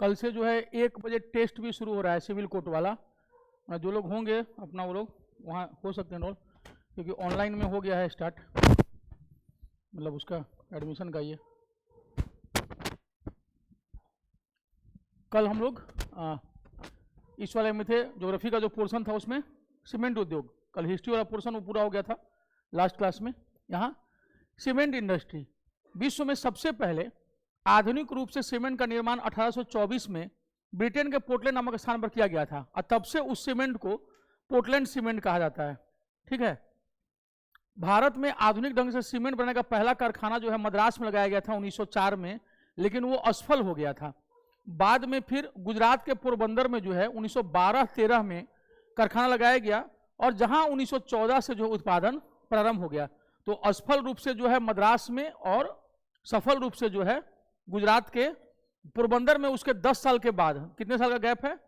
कल से जो है 1 बजे टेस्ट भी शुरू हो रहा है सिविल कोर्ट वाला। जो लोग होंगे अपना वो लोग वहाँ हो सकते हैं एनरोल, क्योंकि ऑनलाइन में हो गया है स्टार्ट, मतलब उसका एडमिशन का। ये कल हम लोग इस वाले में थे, ज्योग्राफी का जो पोर्शन था उसमें सीमेंट उद्योग, कल हिस्ट्री वाला पोर्शन वो पूरा हो गया था लास्ट क्लास में। यहाँ सीमेंट इंडस्ट्री, विश्व में सबसे पहले आधुनिक रूप से सीमेंट का निर्माण 1824 में ब्रिटेन के पोर्टलैंड नामक स्थान पर किया गया था, और तब से उस सीमेंट को पोर्टलैंड सीमेंट कहा जाता है। ठीक है। भारत में आधुनिक ढंग से सीमेंट बनाने का पहला कारखाना जो है मद्रास में लगाया गया था 1904 में, लेकिन वो असफल हो गया था। बाद में फिर गुजरात के पोरबंदर में जो है 1912-13 में कारखाना लगाया गया, और जहां 1914 से जो उत्पादन प्रारंभ हो गया। तो असफल रूप से जो है मद्रास में, और सफल रूप से जो है गुजरात के पोरबंदर में। उसके 10 साल के बाद, कितने साल का गैप है?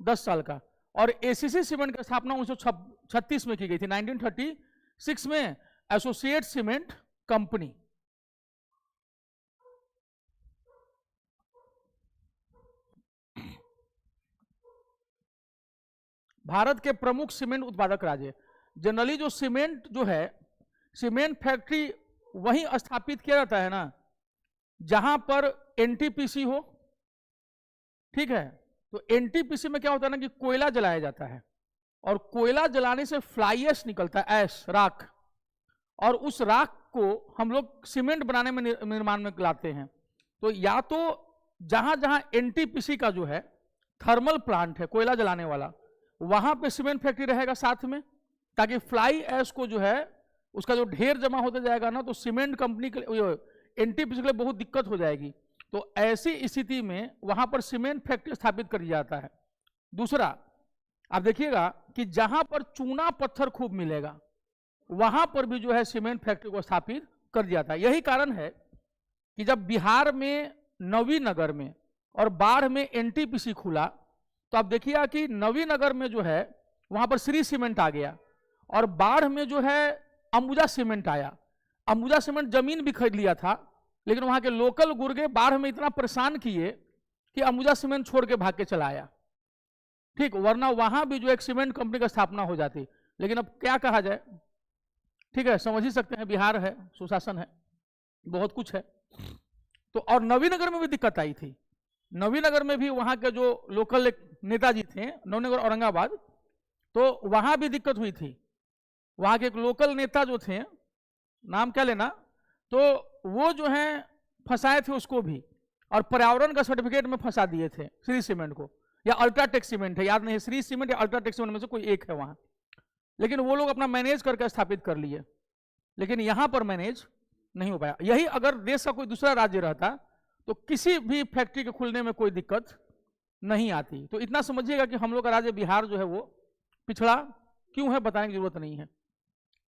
10 साल का। और एसीसी सीमेंट की स्थापना 1936 में की गई थी, 1936 में एसोसिएट सीमेंट कंपनी। भारत के प्रमुख सीमेंट उत्पादक राज्य, जनरली जो सीमेंट जो है, सीमेंट फैक्ट्री वहीं स्थापित किया जाता है ना जहां पर एनटीपीसी हो। ठीक है। तो एनटीपीसी में क्या होता है ना कि कोयला जलाया जाता है, और कोयला जलाने से फ्लाई ऐश निकलता है, ऐश, राख, और उस राख को हम लोग सीमेंट बनाने में निर्माण में लाते हैं। तो या तो जहां जहां एनटीपीसी का जो है थर्मल प्लांट है, कोयला जलाने वाला, वहां पे सीमेंट फैक्ट्री रहेगा साथ में, ताकि फ्लाई ऐश को जो है उसका जो ढेर जमा होते जाएगा ना, तो सीमेंट कंपनी के एनटीपीसी के लिए बहुत दिक्कत हो जाएगी। तो ऐसी स्थिति में वहां पर सीमेंट फैक्ट्री स्थापित कर दिया जाता है। दूसरा, आप देखिएगा कि जहां पर चूना पत्थर खूब मिलेगा वहां पर भी जो है सीमेंट फैक्ट्री को स्थापित कर दिया जाता है। यही कारण है कि जब बिहार में नवीनगर में और बाढ़ में एनटीपीसी खुला, तो आप देखिएगा कि नवीनगर में जो है वहां पर श्री सीमेंट आ गया, और बाढ़ में जो है अंबुजा सीमेंट आया। अंबुजा सीमेंट जमीन भी खरीद लिया था, लेकिन वहां के लोकल गुर्गे बाढ़ में इतना परेशान किए कि अंबुजा सीमेंट छोड़ के भाग के चला आया। ठीक, वरना वहां भी जो एक सीमेंट कंपनी का स्थापना हो जाती। लेकिन अब क्या कहा जाए, ठीक है, समझ ही सकते हैं, बिहार है, सुशासन है, बहुत कुछ है। तो और नवीनगर में भी दिक्कत आई थी। नवीनगर में भी वहां के जो लोकल नेताजी थे, नवनगर औरंगाबाद, तो वहां भी दिक्कत हुई थी। वहां के एक लोकल नेता जो थे, नाम क्या लेना, तो वो जो है फंसाए थे उसको भी, और पर्यावरण का सर्टिफिकेट में फंसा दिए थे श्री सीमेंट को, या अल्ट्राटेक सीमेंट है, याद नहीं, श्री सीमेंट या अल्ट्राटेक सीमेंट में से कोई एक है वहां। लेकिन वो लोग अपना मैनेज करके स्थापित कर लिए, लेकिन यहां पर मैनेज नहीं हो पाया। यही अगर देश का कोई दूसरा राज्य रहता तो किसी भी फैक्ट्री के खुलने में कोई दिक्कत नहीं आती। तो इतना समझिएगा कि हम लोग का राज्य बिहार जो है वो पिछड़ा क्यों है, बताने की जरूरत नहीं है।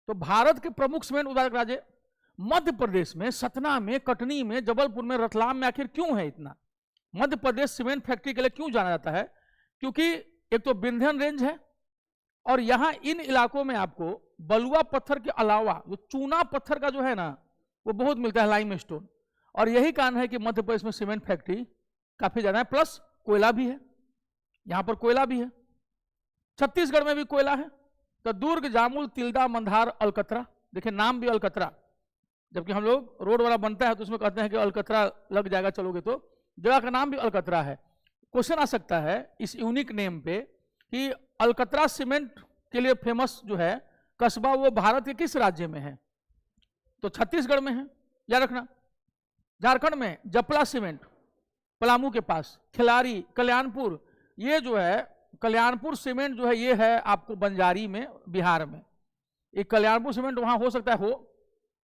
तो भारत के प्रमुख सीमेंट उत्पादक राज्य मध्य प्रदेश में, सतना में, कटनी में, जबलपुर में, रतलाम में आखिर क्यों है इतना? मध्य प्रदेश सीमेंट फैक्ट्री के लिए क्यों जाना जाता है? क्योंकि एक तो विंध्यन रेंज है, और यहां इन इलाकों में आपको बलुआ पत्थर के अलावा जो चूना पत्थर का जो है ना वो बहुत मिलता है, लाइमस्टोन। और यही कारण है कि मध्य प्रदेश में सीमेंट फैक्ट्री काफी ज्यादा है, प्लस कोयला भी है, यहां पर कोयला भी है। छत्तीसगढ़ में भी कोयला है। तो दुर्ग, जामुल, तिल्दा, मंधार, अलकतरा, देखिए नाम भी अलकतरा, जबकि हम लोग रोड वाला बनता है तो उसमें कहते हैं कि अलकतरा लग जाएगा चलोगे, तो जगह का नाम भी अलकतरा है। क्वेश्चन आ सकता है इस यूनिक नेम पे कि अलकतरा सीमेंट के लिए फेमस जो है कस्बा वो भारत के किस राज्य में है? तो छत्तीसगढ़ में है, याद रखना। झारखंड में जपला सीमेंट, पलामू के पास, खिलारी, कल्याणपुर, ये जो है कल्याणपुर सीमेंट जो है ये है आपको बंजारी में, बिहार में। ये कल्याणपुर सीमेंट वहां हो सकता है हो,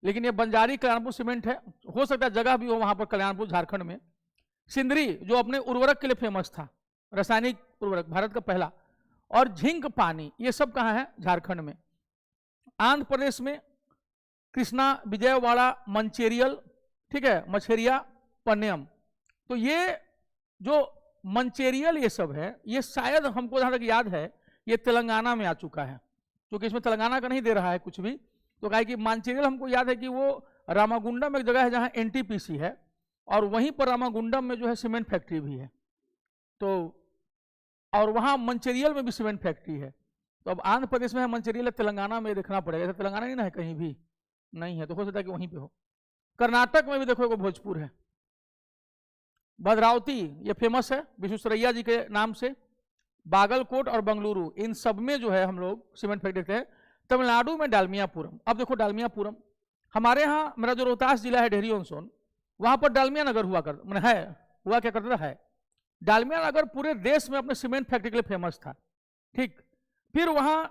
लेकिन ये बंजारी कल्याणपुर सीमेंट है, हो सकता है जगह भी हो वहां पर कल्याणपुर, झारखंड में। सिंदरी जो अपने उर्वरक के लिए फेमस था, रासायनिक उर्वरक, भारत का पहला। और झिंक पानी, ये सब कहाँ है? झारखंड में। आंध्र प्रदेश में कृष्णा, विजयवाड़ा, मंचेरियल, ठीक है, मछेरिया, पन्नेम। तो ये जो मंचेरियल ये सब है, ये शायद हमको जहां तक याद है ये तेलंगाना में आ चुका है, क्योंकि इसमें तेलंगाना का नहीं दे रहा है कुछ भी। तो कहा कि मंचेरियल हमको याद है कि वो रामागुंडम एक जगह है जहां एनटीपीसी है, और वहीं पर रामागुंडम में जो है सीमेंट फैक्ट्री भी है। तो और वहां मंचेरियल में भी सीमेंट फैक्ट्री है। तो अब आंध्र प्रदेश में है मंचेरियल, तेलंगाना में देखना पड़ेगा, तेलंगाना नहीं ना है, कहीं भी नहीं है, तो हो सकता है कि वहीं पे हो। कर्नाटक में भी देखो एगो भोजपुर है, भद्रावती ये फेमस है विश्वेश्वरैया जी के नाम से, बागलकोट और बंगलुरु इन सब में जो है हम लोग सीमेंट फैक्ट्री देखते हैं। तमिलनाडु में डालमियापुरम। अब देखो डालमियापुरम, हमारे यहाँ मेरा जो रोहतास जिला है डेहरी ऑन सोन, वहां पर डालमिया नगर हुआ हुआ क्या करता है। डालमिया नगर पूरे देश में अपने सीमेंट फैक्ट्री के लिए फेमस था। ठीक, फिर वहां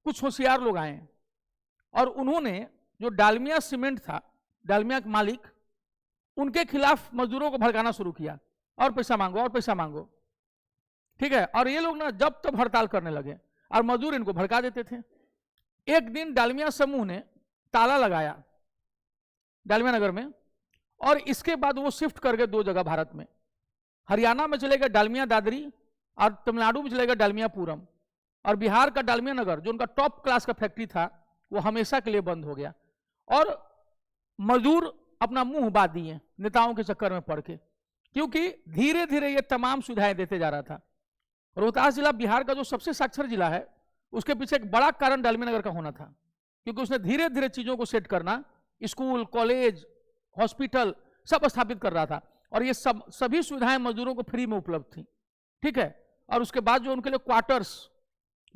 कुछ होशियार लोग आए और उन्होंने जो डालमिया सीमेंट था, डालमिया के मालिक, उनके खिलाफ मजदूरों को भड़काना शुरू किया, और पैसा मांगो और पैसा मांगो। ठीक है, और ये लोग ना जब तब हड़ताल करने लगे और मजदूर इनको भड़का देते थे। एक दिन डालमिया समूह ने ताला लगाया डालमिया नगर में, और इसके बाद वो शिफ्ट कर गए 2 जगह भारत में। हरियाणा में चलेगा डालमिया दादरी और तमिलनाडु में चलेगा डालमियापुरम, और बिहार का डालमिया नगर जो उनका टॉप क्लास का फैक्ट्री था वो हमेशा के लिए बंद हो गया। और मजदूर अपना मुंह बांध दिए नेताओं के चक्कर में पड़ के, क्योंकि धीरे धीरे ये तमाम सुविधाएं देते जा रहा था। रोहतास जिला बिहार का जो सबसे साक्षर जिला है, उसके पीछे एक बड़ा कारण डालमिया नगर का होना था, क्योंकि उसने धीरे धीरे चीजों को सेट करना, स्कूल कॉलेज हॉस्पिटल सब स्थापित कर रहा था, और ये सभी सुविधाएं मजदूरों को फ्री में उपलब्ध थी। ठीक है, और उसके बाद जो उनके लिए क्वार्टर्स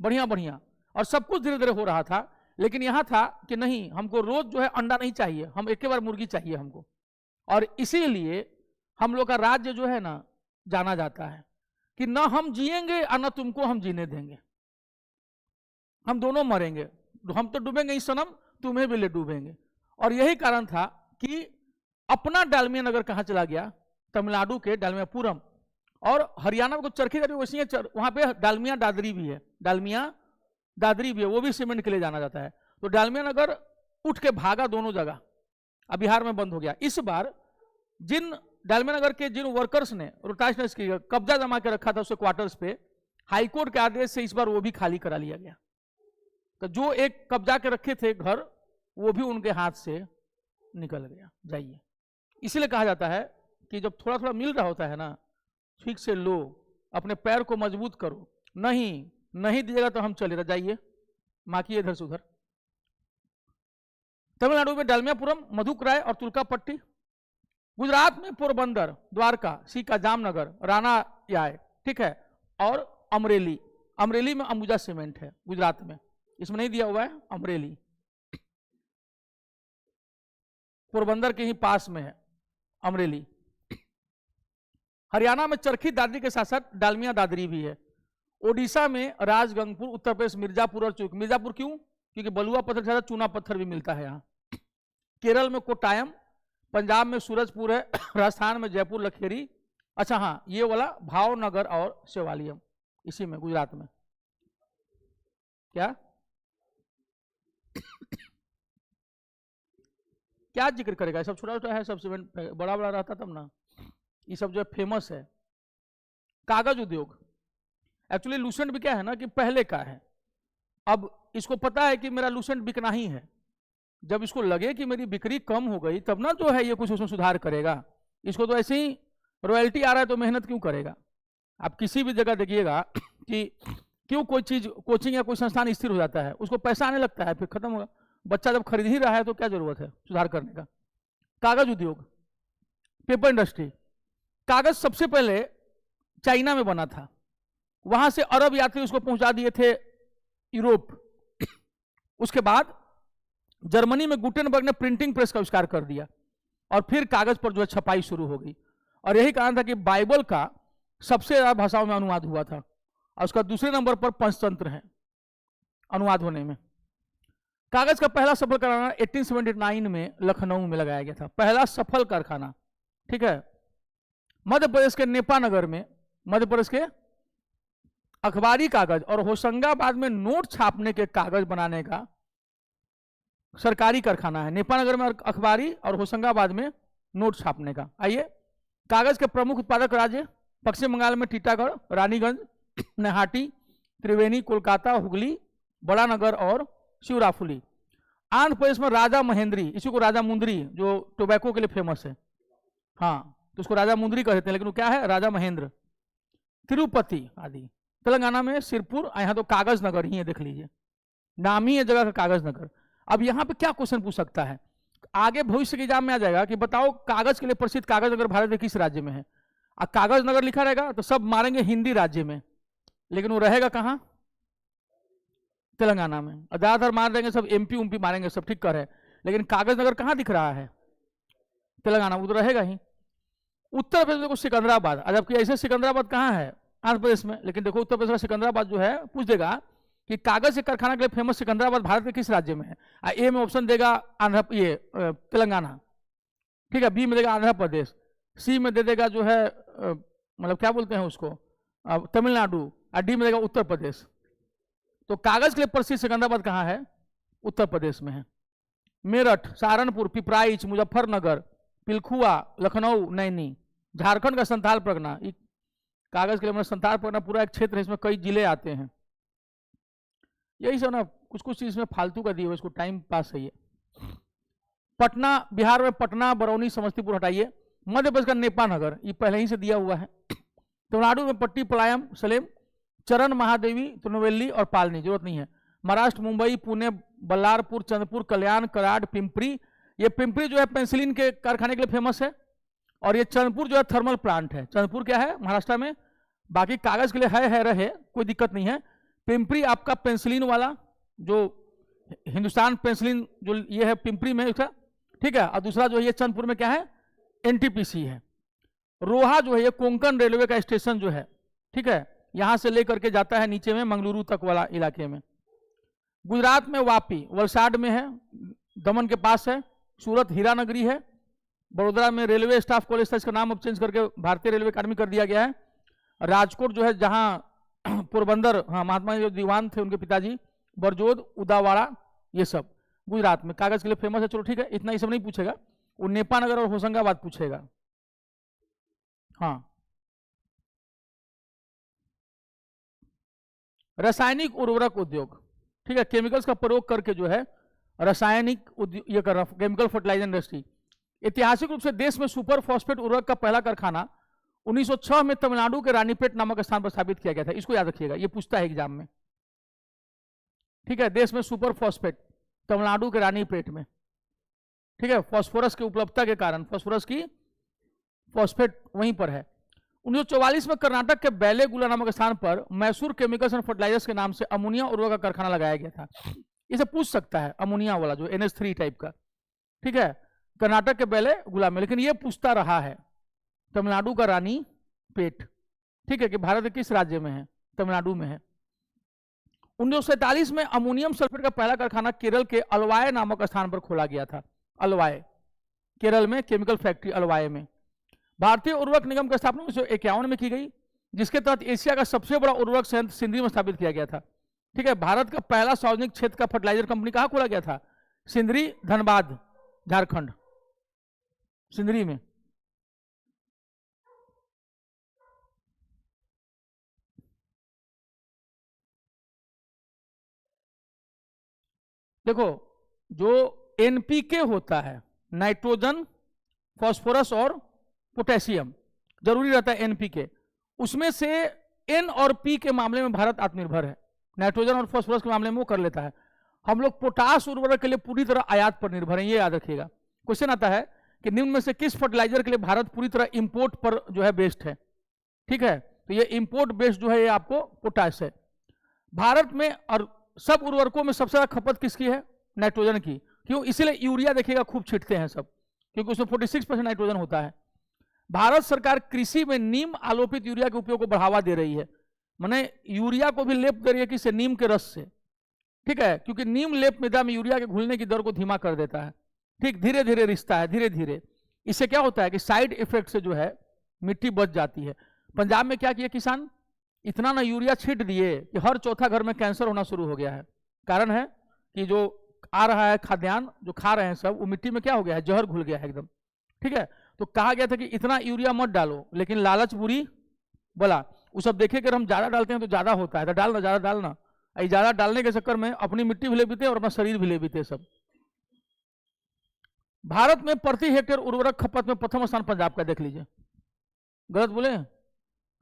बढ़िया बढ़िया और सब कुछ धीरे धीरे हो रहा था। लेकिन यहां था कि नहीं, हमको रोज जो है अंडा नहीं चाहिए, हम एक बार मुर्गी चाहिए हमको, और इसीलिए हम लोग का राज्य जो है ना जाना जाता है कि ना हम जिएंगे और ना तुमको हम जीने देंगे, हम दोनों मरेंगे, हम तो डूबेंगे इस सनम, तुम्हें भी ले डूबेंगे। और यही कारण था कि अपना डालमिया नगर कहां चला गया, तमिलनाडु के डालमियापुरम, और हरियाणा में कुछ चरखी दादरी वैसी है, वहां पे डालमिया दादरी भी है, डालमिया दादरी भी है, वो भी सीमेंट के लिए जाना जाता है। तो डालमिया नगर उठ के भागा दोनों जगह, अब बिहार में बंद हो गया। इस बार जिन डालमिया नगर के जिन वर्कर्स ने रोहतास की कब्जा जमा के रखा था उसके क्वार्टर्स पे, हाईकोर्ट के आदेश से इस बार वो भी खाली करा लिया गया। तो जो एक कब्जा के रखे थे घर, वो भी उनके हाथ से निकल गया। जाइए, इसीलिए कहा जाता है कि जब थोड़ा थोड़ा मिल रहा होता है ना, ठीक से लो, अपने पैर को मजबूत करो, नहीं दीजिएगा तो हम चले जाइए, माकिए इधर से उधर। तमिलनाडु में डालमियापुरम, मधुकराय और तुलकापट्टी। गुजरात में पोरबंदर, द्वारका, सीका, जामनगर, राना याय, ठीक है, और अमरेली। अमरेली में अंबुजा सीमेंट है गुजरात में, इसमें नहीं दिया हुआ है, अमरेली पोरबंदर के ही पास में है अमरेली। हरियाणा में चरखी दादरी के साथ साथ डालमिया दादरी भी है। ओडिशा में राजगंगपुर, उत्तर प्रदेश मिर्जापुर और चूक। मिर्जापुर क्यों? क्योंकि बलुआ पत्थर के साथ चूना पत्थर भी मिलता है यहाँ। केरल में कोट्टायम, पंजाब में सूरजपुर है, राजस्थान में जयपुर लखेरी, अच्छा हाँ ये वाला भावनगर और सेवालियम, इसी में गुजरात में। क्या जिक्र करेगा, ये सब छोटा छोटा है, सब सीमेंट बड़ा बड़ा रहता तब ना। ये सब जो है फेमस है। कागज उद्योग, एक्चुअली लूसेंट भी क्या है ना कि पहले का है, अब इसको पता है कि मेरा लूसेंट बिकना ही है। जब इसको लगे कि मेरी बिक्री कम हो गई तब ना जो है ये कुछ उसमें सुधार करेगा। इसको तो ऐसे ही रॉयल्टी आ रहा है तो मेहनत क्यों करेगा। आप किसी भी जगह देखिएगा कि क्यों कोई चीज कोचिंग या कोई संस्थान स्थिर हो जाता है, उसको पैसा आने लगता है, फिर खत्म होगा। बच्चा जब खरीद ही रहा है तो क्या जरूरत है सुधार करने का। कागज उद्योग, पेपर इंडस्ट्री। कागज सबसे पहले चाइना में बना था, वहां से अरब यात्री उसको पहुंचा दिए थे यूरोप। उसके बाद जर्मनी में गुटेनबर्ग ने प्रिंटिंग प्रेस का आविष्कार कर दिया और फिर कागज पर जो है छपाई शुरू हो गई। और यही कारण था कि बाइबल का सबसे ज्यादा भाषाओं में अनुवाद हुआ था और उसका दूसरे नंबर पर पंचतंत्र है अनुवाद होने में। कागज का पहला सफल कारखाना 1879 में लखनऊ में लगाया गया था, पहला सफल कारखाना। ठीक है, मध्य प्रदेश के नेपानगर में, मध्य प्रदेश के अखबारी कागज और होशंगाबाद में नोट छापने के कागज बनाने का सरकारी कारखाना है। नेपानगर में अखबारी और होशंगाबाद में नोट छापने का। आइए, कागज के प्रमुख उत्पादक राज्य पश्चिम बंगाल में टीटागढ़, रानीगंज, नहाटी, त्रिवेणी, कोलकाता, हुगली, बड़ा नगर और शिवराफुली। आंध्र प्रदेश में राजा महेंद्री, इसी को राजा मुंद्री जो टोबैको के लिए फेमस है, हाँ तो उसको राजा मुंद्री कहते हैं, लेकिन वो क्या है, राजा महेंद्र। तिरुपति आदि। तेलंगाना में सिरपुर, यहाँ तो कागज नगर ही है, देख लीजिए, नाम ही है जगह का कागज नगर। अब यहाँ पे क्या क्वेश्चन पूछ सकता है, आगे भविष्य के एग्जाम में आ जाएगा कि बताओ कागज के लिए प्रसिद्ध कागज नगर भारत के किस राज्य में है। अब कागज नगर लिखा रहेगा तो सब मारेंगे हिंदी राज्य में, लेकिन वो रहेगा कहाँ, तेलंगाना में। और ज्यादातर मार देंगे सब एमपी उमपी मारेंगे सब, ठीक कर है, लेकिन कागज नगर कहाँ दिख रहा है, तेलंगाना, वो तो रहेगा ही। उत्तर प्रदेश देखो सिकंदराबाद, जबकि ऐसे सिकंदराबाद कहाँ है, आंध्र प्रदेश में, लेकिन देखो उत्तर प्रदेश का सिकंदराबाद जो है पूछ देगा कि कागज के कारखाना के लिए फेमस सिकंदराबाद भारत के किस राज्य में है। ए में ऑप्शन देगा आंध्र, ये तेलंगाना, ठीक है, बी में देगा आंध्र प्रदेश, सी में दे देगा जो है मतलब क्या बोलते हैं उसको तमिलनाडु, और डी में देगा उत्तर प्रदेश। तो कागज के लिए प्रसिद्ध सिकंदराबाद कहाँ है, उत्तर प्रदेश में है। मेरठ, सहारनपुर, पिपराइच, मुजफ्फरनगर, पिलखुआ, लखनऊ, नैनी, झारखंड का संथाल परगना, कागज के लिए मतलब संथाल परगना पूरा एक क्षेत्र है, इसमें कई जिले आते हैं। यही सब ना, कुछ कुछ चीज में फालतू का दिए हुए, इसको टाइम पास है ये। पटना, बिहार में पटना, बरौनी, समस्तीपुर हटाइए। मध्य प्रदेश का नेपानगर, ये पहले ही से दिया हुआ है। तमिलनाडु में पट्टीपलायम, सलेम, चरण महादेवी, तिरुनेलवेली और पालनी, जरूरत नहीं है। महाराष्ट्र, मुंबई, पुणे, बल्लारपुर, चंद्रपुर, कल्याण, कराड़, पिंपरी। ये पिंपरी जो है पेंसिलिन के कारखाने के लिए फेमस है, और ये चंद्रपुर जो है थर्मल प्लांट है। चंद्रपुर क्या है, महाराष्ट्र में। बाकी कागज के लिए है रहे, कोई दिक्कत नहीं है। पिंपरी आपका पेंसिलिन वाला, जो हिंदुस्तान पेंसिलिन जो ये है पिंपरी में इसका, ठीक है। और दूसरा जो है ये चंद्रपुर में क्या है, एनटीपीसी है। रोहा जो है ये कोंकण रेलवे का स्टेशन जो है, ठीक है, यहां से लेकर के जाता है नीचे में मंगलुरु तक वाला इलाके में। गुजरात में वापी, वलसाड में है, दमन के पास है। सूरत हीरानगरी है। बड़ोदरा में रेलवे स्टाफ कॉलेज था, इसका नाम अब चेंज करके भारतीय रेलवे अकादमी कर दिया गया है। राजकोट जो है जहां पोरबंदर, हाँ, महात्मा जो दीवान थे उनके पिताजी, बरजोद, उदावाड़ा, ये सब गुजरात में कागज के लिए फेमस है। चलो ठीक है, इतना ही सब नहीं पूछेगा, वो नेपानगर और होशंगाबाद पूछेगा। हाँ, रासायनिक उर्वरक उद्योग, ठीक है, केमिकल्स का प्रयोग करके जो है रासायनिक ये कर रहा, केमिकल फर्टिलाइजर इंडस्ट्री। ऐतिहासिक रूप से देश में सुपर फॉस्फेट उर्वरक का पहला कारखाना 1906 में तमिलनाडु के रानीपेट नामक स्थान पर स्थापित किया गया था। इसको याद रखिएगा, ये पूछता है एग्जाम में, ठीक है। देश में सुपर फॉस्फेट तमिलनाडु के रानीपेट में, ठीक है, फास्फोरस की उपलब्धता के कारण फास्फोरस की फॉस्फेट वहीं पर है। 1944 में कर्नाटक के बैलेगुला नामक स्थान पर मैसूर केमिकल्स एंड फर्टिलाइजर्स के नाम से अमोनिया उर्वरक का कारखाना लगाया गया था। इसे पूछ सकता है, अमोनिया वाला जो NH3 टाइप का, ठीक है, कर्नाटक के बैलेगुला में। लेकिन ये पूछता रहा है तमिलनाडु का रानी पेट, ठीक है, कि भारत के किस राज्य में है, तमिलनाडु में है। 1947 में अमोनियम सल्फेट का पहला कारखाना केरल के अलवाय नामक स्थान पर खोला गया था। अलवाय, केरल में केमिकल फैक्ट्री अलवाय में। भारतीय उर्वरक निगम की स्थापना 1951 में की गई, जिसके तहत एशिया का सबसे बड़ा उर्वरक संयंत्र सिंदरी में स्थापित किया गया था, ठीक है। भारत का पहला सार्वजनिक क्षेत्र का फर्टिलाइजर कंपनी कहाँ खोला गया था, सिंदरी, धनबाद, झारखंड, सिंदरी में। देखो, जो एनपीके होता है, नाइट्रोजन, फास्फोरस और पोटेशियम, जरूरी रहता है एनपीके, उसमें से एन और पी के मामले में भारत आत्मनिर्भर है। नाइट्रोजन और फास्फोरस के मामले में वो कर लेता है। हम लोग पोटास उर्वरक के लिए पूरी तरह आयात पर निर्भर हैं, ये याद रखिएगा। क्वेश्चन आता है कि निम्न में से किस फर्टिलाइजर के लिए भारत पूरी तरह इंपोर्ट पर जो है बेस्ड है, ठीक है। तो ये इंपोर्ट बेस्ड जो है ये आपको पोटास है। भारत में और सब उर्वरकों में सबसे ज्यादा खपत किसकी है, नाइट्रोजन की। क्यों, इसीलिए यूरिया देखिएगा खूब छिटते हैं सब, क्योंकि उसमें 46% नाइट्रोजन होता है। भारत सरकार कृषि में नीम आलोपित यूरिया के उपयोग को बढ़ावा दे रही है, माने यूरिया को भी लेप दे रही है किससे, नीम के रस से, ठीक है, क्योंकि नीम लेप मृदा में यूरिया के घुलने की दर को धीमा कर देता है, ठीक, धीरे धीरे रिश्ता है, धीरे धीरे। इससे क्या होता है कि साइड इफेक्ट से जो है मिट्टी बच जाती है। पंजाब में क्या किया किसान, इतना ना यूरिया छींट दिए कि हर चौथा घर में कैंसर होना शुरू हो गया है। कारण है कि जो आ रहा है खाद्यान्न जो खा रहे हैं सब, वो मिट्टी में क्या हो गया है, जहर घुल गया है एकदम, ठीक है। तो कहा गया था कि इतना यूरिया मत डालो, लेकिन लालच बुरी बोला। वो सब देखे कि हम ज्यादा डालते हैं तो ज्यादा होता है, तो डालना, ज्यादा डालना। ज्यादा डालने के चक्कर में अपनी मिट्टी भी ले बीते और अपना शरीर भी ले बीते सब। भारत में प्रति हेक्टेयर उर्वरक खपत में प्रथम स्थान पंजाब का, देख लीजिए, गलत बोले,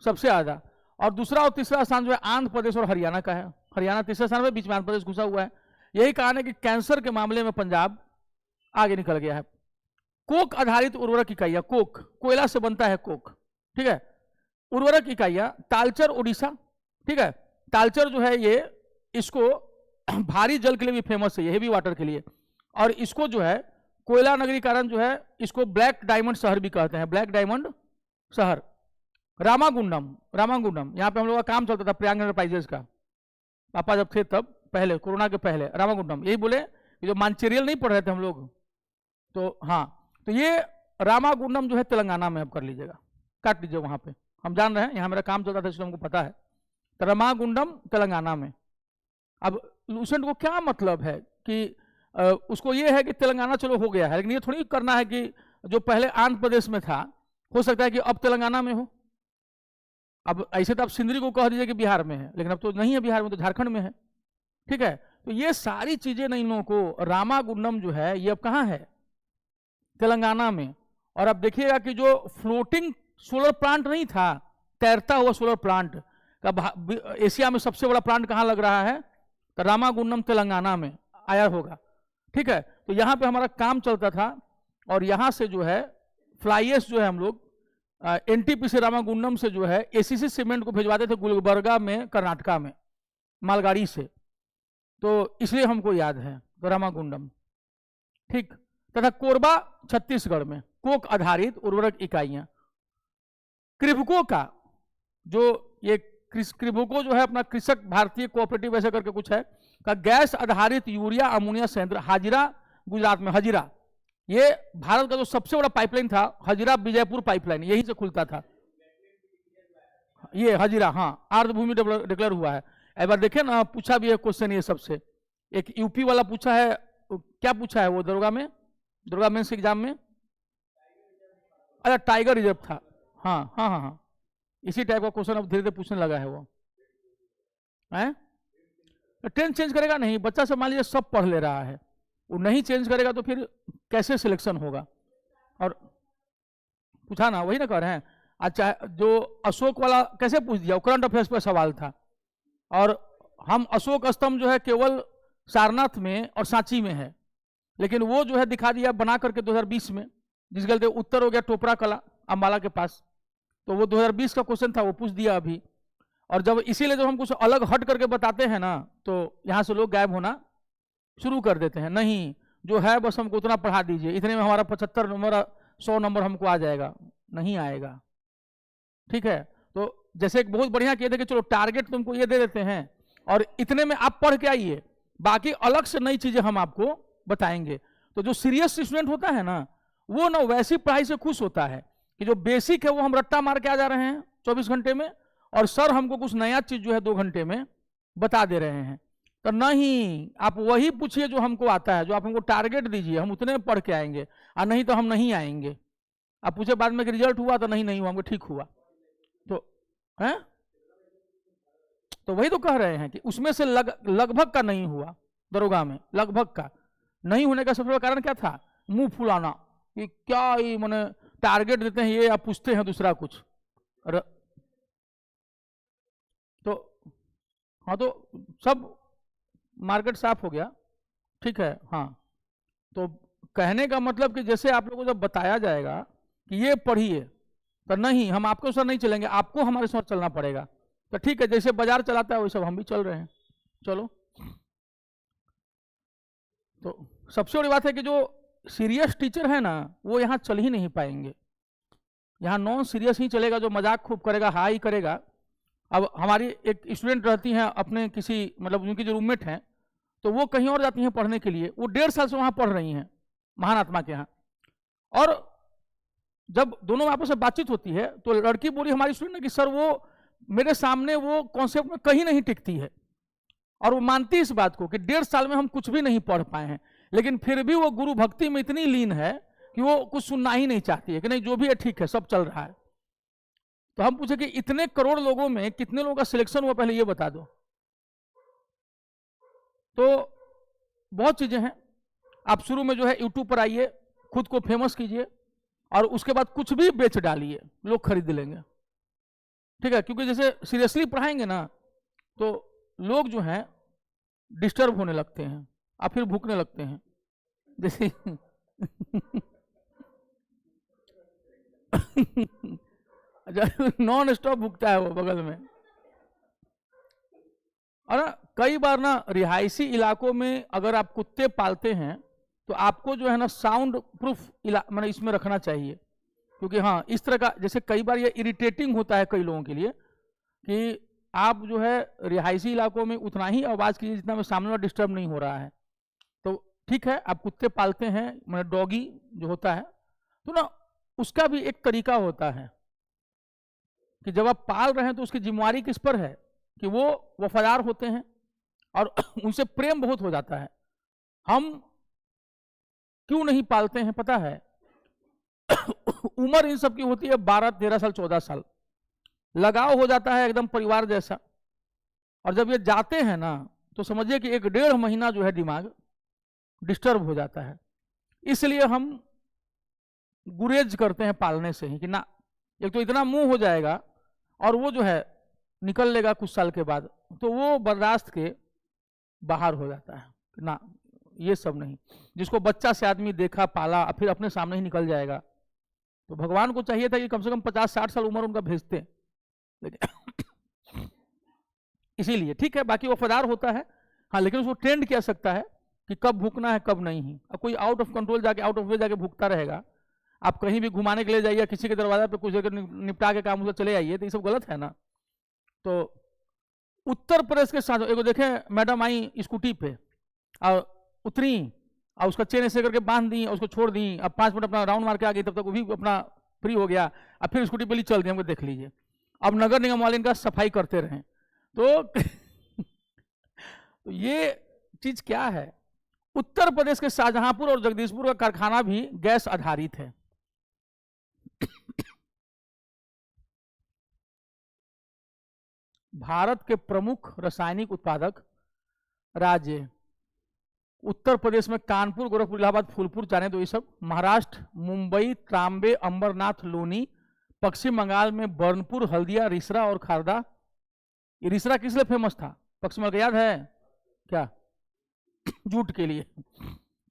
सबसे ज्यादा। और दूसरा और तीसरा स्थान जो है आंध्र प्रदेश और हरियाणा का है। हरियाणा तीसरे स्थान पर, बीच में आंध्र प्रदेश घुसा हुआ है। यही कारण है कि कैंसर के मामले में पंजाब आगे निकल गया है। कोक आधारित उर्वरक इकाइयां, कोक कोयला से बनता है कोक, ठीक है। उर्वरक इकाइयां तालचर उड़ीसा, ठीक है। तालचर जो है ये, इसको भारी जल के लिए भी फेमस है, ये हेवी वाटर के लिए, और इसको जो है कोयला नगरीकरण जो है इसको ब्लैक डायमंड शहर भी कहते हैं, ब्लैक डायमंड शहर। रामागुंडम, रामागुंडम यहाँ पे हम लोग का काम चलता था प्रियांक एंटरप्राइजेस का, पापा जब थे तब, पहले कोरोना के पहले। रामागुंडम यही बोले कि जो मानचेरियल नहीं पढ़ रहे थे हम लोग, तो हाँ, तो ये रामागुंडम जो है तेलंगाना में, अब कर लीजिएगा, काट लीजिए वहां पे, हम जान रहे हैं यहाँ मेरा काम चलता था इसलिए हमको पता है। तो रामागुंडम तेलंगाना में। अब लूसेंट को क्या मतलब है कि उसको ये है कि तेलंगाना चलो हो गया है, लेकिन ये थोड़ी करना है कि जो पहले आंध्र प्रदेश में था हो सकता है कि अब तेलंगाना में हो। अब ऐसे तो आप सिंदरी को कह दीजिए कि बिहार में है, लेकिन अब तो नहीं है बिहार में, तो झारखंड में है, ठीक है। तो ये सारी चीजें ना इन लोगों को, रामागुंडम जो है ये अब कहाँ है, तेलंगाना में। और अब देखिएगा कि जो फ्लोटिंग सोलर प्लांट नहीं था, तैरता हुआ सोलर प्लांट का एशिया में सबसे बड़ा प्लांट कहाँ लग रहा है, तो रामागुंडम तेलंगाना में आया होगा, ठीक है। तो यहाँ पे हमारा काम चलता था, और यहाँ से जो है फ्लाईएस जो है हम लोग एनटीपीसी रामागुंडम से जो है एसीसी सीमेंट को भिजवाते थे गुलबर्गा में, कर्नाटका में, मालगाड़ी से, तो इसलिए हमको याद है तो रामागुंडम, ठीक। तथा कोरबा छत्तीसगढ़ में कोक आधारित उर्वरक इकाइयां। क्रिबको का जो ये क्रिबको जो है अपना कृषक भारतीय कोऑपरेटिव ऐसा करके कुछ है का गैस आधारित यूरिया अमोनिया संयंत्र हाजिरा, गुजरात में हजीरा, ये भारत का जो सबसे बड़ा पाइपलाइन था हजीरा विजयपुर पाइपलाइन, यहीं से खुलता था ये हजीरा, हाँ आर्द्रभूमि डिक्लेयर हुआ है। एक बार देखें ना, पूछा भी है क्वेश्चन ये सबसे, एक यूपी वाला पूछा है, क्या पूछा है वो दरोगा में, दरोगा मेंस एग्जाम में, अच्छा टाइगर रिजर्व था, हाँ हाँ हाँ हाँ, इसी टाइप का क्वेश्चन अब धीरे धीरे पूछने लगा है वो है। ट्रेंड चेंज करेगा नहीं, बच्चा सब मान लीजिए सब पढ़ ले रहा है, वो नहीं चेंज करेगा तो फिर कैसे सिलेक्शन होगा। और पूछा ना, वही ना कह रहे हैं। अच्छा, जो अशोक वाला कैसे पूछ दिया, करंट अफेयर्स पर सवाल था, और हम अशोक स्तंभ जो है केवल सारनाथ में और सांची में है, लेकिन वो जो है दिखा दिया बना करके 2020 में, जिस गलते उत्तर हो गया टोपरा कला अम्बाला के पास, तो वो 2020 का क्वेश्चन था, वो पूछ दिया अभी। और जब इसीलिए जब हम कुछ अलग हट करके बताते हैं ना, तो यहाँ से लोग गायब होना शुरू कर देते हैं, नहीं जो है बस हमको उतना पढ़ा दीजिए, इतने में हमारा 75 नंबर 100 नंबर हमको आ जाएगा, नहीं आएगा, ठीक है। तो जैसे एक बहुत बढ़िया किए थे कि चलो टारगेट तुमको ये दे देते हैं और इतने में आप पढ़ के आइए, बाकी अलग से नई चीजें हम आपको बताएंगे। तो जो सीरियस स्टूडेंट होता है ना, वो ना वैसी पढ़ाई से खुश होता है कि जो बेसिक है वो हम रट्टा मार के आ जा रहे हैं 24 घंटे में, और सर हमको कुछ नया चीज जो है 2 घंटे में बता दे रहे हैं। तो नहीं, आप वही पूछिए जो हमको आता है, जो आप हमको टारगेट दीजिए, हम उतने में पढ़ के आएंगे, और नहीं तो हम नहीं आएंगे। आप पूछे बाद में कि रिजल्ट हुआ, तो नहीं हुआ, हमको ठीक हुआ, तो है, तो वही तो कह रहे हैं कि उसमें से लगभग का नहीं हुआ, दरोगा में लगभग का नहीं होने का सबसे बड़ा कारण क्या था, मुंह फुलाना, कि क्या ये मैंने टारगेट देते हैं ये, आप पूछते हैं दूसरा कुछ। तो हाँ, तो सब मार्केट साफ हो गया, ठीक है। हाँ, तो कहने का मतलब कि जैसे आप लोगों को जब बताया जाएगा कि ये पढ़िए, तो नहीं, हम आपके साथ नहीं चलेंगे, आपको हमारे साथ चलना पड़ेगा। तो ठीक है, जैसे बाजार चलाता है वही सब हम भी चल रहे हैं, चलो। तो सबसे बड़ी बात है कि जो सीरियस टीचर है ना, वो यहाँ चल ही नहीं पाएंगे, यहाँ नॉन सीरियस ही चलेगा, जो मजाक खूब करेगा, हाई करेगा। अब हमारी एक स्टूडेंट रहती हैं अपने किसी, मतलब उनकी जो रूममेट हैं, तो वो कहीं और जाती हैं पढ़ने के लिए, वो 1.5 साल से वहाँ पढ़ रही हैं महान आत्मा के यहाँ, और जब दोनों आपस में बातचीत होती है तो लड़की बोली हमारी स्टूडेंट ने कि सर वो मेरे सामने वो कॉन्सेप्ट में कहीं नहीं टिकती है, और वो मानती है इस बात को कि 1.5 साल में हम कुछ भी नहीं पढ़ पाए हैं, लेकिन फिर भी वो गुरु भक्ति में इतनी लीन है कि वो कुछ सुनना ही नहीं चाहती है, कि नहीं जो भी है ठीक है, सब चल रहा है। तो हम पूछे कि इतने करोड़ लोगों में कितने लोगों का सिलेक्शन हुआ, पहले ये बता दो। तो बहुत चीजें हैं, आप शुरू में जो है यूट्यूब पर आइए, खुद को फेमस कीजिए, और उसके बाद कुछ भी बेच डालिए, लोग खरीद लेंगे। ठीक है, क्योंकि जैसे सीरियसली पढ़ाएंगे ना तो लोग जो हैं डिस्टर्ब होने लगते हैं और फिर भूखने लगते हैं जैसे नॉन स्टॉप भूखता है वो बगल में। और कई बार ना रिहायशी इलाकों में अगर आप कुत्ते पालते हैं तो आपको जो है ना साउंड प्रूफ मैंने इसमें रखना चाहिए, क्योंकि हाँ इस तरह का जैसे कई बार ये इरिटेटिंग होता है कई लोगों के लिए कि आप जो है रिहायशी इलाकों में उतना ही आवाज़ कीजिए जितना में सामने वाला डिस्टर्ब नहीं हो रहा है। तो ठीक है, आप कुत्ते पालते हैं, मैंने डॉगी जो होता है, तो ना उसका भी एक तरीका होता है कि जब आप पाल रहे हैं तो उसकी जिम्मेवारी किस पर है कि वो वफादार होते हैं और उनसे प्रेम बहुत हो जाता है। हम क्यों नहीं पालते हैं पता है? उम्र इन सब की होती है 12, 13 साल, 14 साल, लगाव हो जाता है एकदम परिवार जैसा, और जब ये जाते हैं ना तो समझिए कि 1-1.5 महीना जो है दिमाग डिस्टर्ब हो जाता है। इसलिए हम गुरेज करते हैं पालने से ही कि ना, एक तो इतना मुंह हो जाएगा और वो जो है निकल लेगा कुछ साल के बाद, तो वो बर्दाश्त के बाहर हो जाता है ना, ये सब नहीं। जिसको बच्चा से आदमी देखा पाला फिर अपने सामने ही निकल जाएगा, तो भगवान को चाहिए था कि कम से कम 50-60 साल उम्र उनका भेजते, लेकिन इसीलिए ठीक है, बाकी वफादार होता है हाँ, लेकिन उसको ट्रेंड किया सकता है कि कब भूखना है कब नहीं। अब कोई आउट ऑफ कंट्रोल जाके आउट ऑफ वे जाके भूखता रहेगा, आप कहीं भी घुमाने के लिए जाइए, किसी के दरवाजा पे कुछ जगह निपटा के काम उसे चले आइए, तो ये सब गलत है ना। तो उत्तर प्रदेश के साथ एगो देखे मैडम आई स्कूटी पे और उतरी और उसका चेन ऐसे करके बांध दी और उसको छोड़ दी, अब 5 मिनट अपना राउंड मार के आ गई, तब तक वो भी अपना फ्री हो गया, अब फिर स्कूटी पे चल दी, हमको देख लीजिए। अब नगर निगम वाले इनका सफाई करते रहें तो, तो ये चीज क्या है? उत्तर प्रदेश के शाहजहांपुर और जगदीशपुर का कारखाना भी गैस आधारित है। भारत के प्रमुख रासायनिक उत्पादक राज्य उत्तर प्रदेश में कानपुर, गोरखपुर, इलाहाबाद, फूलपुर, जाने दो ये सब, महाराष्ट्र मुंबई, तांबे, अंबरनाथ, लोनी, पश्चिम बंगाल में बर्नपुर, हल्दिया, रिसरा और खारदा। ये रिसरा किस लिए फेमस था पश्चिम बंगाल, याद है क्या? जूट के लिए।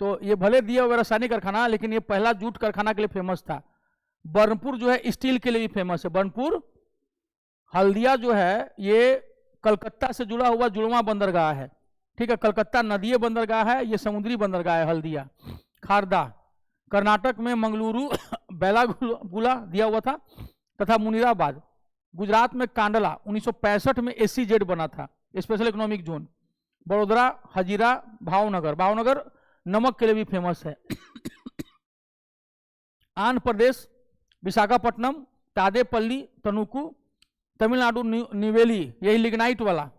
तो ये भले दिया हुआ रासायनिक कारखाना, लेकिन ये पहला जूट कारखाना के लिए फेमस था। बर्नपुर जो है स्टील के लिए भी फेमस है, बर्नपुर। हल्दिया जो है ये कलकत्ता से जुड़ा हुआ जुड़वा बंदरगाह है, ठीक है, कलकत्ता नदीय बंदरगाह है, ये समुद्री बंदरगाह है हल्दिया। खारदा कर्नाटक में मंगलुरु बेलागुला दिया हुआ था, तथा मुनीराबाद गुजरात में कांडला 1965 में SEZ बना था, special economic zone. Vadodara, Hazira, Bhavnagar, Bhavnagar नमक के लिए भी फेमस है। आंध्र प्रदेश विशाखापट्टनम, तादेपल्ली, तनुकू, तमिलनाडु निवेली, यही लिग्नाइट वाला,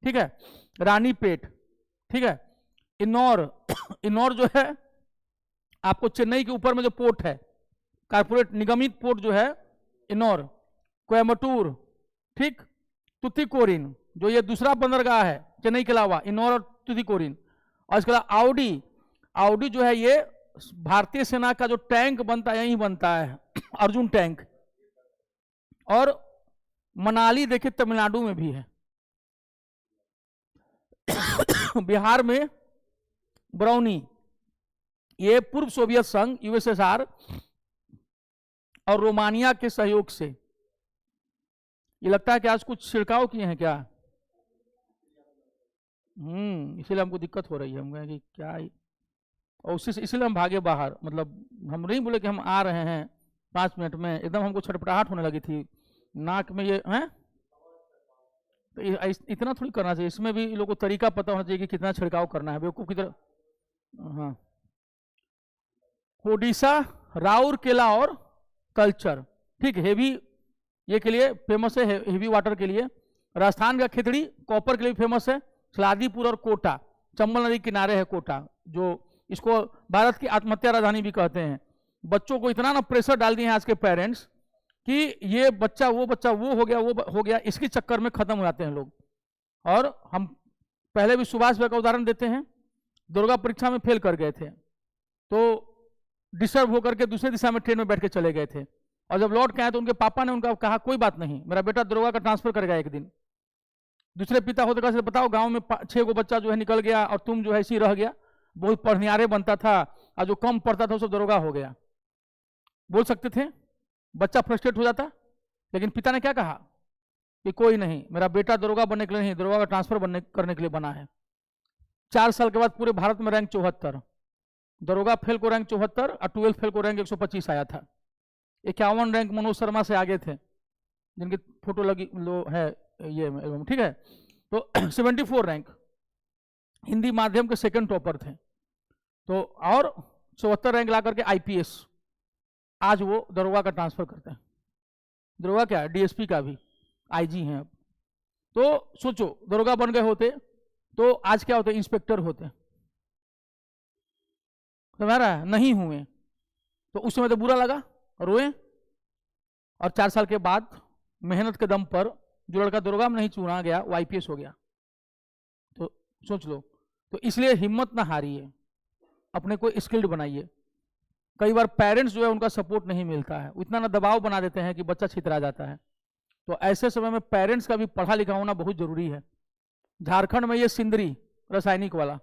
ठीक है, रानीपेट, ठीक है, इन्नौर, इन्नौर जो है आपको चेन्नई के ऊपर में जो पोर्ट है, कारपोरेट निगमित पोर्ट जो है इन्नौर, कोयम्बटूर, ठीक, तुतिकोरिन जो ये दूसरा बंदरगाह है चेन्नई के अलावा, इन्नौर और तुतिकोरिन। और इसके अलावा आउडी, आउडी जो है ये भारतीय सेना का जो टैंक बनता है यही बनता है, अर्जुन टैंक। और मनाली देखिए तमिलनाडु में भी है। बिहार में ब्राउनी, ये पूर्व सोवियत संघ USSR और रोमानिया के सहयोग से, ये लगता है कि आज कुछ छिड़काव किए हैं क्या? इसीलिए हमको दिक्कत हो रही है, हम कहें कि क्या और उसी इसलिए हम भागे बाहर, मतलब हम नहीं बोले कि हम आ रहे हैं 5 मिनट में, एकदम हमको छटपटाहट होने लगी थी नाक में ये हैं। तो इतना थोड़ी करना चाहिए, इसमें भी लोगों को तरीका पता होना चाहिए कि कितना छिड़काव करना है, बेवकूफ की तरह। हाँ, ओडिशा राउरकेला और कल्चर, ठीक, हेवी ये के लिए फेमस है, हेवी वाटर के लिए। राजस्थान का खिचड़ी कॉपर के लिए फेमस है। सलादीपुर और कोटा, चंबल नदी किनारे है कोटा, जो इसको भारत की आत्महत्या राजधानी भी कहते हैं। बच्चों को इतना ना प्रेशर डाल दिए हैं आज के पेरेंट्स कि ये बच्चा वो हो गया, वो हो गया, इसके चक्कर में खत्म हो जाते हैं लोग। और हम पहले भी सुभाष भाई का उदाहरण देते हैं, दुर्गा परीक्षा में फेल कर गए थे तो डिस्टर्ब होकर के दूसरे दिशा में ट्रेन में बैठ के चले गए थे, और जब लौट के आए तो उनके पापा ने उनका कहा कोई बात नहीं, मेरा बेटा दरोगा का ट्रांसफर करेगा एक दिन। दूसरे पिता होते कहा बताओ गांव में 6 गो बच्चा जो है निकल गया और तुम जो है इसी रह गया, बहुत पढ़नियारे बनता था और जो कम पढ़ता था वो सब दरोगा हो गया। बोल सकते थे, बच्चा फ्रस्ट्रेट हो जाता, लेकिन पिता ने क्या कहा कि कोई नहीं, मेरा बेटा दरोगा बनने के लिए नहीं, दरोगा का ट्रांसफर करने के लिए बना है। 4 साल के बाद पूरे भारत में रैंक 74, दरोगा फेल को रैंक 74 और 12 फेल को रैंक 125 आया था। 51 रैंक मनोज शर्मा से आगे थे, जिनकी फोटो लगी लो है ये एल्बम, ठीक है। तो 74 रैंक हिंदी माध्यम के सेकंड टॉपर थे। तो और 74 रैंक ला करके आईपीएस, आज वो दरोगा का ट्रांसफर करते हैं। दरोगा क्या है, डीएसपी का भी आईजी हैं अब। तो सोचो दरोगा बन गए होते तो आज क्या होते, इंस्पेक्टर होते। समझ रहा है, नहीं हुए तो उस समय तो बुरा लगा, रोए। और 4 साल के बाद मेहनत के दम पर जो लड़का दरोगा में नहीं चुना गया वो आईपीएस हो गया। तो सोच लो, तो इसलिए हिम्मत ना हारिए, अपने को स्किल्ड बनाइए। कई बार पेरेंट्स जो है उनका सपोर्ट नहीं मिलता है, इतना ना दबाव बना देते हैं कि बच्चा छितरा जाता है। तो ऐसे समय में पेरेंट्स का भी पढ़ा लिखा होना बहुत जरूरी है। झारखंड में ये सिंदरी रासायनिक वाला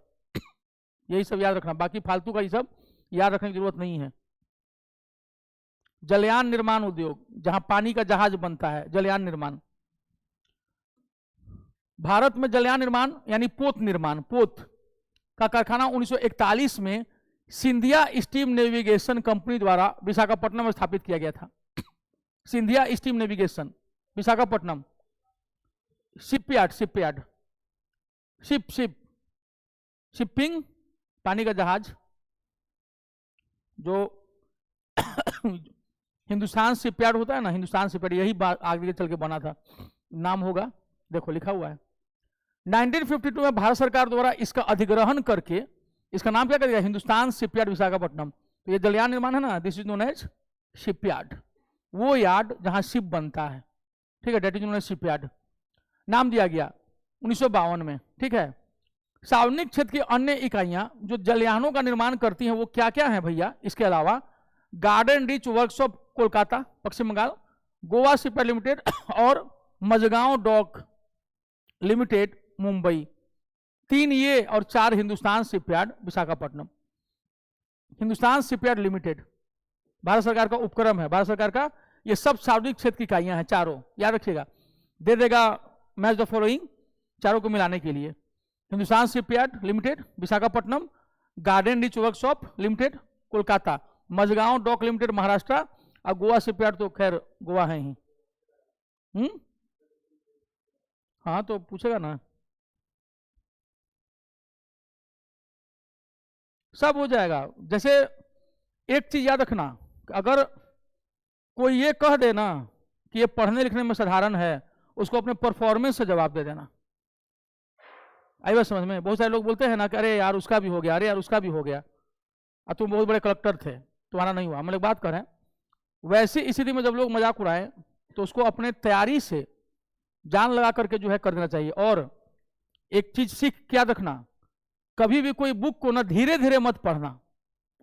यही सब याद रखना, बाकी फालतू का ये सब याद रखने की जरूरत नहीं है। जलयान निर्माण उद्योग, जहां पानी का जहाज बनता है, जलयान निर्माण। भारत में जलयान निर्माण यानी पोत निर्माण, पोत का कारखाना 1941 में सिंधिया स्टीम नेविगेशन कंपनी द्वारा विशाखापट्टनम में स्थापित किया गया था। Scindia steam navigation, Visakhapatnam. Shipyard, shipyard, shipping, पानी का जहाज, जो हिंदुस्तान शिपयार्ड होता है ना, हिंदुस्तान शिपयार्ड, यही आगे चल के बना था, नाम होगा, देखो लिखा हुआ है। 1952 में भारत सरकार द्वारा इसका अधिग्रहण करके इसका नाम क्या कर दिया, हिंदुस्तान शिपयार्ड विशाखापट्टनम। तो ये जलयान निर्माण है ना, this is known as shipyard, वो यार्ड जहां शिप बनता है, ठीक है, that is known as shipyard. नाम दिया गया 1952 में, ठीक है। सार्वजनिक क्षेत्र की अन्य इकाइयां जो जलयानों का निर्माण करती हैं वो क्या क्या है भैया, इसके अलावा गार्डन रिच वर्कशॉप कोलकाता पश्चिम बंगाल, गोवा शिपयार्ड लिमिटेड और मजगांव डॉक लिमिटेड मुंबई। 3 ये और 4 Hindustan shipyard Visakhapatnam. Hindustan shipyard limited Bharat सरकार का उपक्रम है, भारत सरकार का, ये सब सार्वजनिक क्षेत्र की इकाइयां हैं चारों, याद रखिएगा, दे देगा मैच द फॉलोइंग चारों को मिलाने के लिए। Hindustan shipyard limited Visakhapatnam, garden reach workshop limited Kolkata, Mazagaon dock limited Maharashtra, और गोवा शिपयार्ड तो खैर गोवा है ही। हाँ तो पूछेगा ना, सब हो जाएगा। जैसे एक चीज याद रखना, अगर कोई ये कह देना कि ये पढ़ने लिखने में साधारण है, उसको अपने परफॉर्मेंस से जवाब दे देना। आई बात समझ में? बहुत सारे लोग बोलते हैं ना कि अरे यार उसका भी हो गया, अरे यार उसका भी हो गया, अब तुम बहुत बड़े कलेक्टर थे तुम्हारा नहीं हुआ। हम लोग बात करें वैसे स्थिति में जब लोग मजाक उड़ाएं तो उसको अपने तैयारी से जान लगा करके जो है कर देना चाहिए। और एक चीज सीख क्या रखना, कभी भी कोई बुक को ना धीरे धीरे मत पढ़ना,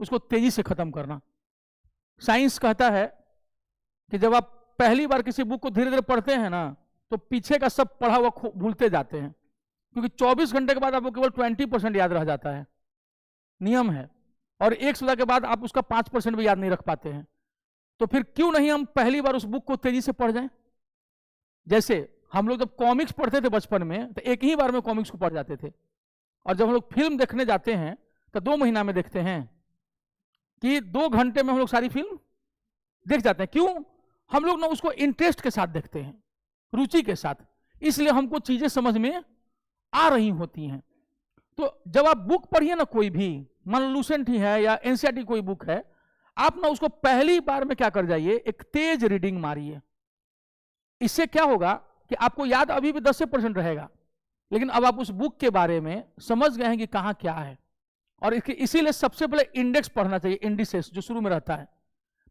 उसको तेजी से खत्म करना। साइंस कहता है कि जब आप पहली बार किसी बुक को धीरे धीरे पढ़ते हैं ना तो पीछे का सब पढ़ा हुआ भूलते जाते हैं, क्योंकि 24 घंटे के बाद आपको केवल 20% याद रह जाता है, नियम है। और एक सप्ताह के बाद आप उसका 5% भी याद नहीं रख पाते हैं। तो फिर क्यों नहीं हम पहली बार उस बुक को तेजी से पढ़ जाएं। जैसे हम लोग जब कॉमिक्स पढ़ते थे बचपन में तो एक ही बार में कॉमिक्स को पढ़ जाते थे, और जब हम लोग फिल्म देखने जाते हैं तो 2 महीना में देखते हैं कि 2 घंटे में हम लोग सारी फिल्म देख जाते हैं। क्यों? हम लोग ना उसको इंटरेस्ट के साथ देखते हैं, रुचि के साथ, इसलिए हमको चीजें समझ में आ रही होती हैं। तो जब आप बुक पढ़िए ना, कोई भी मान लूसेंट ही है या एनसीईआरटी कोई बुक है, आप ना उसको पहली बार में क्या कर जाइए, एक तेज रीडिंग मारिए। इससे क्या होगा कि आपको याद अभी भी 10% रहेगा, लेकिन अब आप उस बुक के बारे में समझ गए हैं कि कहाँ क्या है। और इसीलिए सबसे पहले इंडेक्स पढ़ना चाहिए, इंडिसेस जो शुरू में रहता है।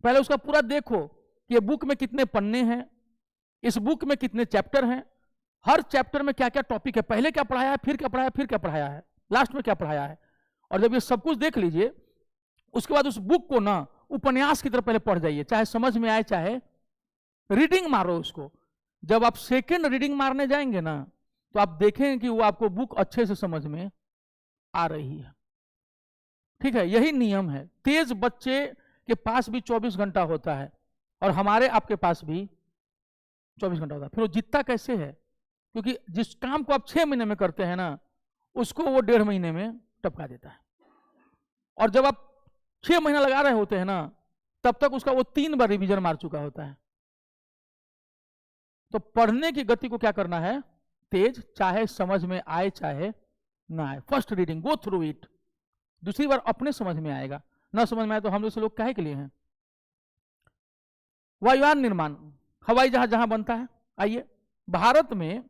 पहले उसका पूरा देखो कि ये बुक में कितने पन्ने हैं, इस बुक में कितने चैप्टर हैं, हर चैप्टर में क्या क्या टॉपिक है, पहले क्या पढ़ाया है, फिर क्या पढ़ाया, फिर क्या पढ़ाया है, लास्ट में क्या पढ़ाया है। और जब ये सब कुछ देख लीजिए उसके बाद उस बुक को ना उपन्यास की तरह पहले पढ़ जाइए, चाहे समझ में आए चाहे रीडिंग मारो उसको। जब आप सेकेंड रीडिंग मारने जाएंगे ना तो आप देखेंगे कि वो आपको बुक अच्छे से समझ में आ रही है। ठीक है, यही नियम है। तेज बच्चे के पास भी 24 घंटा होता है और हमारे आपके पास भी 24 घंटा होता है। फिर वो जीतता कैसे है? क्योंकि जिस काम को आप 6 महीने में करते हैं ना, उसको वो 1.5 महीने में टपका देता है। और जब आप 6 महीना लगा रहे होते हैं ना, तब तक उसका वो 3 बार रिवीजन मार चुका होता है। तो पढ़ने की गति को क्या करना है? तेज, चाहे समझ में आए चाहे ना आए। First reading, go through it. दूसरी बार अपने समझ में आएगा, ना समझ में आए तो हम जैसे लोग काहे के लिए हैं? वायुयान निर्माण, हवाई जहाज जहां बनता है। आइए, भारत में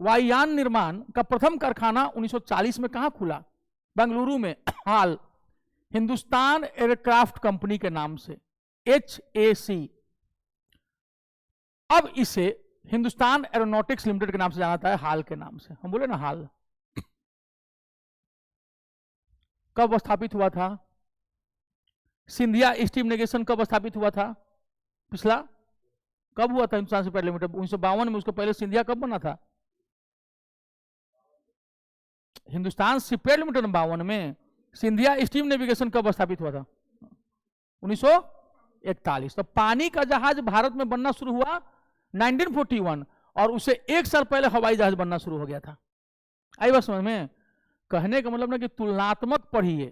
वायुयान निर्माण का प्रथम कारखाना 1940 में कहां खुला? बेंगलुरु में, हाल हिंदुस्तान एयरक्राफ्ट कंपनी के नाम से, HAC। अब इसे हिंदुस्तान एरोनॉटिक्स लिमिटेड के नाम से जाना जाता है, हाल के नाम से। हम बोले ना हाल। कब स्थापित हुआ था? सिंधिया स्टीम नेगेशन कब स्थापित हुआ था? पिछला कब हुआ था हिंदुस्तान शिपयार्ड लिमिटेड? 1952 में। उसको पहले सिंधिया कब बना था? हिंदुस्तान शिपयार्ड लिमिटेड 52 में। सिंधिया स्टीम नेविगेशन कब स्थापित हुआ था? 1941। तो पानी का जहाज भारत में बनना शुरू हुआ 1941 और उसे 1 साल पहले हवाई जहाज बनना शुरू हो गया था। आई बात समझ में? कहने का मतलब ना कि तुलनात्मक पढ़िए,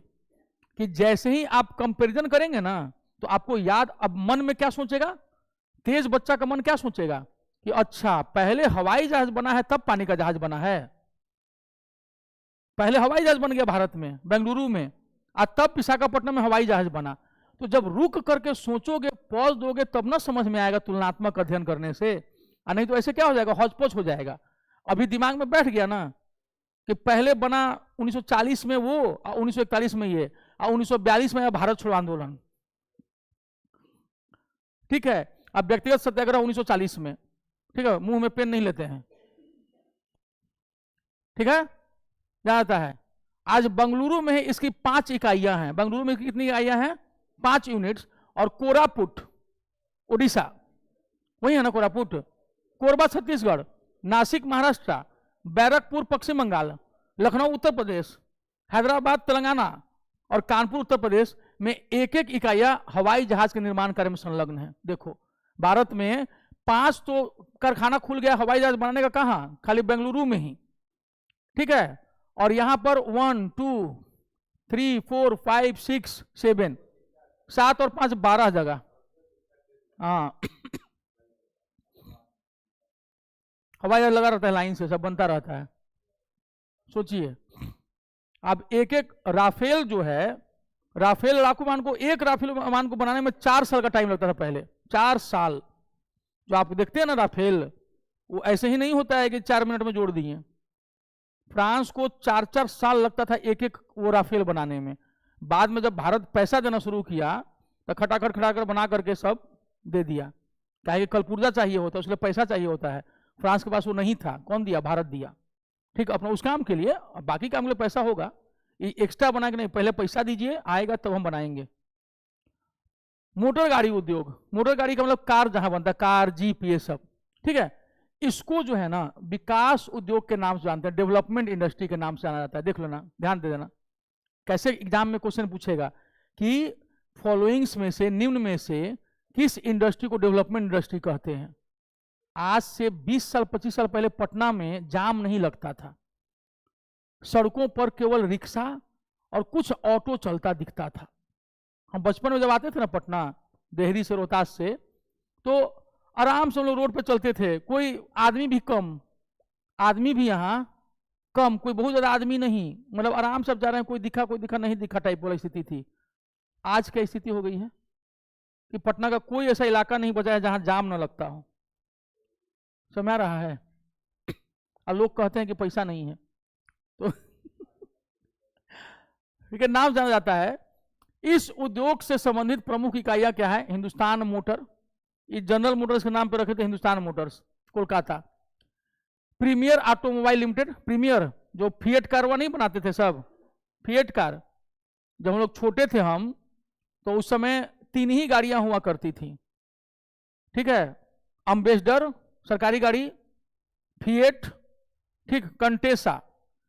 कि जैसे ही आप कंपैरिजन करेंगे ना तो आपको याद, अब मन में क्या सोचेगा? तेज बच्चा का मन क्या सोचेगा कि अच्छा पहले हवाई जहाज बना है तब पानी का जहाज बना है। पहले हवाई जहाज बन गया भारत में बेंगलुरु में, और तब विशाखापट्टनम में हवाई जहाज बना। तो जब रुक करके सोचोगे, पॉज दोगे, तब ना समझ में आएगा तुलनात्मक अध्ययन करने से। और नहीं तो ऐसे क्या हो जाएगा? हौच-पौच हो जाएगा। अभी दिमाग में बैठ गया ना कि पहले बना 1940 में वो, और 1941 में ये, और 1942 में भारत छोड़ो आंदोलन। ठीक है, अब व्यक्तिगत सत्याग्रह 1940 में। ठीक है, मुंह में पेन नहीं लेते हैं। ठीक है, जाता है। आज बेंगलुरु में इसकी 5 इकाइयां हैं। बेंगलुरु में कितनी इकाइयां हैं? 5 यूनिट्स। और कोरापुट उड़ीसा, वही है ना कोरापुट, कोरबा छत्तीसगढ़, नासिक महाराष्ट्र, बैरकपुर पश्चिम बंगाल, लखनऊ उत्तर प्रदेश, हैदराबाद तेलंगाना और कानपुर उत्तर प्रदेश में एक एक इकाइयां हवाई जहाज के निर्माण कार्य में संलग्न है। देखो, भारत में 5 तो कारखाना खुल गया हवाई जहाज बनाने का। कहां? खाली बेंगलुरु में ही। ठीक है, और यहां पर 1 2 3 4 5 6 7 7 और 5 12 जगह। हाँ, हवाई जहाज लगा रहता है, लाइन से सब बनता रहता है। सोचिए, अब एक एक राफेल जो है, राफेल लड़ाकू विमान को, एक राफेल विमान को बनाने में 4 साल का टाइम लगता था पहले। 4 साल। जो आप देखते हैं ना राफेल, वो ऐसे ही नहीं होता है कि 4 मिनट में जोड़ दिए। फ्रांस को 4-4 साल लगता था एक एक वो राफेल बनाने में। बाद में जब भारत पैसा देना शुरू किया तो खटाखट बना करके सब दे दिया। क्या कलपुर्जा चाहिए होता है, उसके लिए पैसा चाहिए होता है। फ्रांस के पास वो नहीं था। कौन दिया? भारत दिया। ठीक, अपना उस काम के लिए, बाकी काम के लिए पैसा होगा, एक्स्ट्रा बना के नहीं, पहले पैसा दीजिए, आएगा तब हम बनाएंगे। मोटर गाड़ी उद्योग, मोटर गाड़ी का मतलब कार जहां बनता है, कार, जीप, ये सब। ठीक है, इसको जो है ना विकास उद्योग के नाम से जानते हैं, डेवलपमेंट इंडस्ट्री के नाम से जाना जाता है। देख लेना, ध्यान दे देना। कैसे एग्जाम में क्वेश्चन पूछेगा कि फॉलोइंग्स में से, निम्न में से किस इंडस्ट्री को डेवलपमेंट इंडस्ट्री कहते हैं? आज से 20 साल 25 साल पहले पटना में जाम नहीं लगता था। सड़कों पर केवल रिक्शा और कुछ ऑटो चलता दिखता था। हम बचपन में जब आते थे ना पटना, देहरी से, रोहतास से, तो आराम से हम लोग रोड पे चलते थे। कोई आदमी भी कम, आदमी भी यहाँ कम, कोई बहुत ज्यादा आदमी नहीं, मतलब आराम से जा रहे हैं, कोई दिखा नहीं दिखा टाइप वाली स्थिति थी। आज क्या स्थिति हो गई है कि पटना का कोई ऐसा इलाका नहीं बचा है जहां जाम न लगता हो। समझ आ रहा है? और लोग कहते हैं कि पैसा नहीं है, तो ठीक है, नाम जाना जाता है। इस उद्योग से संबंधित प्रमुख इकाइयां क्या है? हिंदुस्तान मोटर, इस जनरल मोटर्स के नाम पर रखे थे Hindustan motors, Kolkata. Premier automobile limited, premier जो फिएट कार वो नहीं बनाते थे सब, फिएट कार। जब हम लोग छोटे थे हम, तो उस समय 3 ही गाड़ियां हुआ करती थी, ठीक है, अम्बेसडर सरकारी गाड़ी, फिएट, ठीक, कंटेसा,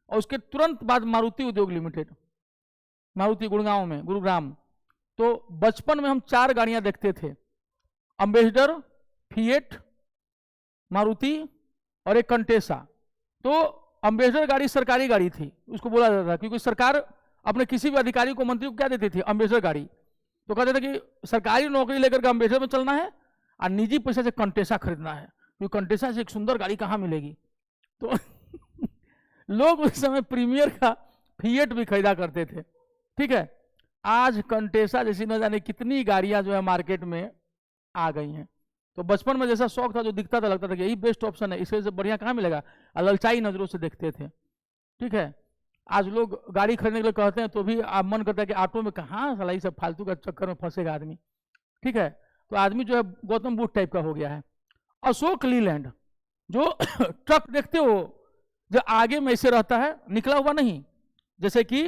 और उसके तुरंत बाद मारुति उद्योग लिमिटेड, मारुति गुड़गांव में, गुरुग्राम। तो बचपन में हम 4 गाड़ियां देखते थे, अम्बेसडर, फिएट, मारुति और एक कंटेसा। तो अम्बेसडर गाड़ी सरकारी गाड़ी थी, उसको बोला जाता था, क्योंकि सरकार अपने किसी भी अधिकारी को, मंत्री को क्या देती थी, अम्बेसडर गाड़ी। तो कहते थे कि सरकारी नौकरी लेकर के अम्बेसडर में चलना है और निजी पैसे से कंटेसा खरीदना है, क्योंकि कंटेसा से एक सुंदर गाड़ी कहाँ मिलेगी। तो लोग उस समय प्रीमियर का फिएट भी खरीदा करते थे, ठीक है। आज कंटेसा जैसी न जाने कितनी गाड़ियां जो है मार्केट में आ गई हैं। तो बचपन में जैसा शौक था, जो दिखता था, लगता था कि यही बेस्ट ऑप्शन है, इससे बढ़िया कहाँ मिलेगा, ललचाई नजरों से देखते थे, ठीक है। आज लोग गाड़ी खरीदने के लिए कहते हैं तो भी आप मन करता है कि ऑटो में कहाँ साला ये सब फालतू का चक्कर में फंसेगा आदमी, ठीक है। तो आदमी जो है गौतम बुद्ध टाइप का हो गया है। अशोक लीलैंड, जो ट्रक देखते हो जो आगे में ऐसे रहता है, निकला हुआ नहीं, जैसे कि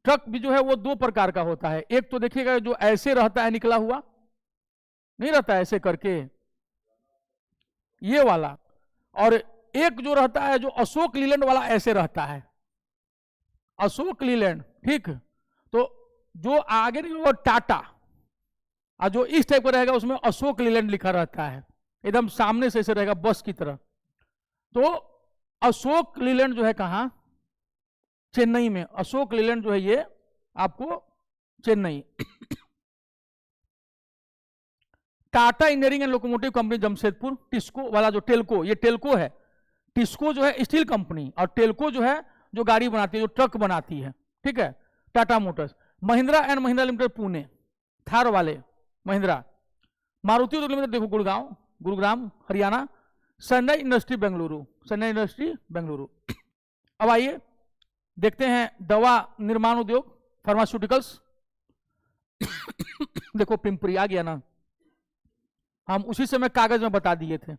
ट्रक भी जो है वो 2 प्रकार का होता है। एक तो देखिएगा जो ऐसे रहता है, निकला हुआ नहीं रहता है ऐसे करके, ये वाला, और एक जो रहता है जो अशोक लीलैंड वाला ऐसे रहता है, अशोक लीलैंड, ठीक। तो जो आगे वो टाटा, और जो इस टाइप का रहेगा उसमें अशोक लीलैंड लिखा रहता है, एकदम सामने से ऐसे रहेगा बस की तरह। तो अशोक लीलैंड जो है कहाँ, चेन्नई में। अशोक लीलैंड जो है ये आपको Chennai. Tata engineering and locomotive company Jamshedpur, TISCO वाला जो टेल्को, ये टेल्को है। टिस्को जो है स्टील कंपनी, और टेल्को जो है जो गाड़ी बनाती है, जो ट्रक बनाती है, ठीक है, Tata motors. Mahindra and Mahindra limited Pune, Thar वाले महिंद्रा। मारुति उद्योग लिमिटेड देखो गुड़गांव, गुरुग्राम हरियाणा। सन्नाई इंडस्ट्री बेंगलुरु, सन्नाई इंडस्ट्री बेंगलुरु। अब आइए देखते हैं दवा निर्माण उद्योग, फार्मास्यूटिकल्स। देखो पिंपरी आ गया ना, हम उसी समय कागज में बता दिए थे।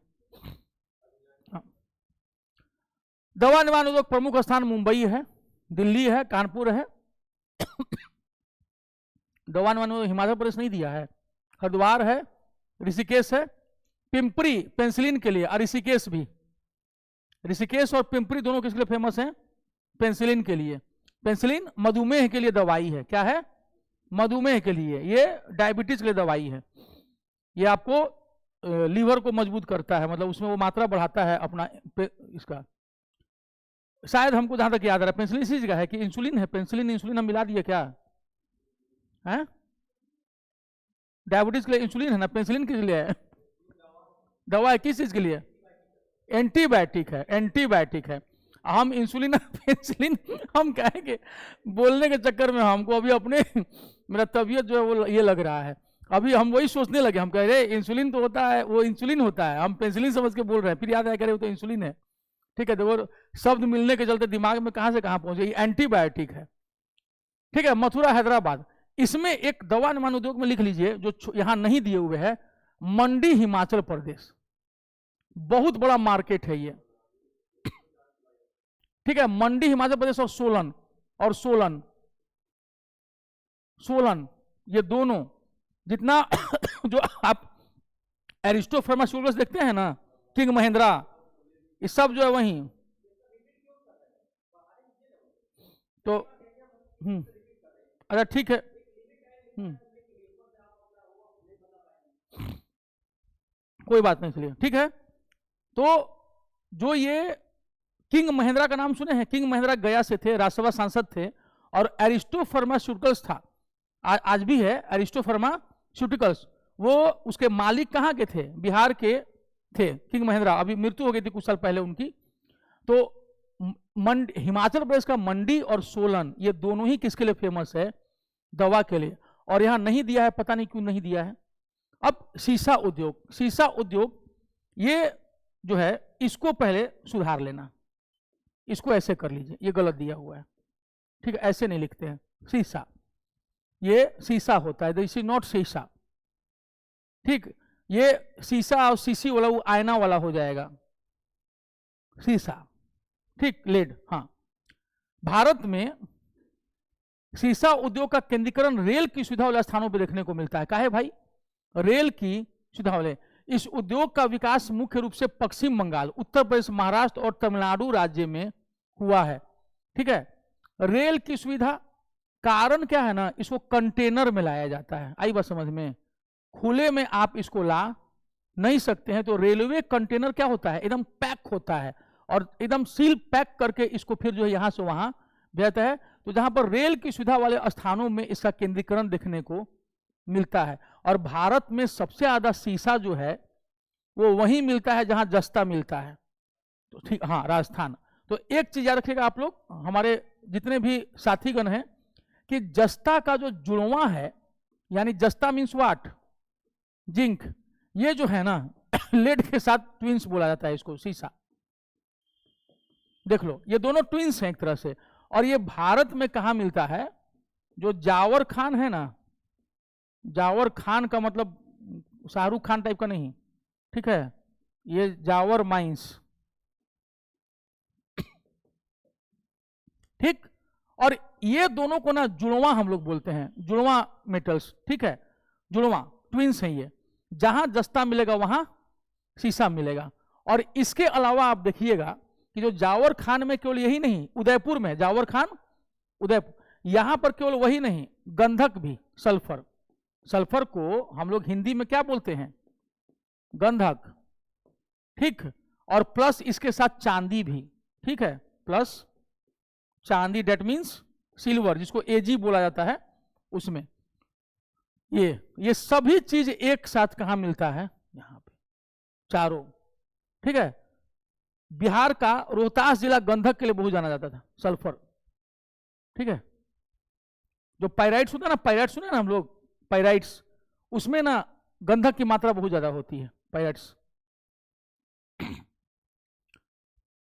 दवा निर्माण उद्योग प्रमुख स्थान मुंबई है, दिल्ली है, कानपुर है। दवा निर्माण उद्योग हिमाचल प्रदेश नहीं दिया है, हरिद्वार है, ऋषिकेश है, पिंपरी पेंसिलिन के लिए, और ऋषिकेश भी। ऋषिकेश और पिंपरी दोनों किसके लिए फेमस हैं, पेंसिलिन के लिए। पेंसिलिन मधुमेह के लिए दवाई है, क्या है, मधुमेह के लिए, ये डायबिटीज के लिए दवाई है। ये आपको लीवर को मजबूत करता है, मतलब उसमें वो मात्रा बढ़ाता है अपना इसका। शायद हमको जहां तक याद आ रहा है पेंसिलिन इसी जगह है कि इंसुलिन है, पेंसिलिन इंसुलिन हम मिला दिए क्या है, डायबिटीज के लिए इंसुलिन है ना, पेंसिलिन किस लिए है, दवा है किस चीज के लिए, एंटीबायोटिक है, एंटीबायोटिक है। हम इंसुलिन पेंसिलिन हम कहेंगे बोलने के चक्कर में हमको अभी अपने मेरा तबीयत जो है वो ये लग रहा है, अभी हम वही सोचने लगे, हम कह रहे इंसुलिन तो होता है, वो इंसुलिन होता है, हम पेंसिलिन समझ के बोल रहे हैं, फिर याद आया कह रहे वो तो इंसुलिन है, ठीक है। देखो शब्द मिलने के चलते दिमाग में कहां से कहां पहुंचे, ये एंटीबायोटिक है, ठीक है। मथुरा हैदराबाद, इसमें एक दवा निर्माण उद्योग में लिख लीजिए जो यहां नहीं दिए हुए है, मंडी हिमाचल प्रदेश, बहुत बड़ा मार्केट है ये, ठीक है। मंडी हिमाचल प्रदेश और सोलन, और सोलन, सोलन, ये दोनों जितना जो आप एरिस्टो फार्मास्यूटिकल्स देखते हैं ना, किंग महिंद्रा, ये सब जो है वहीं। तो अच्छा ठीक है, कोई बात नहीं, चलिए ठीक है। तो जो ये किंग महिंद्रा का नाम सुने हैं, किंग महिंद्रा गया से थे, राज्यसभा सांसद थे, और एरिस्टो फार्मास्यूटिकल्स था, आज भी है एरिस्टो फार्मास्यूटिकल्स। वो उसके मालिक कहाँ के थे, बिहार के थे किंग महिंद्रा, अभी मृत्यु हो गई थी कुछ साल पहले उनकी। तो हिमाचल प्रदेश का मंडी और सोलन, ये दोनों ही किसके लिए फेमस है, दवा के लिए, और यहां नहीं दिया है, पता नहीं क्यों नहीं दिया है। अब शीशा उद्योग, शीशा उद्योग ये जो है इसको पहले सुधार लेना, इसको ऐसे कर लीजिए, ये गलत दिया हुआ है, ठीक है, ऐसे नहीं लिखते हैं शीशा, ये शीशा होता है, दिस इज नॉट शीशा, ठीक। ये शीशा और शीशी वाला वो आयना वाला हो जाएगा, शीशा, ठीक, लेड। हाँ, भारत में शीशा उद्योग का केंद्रीकरण रेल की सुविधा वाले स्थानों पर देखने को मिलता है। काहे भाई? रेल की सुविधा वाले। इस उद्योग का विकास मुख्य रूप से पश्चिम बंगाल, उत्तर प्रदेश, महाराष्ट्र और तमिलनाडु राज्य में हुआ है। ठीक है, रेल की सुविधा, कारण क्या है ना, इसको कंटेनर में लाया जाता है। आई बात समझ में? खुले में आप इसको ला नहीं सकते हैं, तो रेलवे कंटेनर क्या होता है, एकदम पैक होता है और एकदम सील पैक करके इसको फिर जो है यहां से वहां भेजता है। तो जहां पर रेल की सुविधा वाले स्थानों में इसका केंद्रीकरण देखने को मिलता है। और भारत में सबसे ज्यादा शीशा जो है वो वहीं मिलता है जहां जस्ता मिलता है। तो ठीक, हाँ, राजस्थान। तो एक चीज याद रखिएगा आप लोग, हमारे जितने भी साथीगण हैं, कि जस्ता का जो जुड़वा है, यानी जस्ता मीन्स वाट, जिंक, ये जो है ना लेड के साथ ट्विंस बोला जाता है इसको, शीशा। देख लो, ये दोनों ट्विंस हैं एक तरह से। और ये भारत में कहां मिलता है? जो जावर खान है ना, जावर खान का मतलब शाहरुख खान टाइप का नहीं, ठीक है, ये जावर माइंस, ठीक। और ये दोनों को ना जुड़वा हम लोग बोलते हैं, जुड़वा मेटल्स, ठीक है, जुड़वा ट्विंस हैं ये। जहां जस्ता मिलेगा वहां शीशा मिलेगा। और इसके अलावा आप देखिएगा कि जो जावर खान में केवल यही नहीं, उदयपुर में जावर खान, उदयपुर, यहां पर केवल वही नहीं, गंधक भी, सल्फर, सल्फर को हम लोग हिंदी में क्या बोलते हैं, गंधक, ठीक। और प्लस इसके साथ चांदी भी, ठीक है, प्लस चांदी, डेट मीन्स सिल्वर, जिसको एजी बोला जाता है, उसमें ये सभी चीज एक साथ कहां मिलता है, यहां पे, चारों, ठीक है। बिहार का रोहतास जिला गंधक के लिए बहुत जाना जाता था, सल्फर, ठीक है। जो पायराइट्स होता है ना, पायराइट्स सुने ना हम लोग, पायराइट्स, उसमें ना गंधक की मात्रा बहुत ज्यादा होती है, पायराइट्स।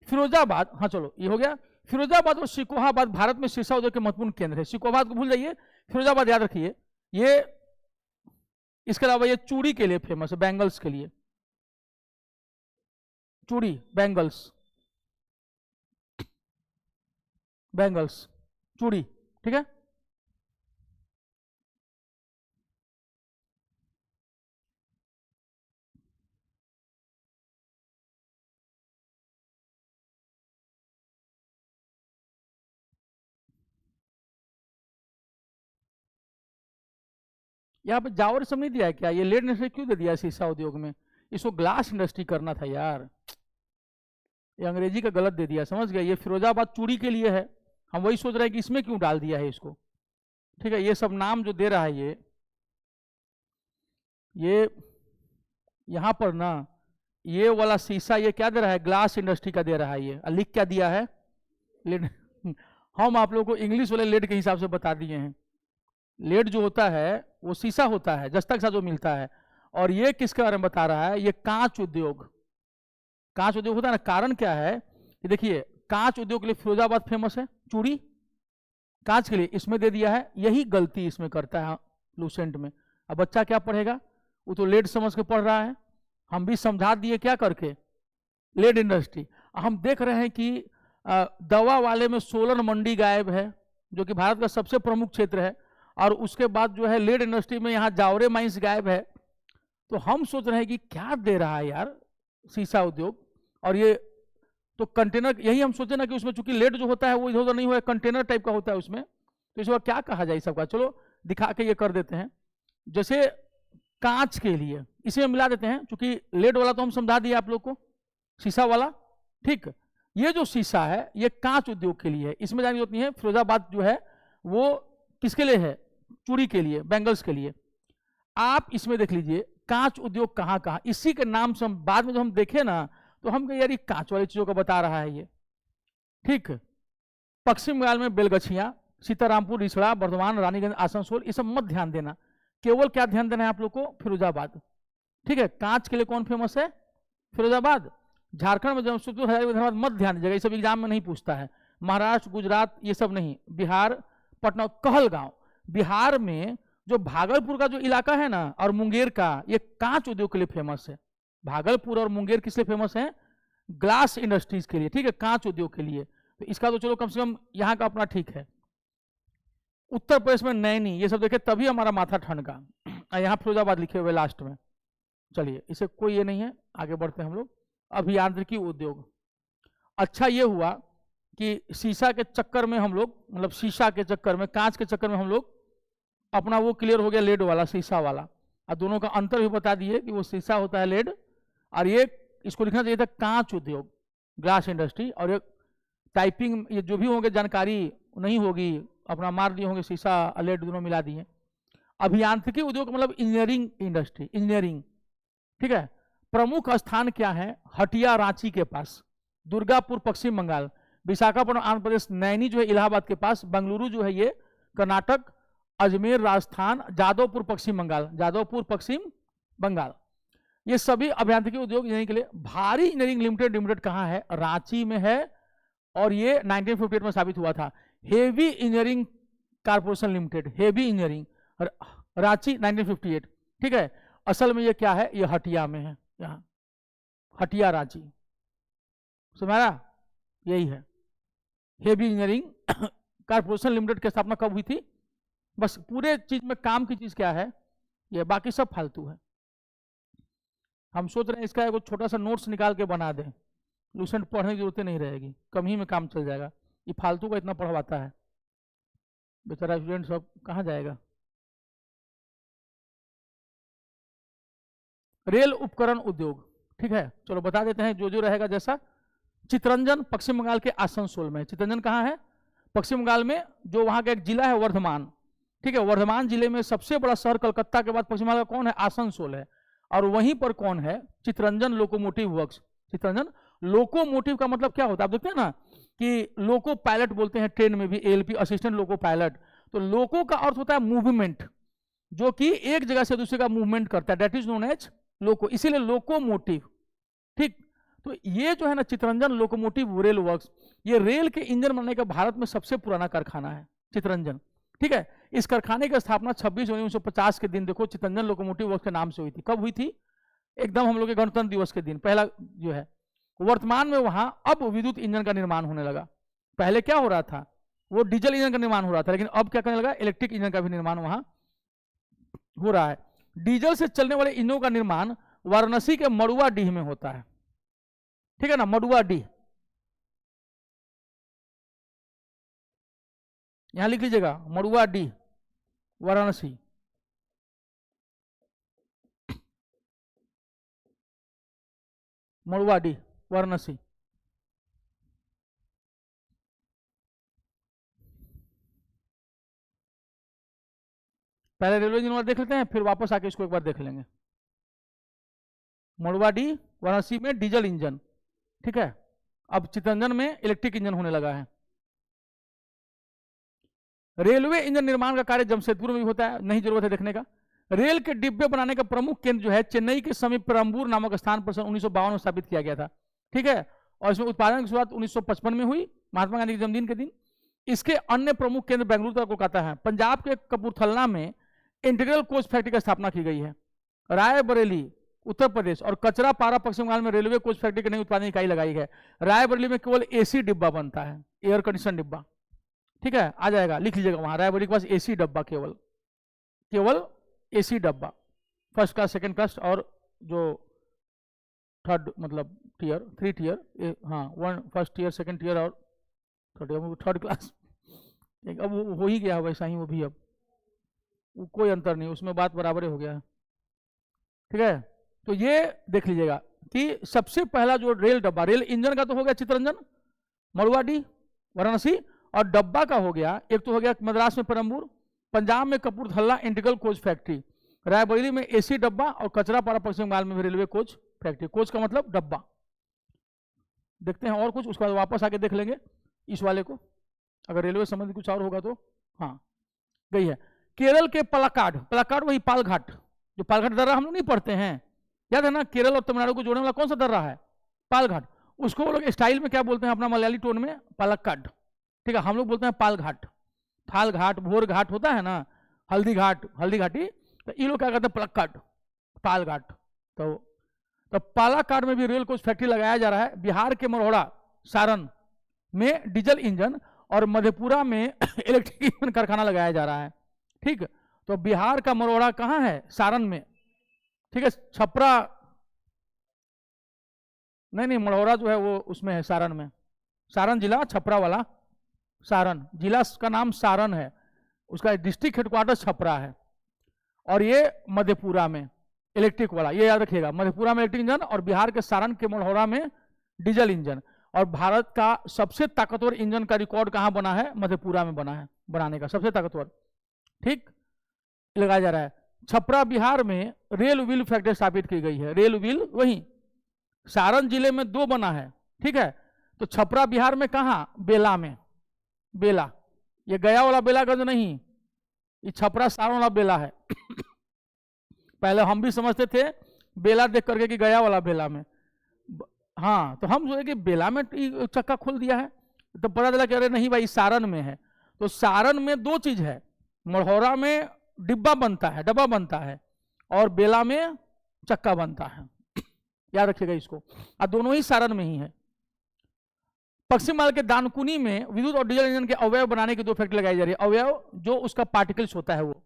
फिरोजाबाद, हाँ चलो ये हो गया। फिरोजाबाद और सिकोहाबाद भारत में शीशा उद्योग के महत्वपूर्ण केंद्र है। सिकोहाबाद को भूल जाइए, फिरोजाबाद याद रखिए। ये इसके अलावा ये चूड़ी के लिए फेमस है, बैंगल्स के लिए, चूड़ी, बैंगल्स, बैंगल्स, चूड़ी, ठीक है। यहाँ पे जावर सब नहीं दिया है क्या? ये लेड इंडस्ट्री क्यों दे दिया शीशा उद्योग में? इसको ग्लास इंडस्ट्री करना था यार, ये अंग्रेजी का गलत दे दिया, समझ गया। ये फिरोजाबाद चूड़ी के लिए है, हम वही सोच रहे हैं कि इसमें क्यों डाल दिया है इसको, ठीक है। ये सब नाम जो दे रहा है ये यहाँ पर ना, ये वाला शीशा ये क्या दे रहा है, ग्लास इंडस्ट्री का दे रहा है ये, लिख क्या दिया है, लेड। हम आप लोगों को इंग्लिश वाले लेड के हिसाब से बता दिए हैं। लेड जो होता है वो शीशा होता है, जस्ता के साथ जो मिलता है। और ये किसके बारे में बता रहा है, ये कांच उद्योग, कांच उद्योग होता है ना। कारण क्या है कि देखिए, कांच उद्योग के लिए फिरोजाबाद फेमस है, चूड़ी कांच के लिए इसमें दे दिया है। यही गलती इसमें करता है लूसेंट में। अब बच्चा क्या पढ़ेगा, वो तो लेड समझ के पढ़ रहा है, हम भी समझा दिए क्या करके, लेड इंडस्ट्री। हम देख रहे हैं कि दवा वाले में सोलन मंडी गायब है, जो कि भारत का सबसे प्रमुख क्षेत्र है। और उसके बाद जो है लेड इंडस्ट्री में यहाँ जावरे माइंस गायब है। तो हम सोच रहे हैं कि क्या दे रहा है यार शीशा उद्योग। और ये तो कंटेनर, यही हम सोचे ना कि उसमें चूंकि लेड जो होता है वो इधर उधर नहीं हुआ, कंटेनर टाइप का होता है उसमें, तो इसको क्या कहा जाए सबका। चलो दिखा के ये कर देते हैं। जैसे कांच के लिए इसमें मिला देते हैं, चूंकि लेड वाला तो हम समझा दिए आप लोग को, शीशा वाला, ठीक। ये जो शीशा है ये कांच उद्योग के लिए है, इसमें जाने की जरूरत नहीं है। फिरोजाबाद जो है वो किसके लिए है, चूड़ी के लिए, बैंगल्स के लिए। आप इसमें देख लीजिए कांच उद्योग कहां कहां, इसी के नाम से हम बाद में जो हम देखे ना, तो हम कहे यार ये कांच वाली चीजों का बता रहा है ये, ठीक। पश्चिम बंगाल में बेलगछिया, सीतारामपुर, रिसड़ा, बर्धमान, रानीगंज, आसनसोल, ये सब मत ध्यान देना। केवल क्या ध्यान देना है आप लोग को, फिरोजाबाद, ठीक है। कांच के लिए कौन फेमस है, फिरोजाबाद। झारखंड में जमशेदपुर, हैदराबाद मत ध्यान दीजिएगा, ये सब एग्जाम में नहीं पूछता है। महाराष्ट्र, गुजरात ये सब नहीं। बिहार, पटना, कहलगांव, बिहार में जो भागलपुर का जो इलाका है ना, और मुंगेर का, ये कांच उद्योग के लिए फेमस है। भागलपुर और मुंगेर किस लिए फेमस है, ग्लास इंडस्ट्रीज के लिए, ठीक है, कांच उद्योग के लिए। तो इसका तो चलो कम से कम यहाँ का अपना ठीक है। उत्तर प्रदेश में नैनी, ये सब देखे तभी हमारा माथा ठनका। यहाँ फिरोजाबाद लिखे हुए लास्ट में। चलिए, इसे कोई ये नहीं है, आगे बढ़ते हैं हम लोग। अभियांत्रिकी उद्योग। अच्छा ये हुआ कि शीशा के चक्कर में हम लोग, मतलब शीशा के चक्कर में, कांच के चक्कर में हम लोग अपना वो क्लियर हो गया, लेड वाला शीशा वाला, और दोनों का अंतर भी बता दिए कि वो शीशा होता है लेड, और ये इसको लिखना चाहिए था कांच उद्योग, ग्लास इंडस्ट्री। और एक टाइपिंग, ये जो भी होंगे जानकारी नहीं होगी, अपना मार दिए होंगे, शीशा लेड दोनों मिला दिए। अभियांत्रिकी उद्योग मतलब इंजीनियरिंग इंडस्ट्री, इंजीनियरिंग, ठीक है। प्रमुख स्थान क्या है? हटिया रांची के पास, दुर्गापुर पश्चिम बंगाल, विशाखापट्टनम आंध्र प्रदेश, नैनी जो है इलाहाबाद के पास, बेंगलुरु जो है ये कर्नाटक, अजमेर राजस्थान, जादवपुर पश्चिम बंगाल, जादवपुर पश्चिम बंगाल, ये सभी अभियांत्रिकी उद्योग इंजीनियरिंग के लिए। भारी इंजीनियरिंग लिमिटेड कहाँ है? रांची में है, और ये 1958 में साबित हुआ था। Heavy engineering corporation limited, heavy engineering, Ranchi 1958, ठीक है। असल में ये क्या है? ये हटिया में है, यहाँ हटिया रांची, समझा? यही है हेवी इंजीनियरिंग कारपोरेशन लिमिटेड की स्थापना कब हुई थी? बस पूरे चीज में काम की चीज क्या है, ये बाकी सब फालतू है। हम सोच रहे हैं इसका एक छोटा सा नोट्स निकाल के बना दें, लूसेंट पढ़ने की जरूरत नहीं रहेगी, कम ही में काम चल जाएगा। ये फालतू का इतना पढ़वाता है, बेचारा स्टूडेंट सब कहाँ जाएगा। रेल उपकरण उद्योग, ठीक है, चलो बता देते हैं जो जो रहेगा जैसा। चितरंजन पश्चिम बंगाल के आसनसोल में। चितरंजन कहाँ है? पश्चिम बंगाल में, जो वहां का एक जिला है वर्धमान, ठीक है। वर्धमान जिले में सबसे बड़ा शहर कलकत्ता के बाद पश्चिम बंगाल का कौन है? आसनसोल है। और वहीं पर कौन है? Chittaranjan locomotive works. Chittaranjan locomotive का मतलब क्या होता है? आप देखते हैं ना कि लोको पायलट बोलते हैं ट्रेन में भी, एएलपी असिस्टेंट लोको पायलट। तो लोको का अर्थ होता है मूवमेंट, जो कि एक जगह से दूसरे का मूवमेंट करता है, दैट इज नोन एज लोको, इसीलिए लोकोमोटिव, ठीक। तो ये जो है ना चितरंजन लोकोमोटिव रेल वर्क्स, ये रेल के इंजन बनाने का भारत में सबसे पुराना कारखाना है चितरंजन, ठीक है। इस कारखाने की स्थापना 26 जनवरी 1950 के दिन, देखो, चितरंजन लोकोमोटिव वर्क्स के नाम से हुई थी। कब हुई थी? एकदम हम लोग के गणतंत्र दिवस के दिन, पहला जो है। वर्तमान में वहां अब विद्युत इंजन का निर्माण होने लगा। पहले क्या हो रहा था? वो डीजल इंजन का निर्माण हो रहा था, लेकिन अब क्या करने लगा? इलेक्ट्रिक इंजन का भी निर्माण वहां हो रहा है। डीजल से चलने वाले इंजनों का निर्माण वाराणसी के मड़ुआडीह में होता है, ठीक है ना, मड़ुआडीह, यहां लिख लीजिएगा, मड़ुआडीह, वाराणसी। मड़ुआडीह, वाराणसी। पहले रेलवे इंजन देख लेते हैं, फिर वापस आके इसको एक बार देख लेंगे। मड़ुआडीह, वाराणसी में डीजल इंजन, ठीक है। अब चितरंजन में इलेक्ट्रिक इंजन होने लगा है। रेलवे इंजन निर्माण का कार्य जमशेदपुर में भी होता है, नहीं जरूरत है देखने का। रेल के डिब्बे बनाने का प्रमुख केंद्र जो है चेन्नई के समीप परम्बूर नामक स्थान पर सन 1952 में स्थापित किया गया था, ठीक है। और इसमें उत्पादन की शुरुआत 1955 में हुई, महात्मा गांधी के जन्मदिन के दिन। इसके अन्य प्रमुख केंद्र बेंगलुरु तथा कोलकाता है। पंजाब के कपूरथला में इंटीग्रल कोच फैक्ट्री की स्थापना की गई है। रायबरेली उत्तर प्रदेश और कचरा पारा पश्चिम बंगाल में रेलवे कोच फैक्ट्री की नई उत्पादन इकाई लगाई है। रायबरेली में केवल एसी डिब्बा बनता है, एयर कंडीशन डिब्बा, ठीक है, आ जाएगा, लिख लीजिएगा वहां, रायबरेली के पास एसी डब्बा, केवल एसी डब्बा, फर्स्ट क्लास, सेकंड क्लास और जो थर्ड, मतलब टीयर, 3 टीयर, हाँ, 1 फर्स्ट टीयर, सेकंड टीयर और थर्ड क्लास। अब वो हो ही गया वैसा ही वो भी, अब कोई अंतर नहीं, उसमें बात बराबर हो गया है, ठीक है। तो ये देख लीजिएगा कि सबसे पहला जो रेल डब्बा, रेल इंजन का तो हो गया चितरंजन, मड़ुआडीह, वाराणसी, और डब्बा का हो गया, एक तो हो गया मद्रास में परम्बूर, पंजाब में Kapurthala integral coach factory, Raebareli में एसी डब्बा और कचरापारा पश्चिम बंगाल में भी रेलवे कोच फैक्ट्री। कोच का मतलब डब्बा। देखते हैं और कुछ, उसके बाद वापस आके देख लेंगे इस वाले को, अगर रेलवे संबंधी कुछ और होगा तो। हाँ, गई है। केरल के पलाक्काड, पलाक्काड वही पालघाट, जो पालघाट दर्रा हम लोग नहीं पढ़ते हैं, याद है ना, केरल और तमिलनाडु को जोड़ने वाला कौन सा दर्रा है? पालघाट। उसको वो लोग स्टाइल में क्या बोलते हैं अपना मलयाली टोन में? पलाक्काड, ठीक है। हम लोग बोलते हैं पालघाट, थाल घाट, भोर घाट होता है ना, हल्दी घाट, हल्दी घाटी, तो ये लोग क्या कहते हैं? पलाक्काड, पालघाट। तो पालक्काड में भी रेल कोच फैक्ट्री लगाया जा रहा है। बिहार के मरौड़ा, सारण में डीजल इंजन और मधेपुरा में इलेक्ट्रिक इंजन कारखाना लगाया जा रहा है। ठीक, तो बिहार का मरोड़ा कहाँ है? सारण में। ठीक है, छपरा नहीं, मढ़ौरा जो है वो उसमें है, सारण में। सारण जिला, छपरा वाला सारण जिला का नाम सारण है, उसका डिस्ट्रिक्ट हेडक्वार्टर छपरा है। और ये मधेपुरा में इलेक्ट्रिक वाला, ये याद रखिएगा, मधेपुरा में इलेक्ट्रिक इंजन और बिहार के सारण के मढ़ौरा में डीजल इंजन। और भारत का सबसे ताकतवर इंजन का रिकॉर्ड कहां बना है? मधेपुरा में बना है, बनाने का सबसे ताकतवर। ठीक, लगाया जा रहा है। छपरा बिहार में रेल व्हील फैक्ट्री स्थापित की गई है, रेल व्हील वहीं सारण जिले में 2 बना है। ठीक है, तो छपरा बिहार में कहा? बेला में। बेला, ये गया वाला बेलागंज नहीं, ये छपरा सारण वाला बेला है। पहले हम भी समझते थे बेला देख करके कि गया वाला बेला में, हाँ, तो हम सोचे कि बेला में चक्का खोल दिया है, तो पता चला कि अरे नहीं भाई, सारण में है। तो सारण में 2 चीज है, मढ़ौरा में डिब्बा बनता है, डब्बा बनता है, और बेला में चक्का बनता है, याद रखिएगा इसको। और दोनों ही सारण में ही है। पश्चिम बंगाल के दानकुनी में विद्युत और डीजल इंजन के अवयव बनाने की 2 फैक्ट्री लगाई जा रही है। अवयव जो उसका पार्टिकल्स होता है, वो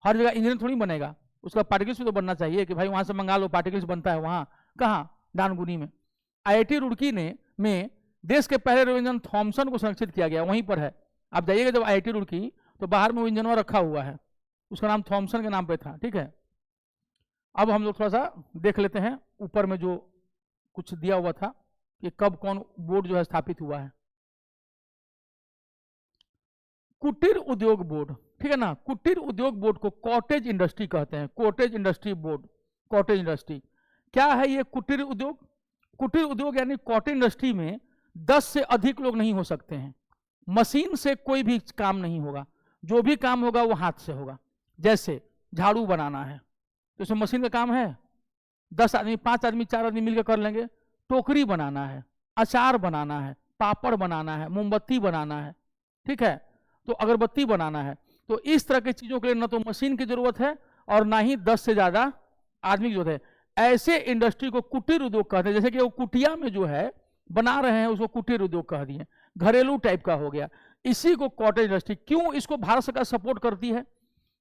हर जगह इंजन थोड़ी बनेगा, उसका पार्टिकल्स भी तो बनना चाहिए कि भाई वहां से मंगा लो, पार्टिकल्स बनता है वहां। कहाँ? दानकुनी में। IIT रुड़की में देश के पहले रेल इंजन थॉमसन को संरक्षित किया गया, वहीं पर है। आप जाइएगा जब IIT रुड़की, तो बाहर में वो इंजन रखा हुआ है, उसका नाम थॉमसन के नाम पे था। ठीक है, अब हम लोग थोड़ा सा देख लेते हैं ऊपर में जो कुछ दिया हुआ था कि कब कौन बोर्ड जो है स्थापित हुआ है। कुटीर उद्योग बोर्ड, ठीक है ना, कुटीर उद्योग बोर्ड को कॉटेज इंडस्ट्री कहते हैं, cottage industry board, cottage industry. क्या है ये कुटीर उद्योग? कुटीर उद्योग यानी कॉटेज इंडस्ट्री में 10 से अधिक लोग नहीं हो सकते हैं, मशीन से कोई भी काम नहीं होगा, जो भी काम होगा वो हाथ से होगा। जैसे झाड़ू बनाना है तो उसमें मशीन का काम है, 10 आदमी, 5 आदमी, 4 आदमी मिलकर कर लेंगे। टोकरी बनाना है, अचार बनाना है, पापड़ बनाना है, मोमबत्ती बनाना है, ठीक है, तो अगरबत्ती बनाना है। तो इस तरह की चीजों के लिए न तो मशीन की जरूरत है और ना ही 10 से ज्यादा आदमी की जरूरत है। ऐसे इंडस्ट्री को कुटीर उद्योग कहते हैं। जैसे कि वो कुटिया में जो है बना रहे हैं, उसको कुटीर उद्योग कह दिए, घरेलू टाइप का हो गया। इसी को कॉटेज इंडस्ट्री। क्यों इसको भारत सरकार सपोर्ट करती है?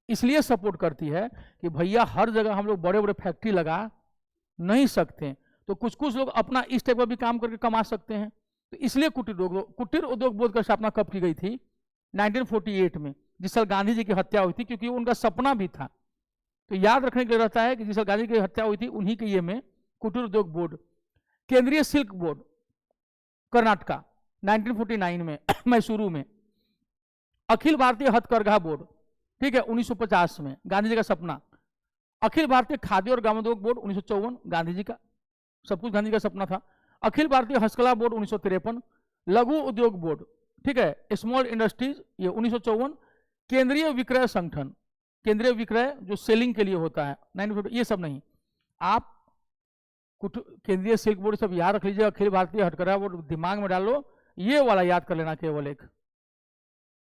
इसलिए सपोर्ट करती है कि भैया हर जगह हम लोग बड़े बड़े फैक्ट्री लगा नहीं सकते, तो कुछ कुछ लोग अपना इस टाइप का भी काम करके कमा सकते हैं। तो इसलिए कुटीर उद्योग बोर्ड की स्थापना कब की गई थी? 1948 में, जिस साल गांधी जी की हत्या हुई थी, क्योंकि उनका सपना भी था। तो याद रखने के लिए रहता है कि जिस साल गांधी जी की हत्या हुई थी उन्हीं के ये में कुटीर उद्योग बोर्ड। केंद्रीय सिल्क बोर्ड कर्नाटका 1949 में मैसूरू में। अखिल भारतीय हथकरघा बोर्ड, ठीक है, 1950 में, गांधी जी का सपना। अखिल भारतीय खाद्य और ग्रामोद्योग बोर्ड 1954, गांधी जी का, सब कुछ गांधी जी का सपना था। अखिल भारतीय हस्तकला बोर्ड 1953। लघु उद्योग बोर्ड, ठीक है, स्मॉल इंडस्ट्रीज, ये 1954। केंद्रीय विक्रय संगठन, केंद्रीय विक्रय जो सेलिंग के लिए होता है 1950, ये सब नहीं। आप केंद्रीय सिल्क बोर्ड सब याद रख लीजिए, अखिल भारतीय हथकरघा बोर्ड दिमाग में डालो, ये वाला याद कर लेना केवल एक,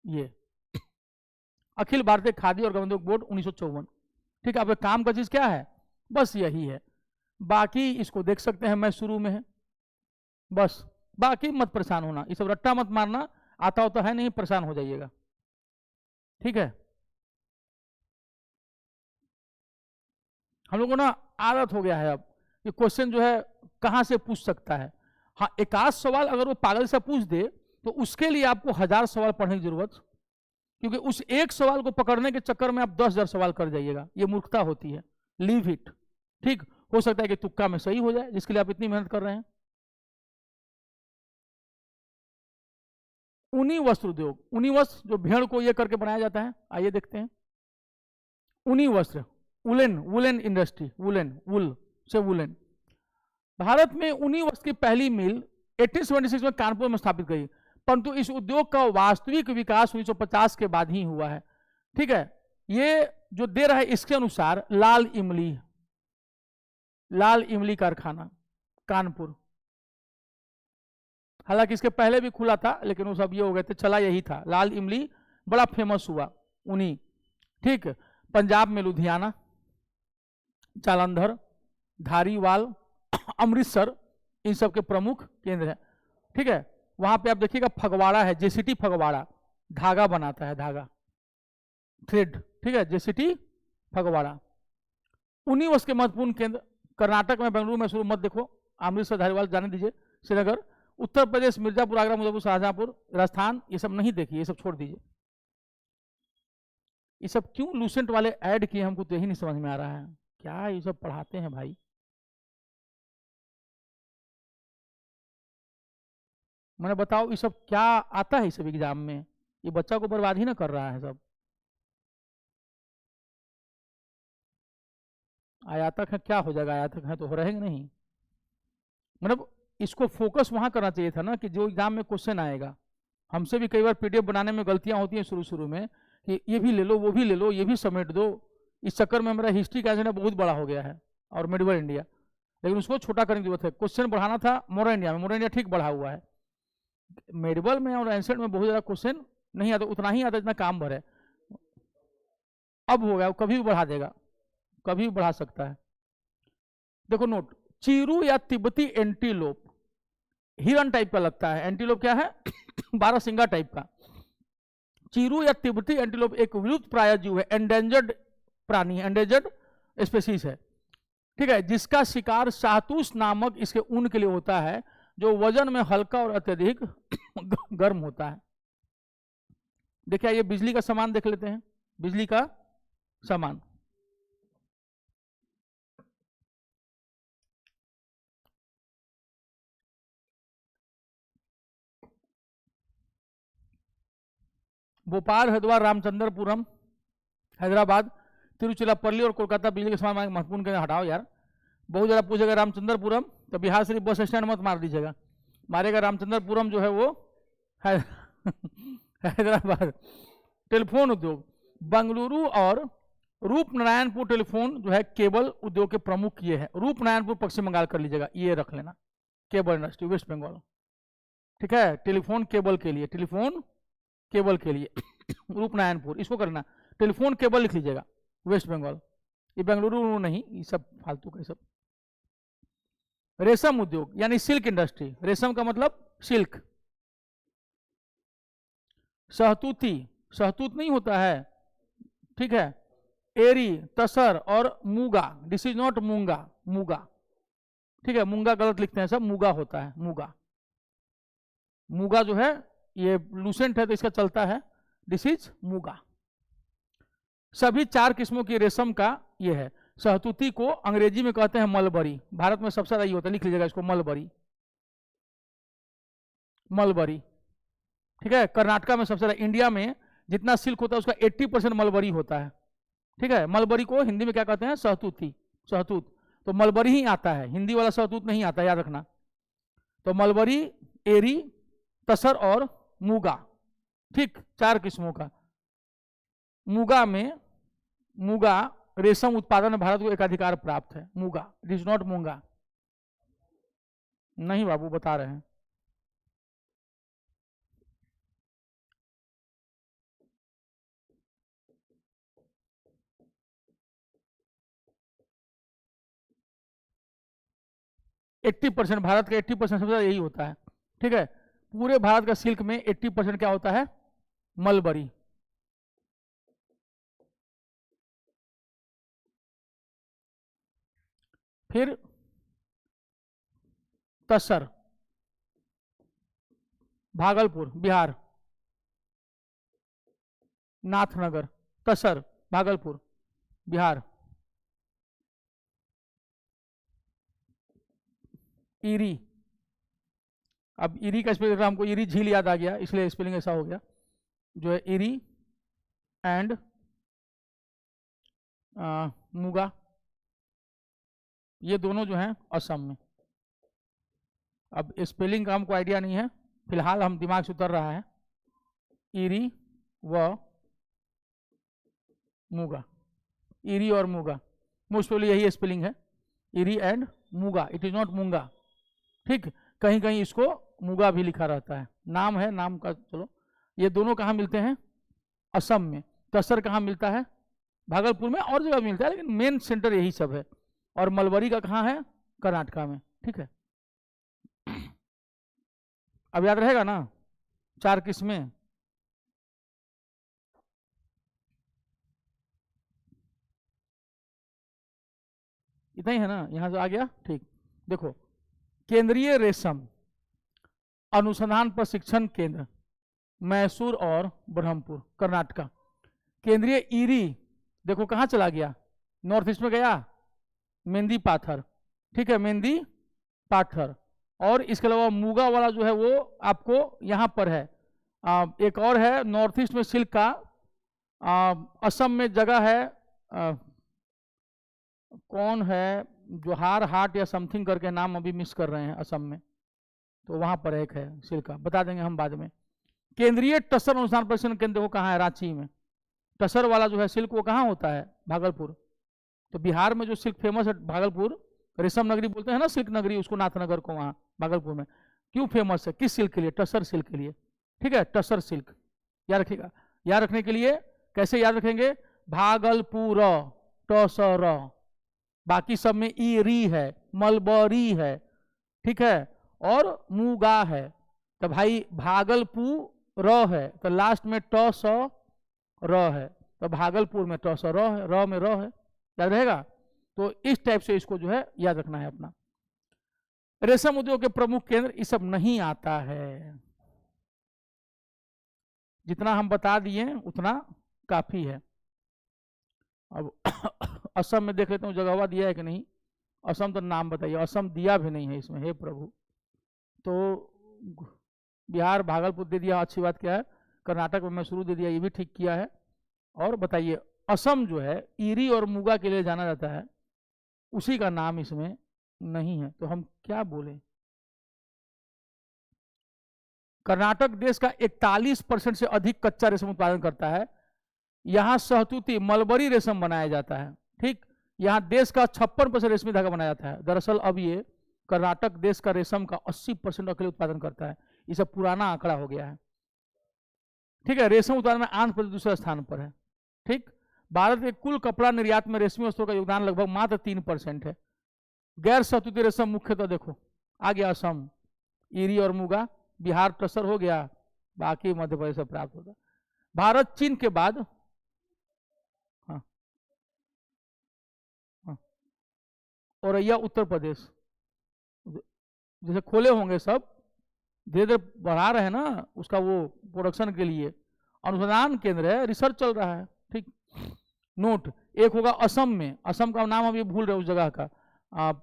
ये अखिल भारतीय खाद्य और ग्रामोद्योग बोर्ड 1954, ठीक है। अब काम का चीज क्या है? बस यही है, बाकी इसको देख सकते हैं, मैं शुरू में है, बस बाकी मत परेशान होना, ये सब रट्टा मत मारना, आता होता है नहीं, परेशान हो जाइएगा, ठीक है। हम लोगों को ना आदत हो गया है अब कि क्वेश्चन जो है कहां से पूछ सकता है। हाँ, एक आध सवाल अगर वो पागल से पूछ दे तो उसके लिए आपको 1000 सवाल पढ़ने की जरूरत, क्योंकि उस एक सवाल को पकड़ने के चक्कर में आप 10,000 सवाल कर जाइएगा, ये मूर्खता होती है। लीव इट, ठीक, हो सकता है कि तुक्का में सही हो जाए, जिसके लिए आप इतनी मेहनत कर रहे हैं। ऊनी वस्त्र उद्योग, ऊनी वस्त्र जो भेड़ को ये करके बनाया जाता है, आइए देखते हैं। ऊनी वस्त्र, वुलन, वुलन इंडस्ट्री, वुलन, वुल से वुलन। भारत में ऊनी वस्त्र की पहली मिल 1876 में कानपुर में स्थापित की, परंतु इस उद्योग का वास्तविक विकास 1950 के बाद ही हुआ है, ठीक है। ये जो दे रहा है इसके अनुसार लाल इमली कारखाना कानपुर, हालांकि इसके पहले भी खुला था लेकिन वो सब ये हो गए थे, चला यही था। लाल इमली बड़ा फेमस हुआ ऊनी, ठीक। पंजाब में लुधियाना, जालंधर, धारीवाल, अमृतसर, इन सब के प्रमुख केंद्र हैं, ठीक है। वहां पे आप देखिएगा फगवाड़ा है, जेसीटी फगवाड़ा, धागा बनाता है, धागा, थ्रेड, ठीक है, जेसीटी फगवाड़ा। उन्हीं वर्ष के महत्वपूर्ण केंद्र कर्नाटक में बेंगलुरु, मैसूर मत देखो, अमृतसर, धारीवाल जाने दीजिए, श्रीनगर, उत्तर प्रदेश मिर्जापुर, आगरा, मुजफ्फरपुर, शाहजहांपुर, राजस्थान, ये सब नहीं देखिए, ये सब छोड़ दीजिए। ये सब क्यों लूसेंट वाले ऐड किए, हमको तो यही नहीं समझ में आ रहा है, क्या ये सब पढ़ाते हैं भाई। मैंने बताओ ये सब क्या आता है, ये सब एग्जाम में, ये बच्चा को बर्बाद ही ना कर रहा है सब। आयातक है, क्या हो जाएगा, आयातक है तो हो रहेंगे नहीं, मतलब इसको फोकस वहां करना चाहिए था ना, कि जो एग्जाम में क्वेश्चन आएगा। हमसे भी कई बार पीडीएफ बनाने में गलतियां होती हैं शुरू शुरू में, कि ये भी ले लो, वो भी ले लो, ये भी समेट दो। इस चक्कर में मेरा हिस्ट्री का एजेंडा बहुत बड़ा हो गया है, और मेडिवल इंडिया, लेकिन उसको छोटा करने की जरूरत है। क्वेश्चन बढ़ाना था मॉडर्न इंडिया में, मॉडर्न इंडिया ठीक बढ़ा हुआ है, मेडिवल में और एंसेंट में बहुत ज़्यादा क्वेश्चन नहीं आता, उतना ही आता जितना काम भर है। अब हो गया, कभी भी बढ़ा देगा, कभी भी बढ़ा सकता है। देखो नोट, चीरू या तिब्बती एंटीलोप हिरन टाइप का लगता है, एंटीलोप क्या है 12 सिंगा टाइप का। चीरू या तिब्बती एंटीलोप एक विलुप्त प्राय जीव है, एंडेंजर्ड प्राणी है, एंडेंजर्ड स्पेसीज है, ठीक है, जिसका शिकार शाहतूश नामक इसके ऊन के लिए होता है, जो वजन में हल्का और अत्यधिक गर्म होता है। देखिए ये बिजली का सामान देख लेते हैं, बिजली का सामान, भोपाल, हरिद्वार, रामचंद्रपुरम, हैदराबाद, तिरुचिरापल्ली और कोलकाता बिजली के सामान महत्वपूर्ण के हटाओ यार, बहुत ज़्यादा पूछेगा। रामचंद्रपुरम तो बिहार शरीफ बस स्टैंड मत मार दीजिएगा, मारेगा रामचंद्रपुरम जो है वो हैदराबाद। टेलीफोन उद्योग, बेंगलुरु और रूपनारायणपुर टेलीफोन जो है केबल उद्योग के प्रमुख ये है। रूपनारायणपुर पश्चिम बंगाल कर लीजिएगा, ये रख लेना, केबल इंडस्ट्री वेस्ट बंगाल, ठीक है, टेलीफोन केबल के लिए, टेलीफोन केबल के लिए रूपनारायणपुर, इसको करना, टेलीफोन केबल लिख लीजिएगा वेस्ट बंगाल, ये बेंगलुरु नहीं, ये सब फालतू का सब। रेशम उद्योग यानी सिल्क इंडस्ट्री, रेशम का मतलब सिल्क। सहतूती, सहतूत नहीं होता है, ठीक है, एरी, तसर और मूगा, दिस इज नॉट मूंगा, मूगा, ठीक है, मूंगा गलत लिखते हैं सब, मूगा होता है, मूगा। मूगा जो है ये लूसेंट है तो इसका चलता है, दिस इज मूगा। सभी 4 किस्मों की रेशम का ये है। सहतूती को अंग्रेजी में कहते हैं मलबरी, भारत में सबसे ज्यादा ये होता है, लिख लीजिएगा इसको, मलबरी, मलबरी, ठीक है। कर्नाटका में सबसे ज्यादा, इंडिया में जितना सिल्क होता है उसका 80% मलबरी होता है, ठीक है। मलबरी को हिंदी में क्या कहते हैं, सहतूती, सहतूत, तो मलबरी ही आता है, हिंदी वाला सहतूत नहीं आता, याद रखना। तो मलबरी, एरी, तसर और मूगा, ठीक, 4 किस्मों का। मूगा में, मूगा रेशम उत्पादन में भारत को एकाधिकार प्राप्त है, मूगा, इट इज नॉट मूंगा, नहीं बाबू बता रहे हैं। एट्टी परसेंट, भारत का 80% सबसे ज्यादा यही होता है, ठीक है। पूरे भारत का सिल्क में 80% क्या होता है, मलबरी। फिर तसर, भागलपुर बिहार, नाथनगर, तसर भागलपुर बिहार। ईरी, अब ईरी का स्पेलिंग हमको ईरी झील याद आ गया, इसलिए स्पेलिंग ऐसा हो गया, जो है ईरी एंड मूगा, ये दोनों जो हैं असम में। अब स्पेलिंग का हमको आइडिया नहीं है, फिलहाल हम दिमाग से उतर रहा है, ईरी व मूगा, ईरी और मूगा, मोस्ट प्रोबेबली यही स्पेलिंग है, eerie and Muga, it is not मूंगा, ठीक। कहीं कहीं इसको मूगा भी लिखा रहता है, नाम है, नाम का, चलो। ये दोनों कहाँ मिलते हैं, असम में। तसर कहाँ मिलता है, भागलपुर में, और जगह मिलता है, लेकिन मेन सेंटर यही सब है। और मलबरी का कहाँ है, कर्नाटका में, ठीक है। अब याद रहेगा ना 4 किस्में। इतना ही है ना, यहां से आ गया ठीक। देखो, केंद्रीय रेशम अनुसंधान प्रशिक्षण केंद्र मैसूर और ब्रह्मपुर कर्नाटका। केंद्रीय ईरी देखो कहां चला गया, नॉर्थ ईस्ट में गया, मेहंदी पाथर, ठीक है, मेहंदी पाथर। और इसके अलावा मूगा वाला जो है वो आपको यहां पर है। एक और है नॉर्थ ईस्ट में सिल्क का, असम में जगह है, कौन है, जोहार हाट या समथिंग करके नाम अभी मिस कर रहे हैं असम में, तो वहां पर एक है सिल्क का, बता देंगे हम बाद में। केंद्रीय टसर अनुसंधान प्रशिक्षण केंद्र वो कहाँ है, रांची में। टसर वाला जो है सिल्क वो कहाँ होता है, भागलपुर। तो बिहार में जो सिल्क फेमस है भागलपुर, रेशम नगरी बोलते हैं ना सिल्क नगरी उसको, नाथनगर को, वहाँ भागलपुर में क्यों फेमस है, किस सिल्क के लिए, टसर सिल्क के लिए, ठीक है, टसर सिल्क याद रखिएगा। याद रखने के लिए कैसे याद रखेंगे, भागलपुर टसर, बाकी सब में ई री है, मलबरी है, ठीक है, और मूगा है। तो भाई भागलपुर र है तो लास्ट में ट स र है, तो भागलपुर में ट स र है, र में र है, याद रहेगा। तो इस टाइप से इसको जो है याद रखना है अपना। रेशम उद्योग के प्रमुख केंद्र ये सब नहीं आता है, जितना हम बता दिए उतना काफी है। अब असम में देख लेते हूँ जगह दिया है कि नहीं, असम तो नाम बताइए, असम दिया भी नहीं है इसमें, हे प्रभु। तो बिहार भागलपुर दे दिया, अच्छी बात क्या है, कर्नाटक में मैसूरू दे दिया, ये भी ठीक किया है। और बताइए असम जो है ईरी और मुगा के लिए जाना जाता है, उसी का नाम इसमें नहीं है, तो हम क्या बोले। कर्नाटक देश का 41% से अधिक कच्चा रेशम उत्पादन करता है, यहां सहतूती मलबरी रेशम बनाया जाता है, ठीक। यहां देश का 56% रेशमी धागा बनाया जाता है। दरअसल अब ये कर्नाटक देश का रेशम का 80% अकेले उत्पादन करता है, ये सब पुराना आंकड़ा हो गया है, ठीक है। रेशम उत्पादन में आंध्र प्रदेश दूसरे स्थान पर है, ठीक। भारत के कुल कपड़ा निर्यात में रेशमी वस्त्रों का योगदान लगभग मात्र 3% है। गैर सहतूती रेशम मुख्यतः देखो आ गया असम ईरी और मुगा, बिहार टसर हो गया, बाकी मध्य प्रदेश से प्राप्त होता है। भारत चीन के बाद, हाँ हाँ, औरैया उत्तर प्रदेश, जैसे खोले होंगे सब, धीरे धीरे बढ़ा रहे हैं ना उसका वो प्रोडक्शन के लिए, अनुसंधान केंद्र है, रिसर्च चल रहा है, ठीक। नोट एक होगा असम में, असम का नाम हम ये भूल रहे उस जगह का,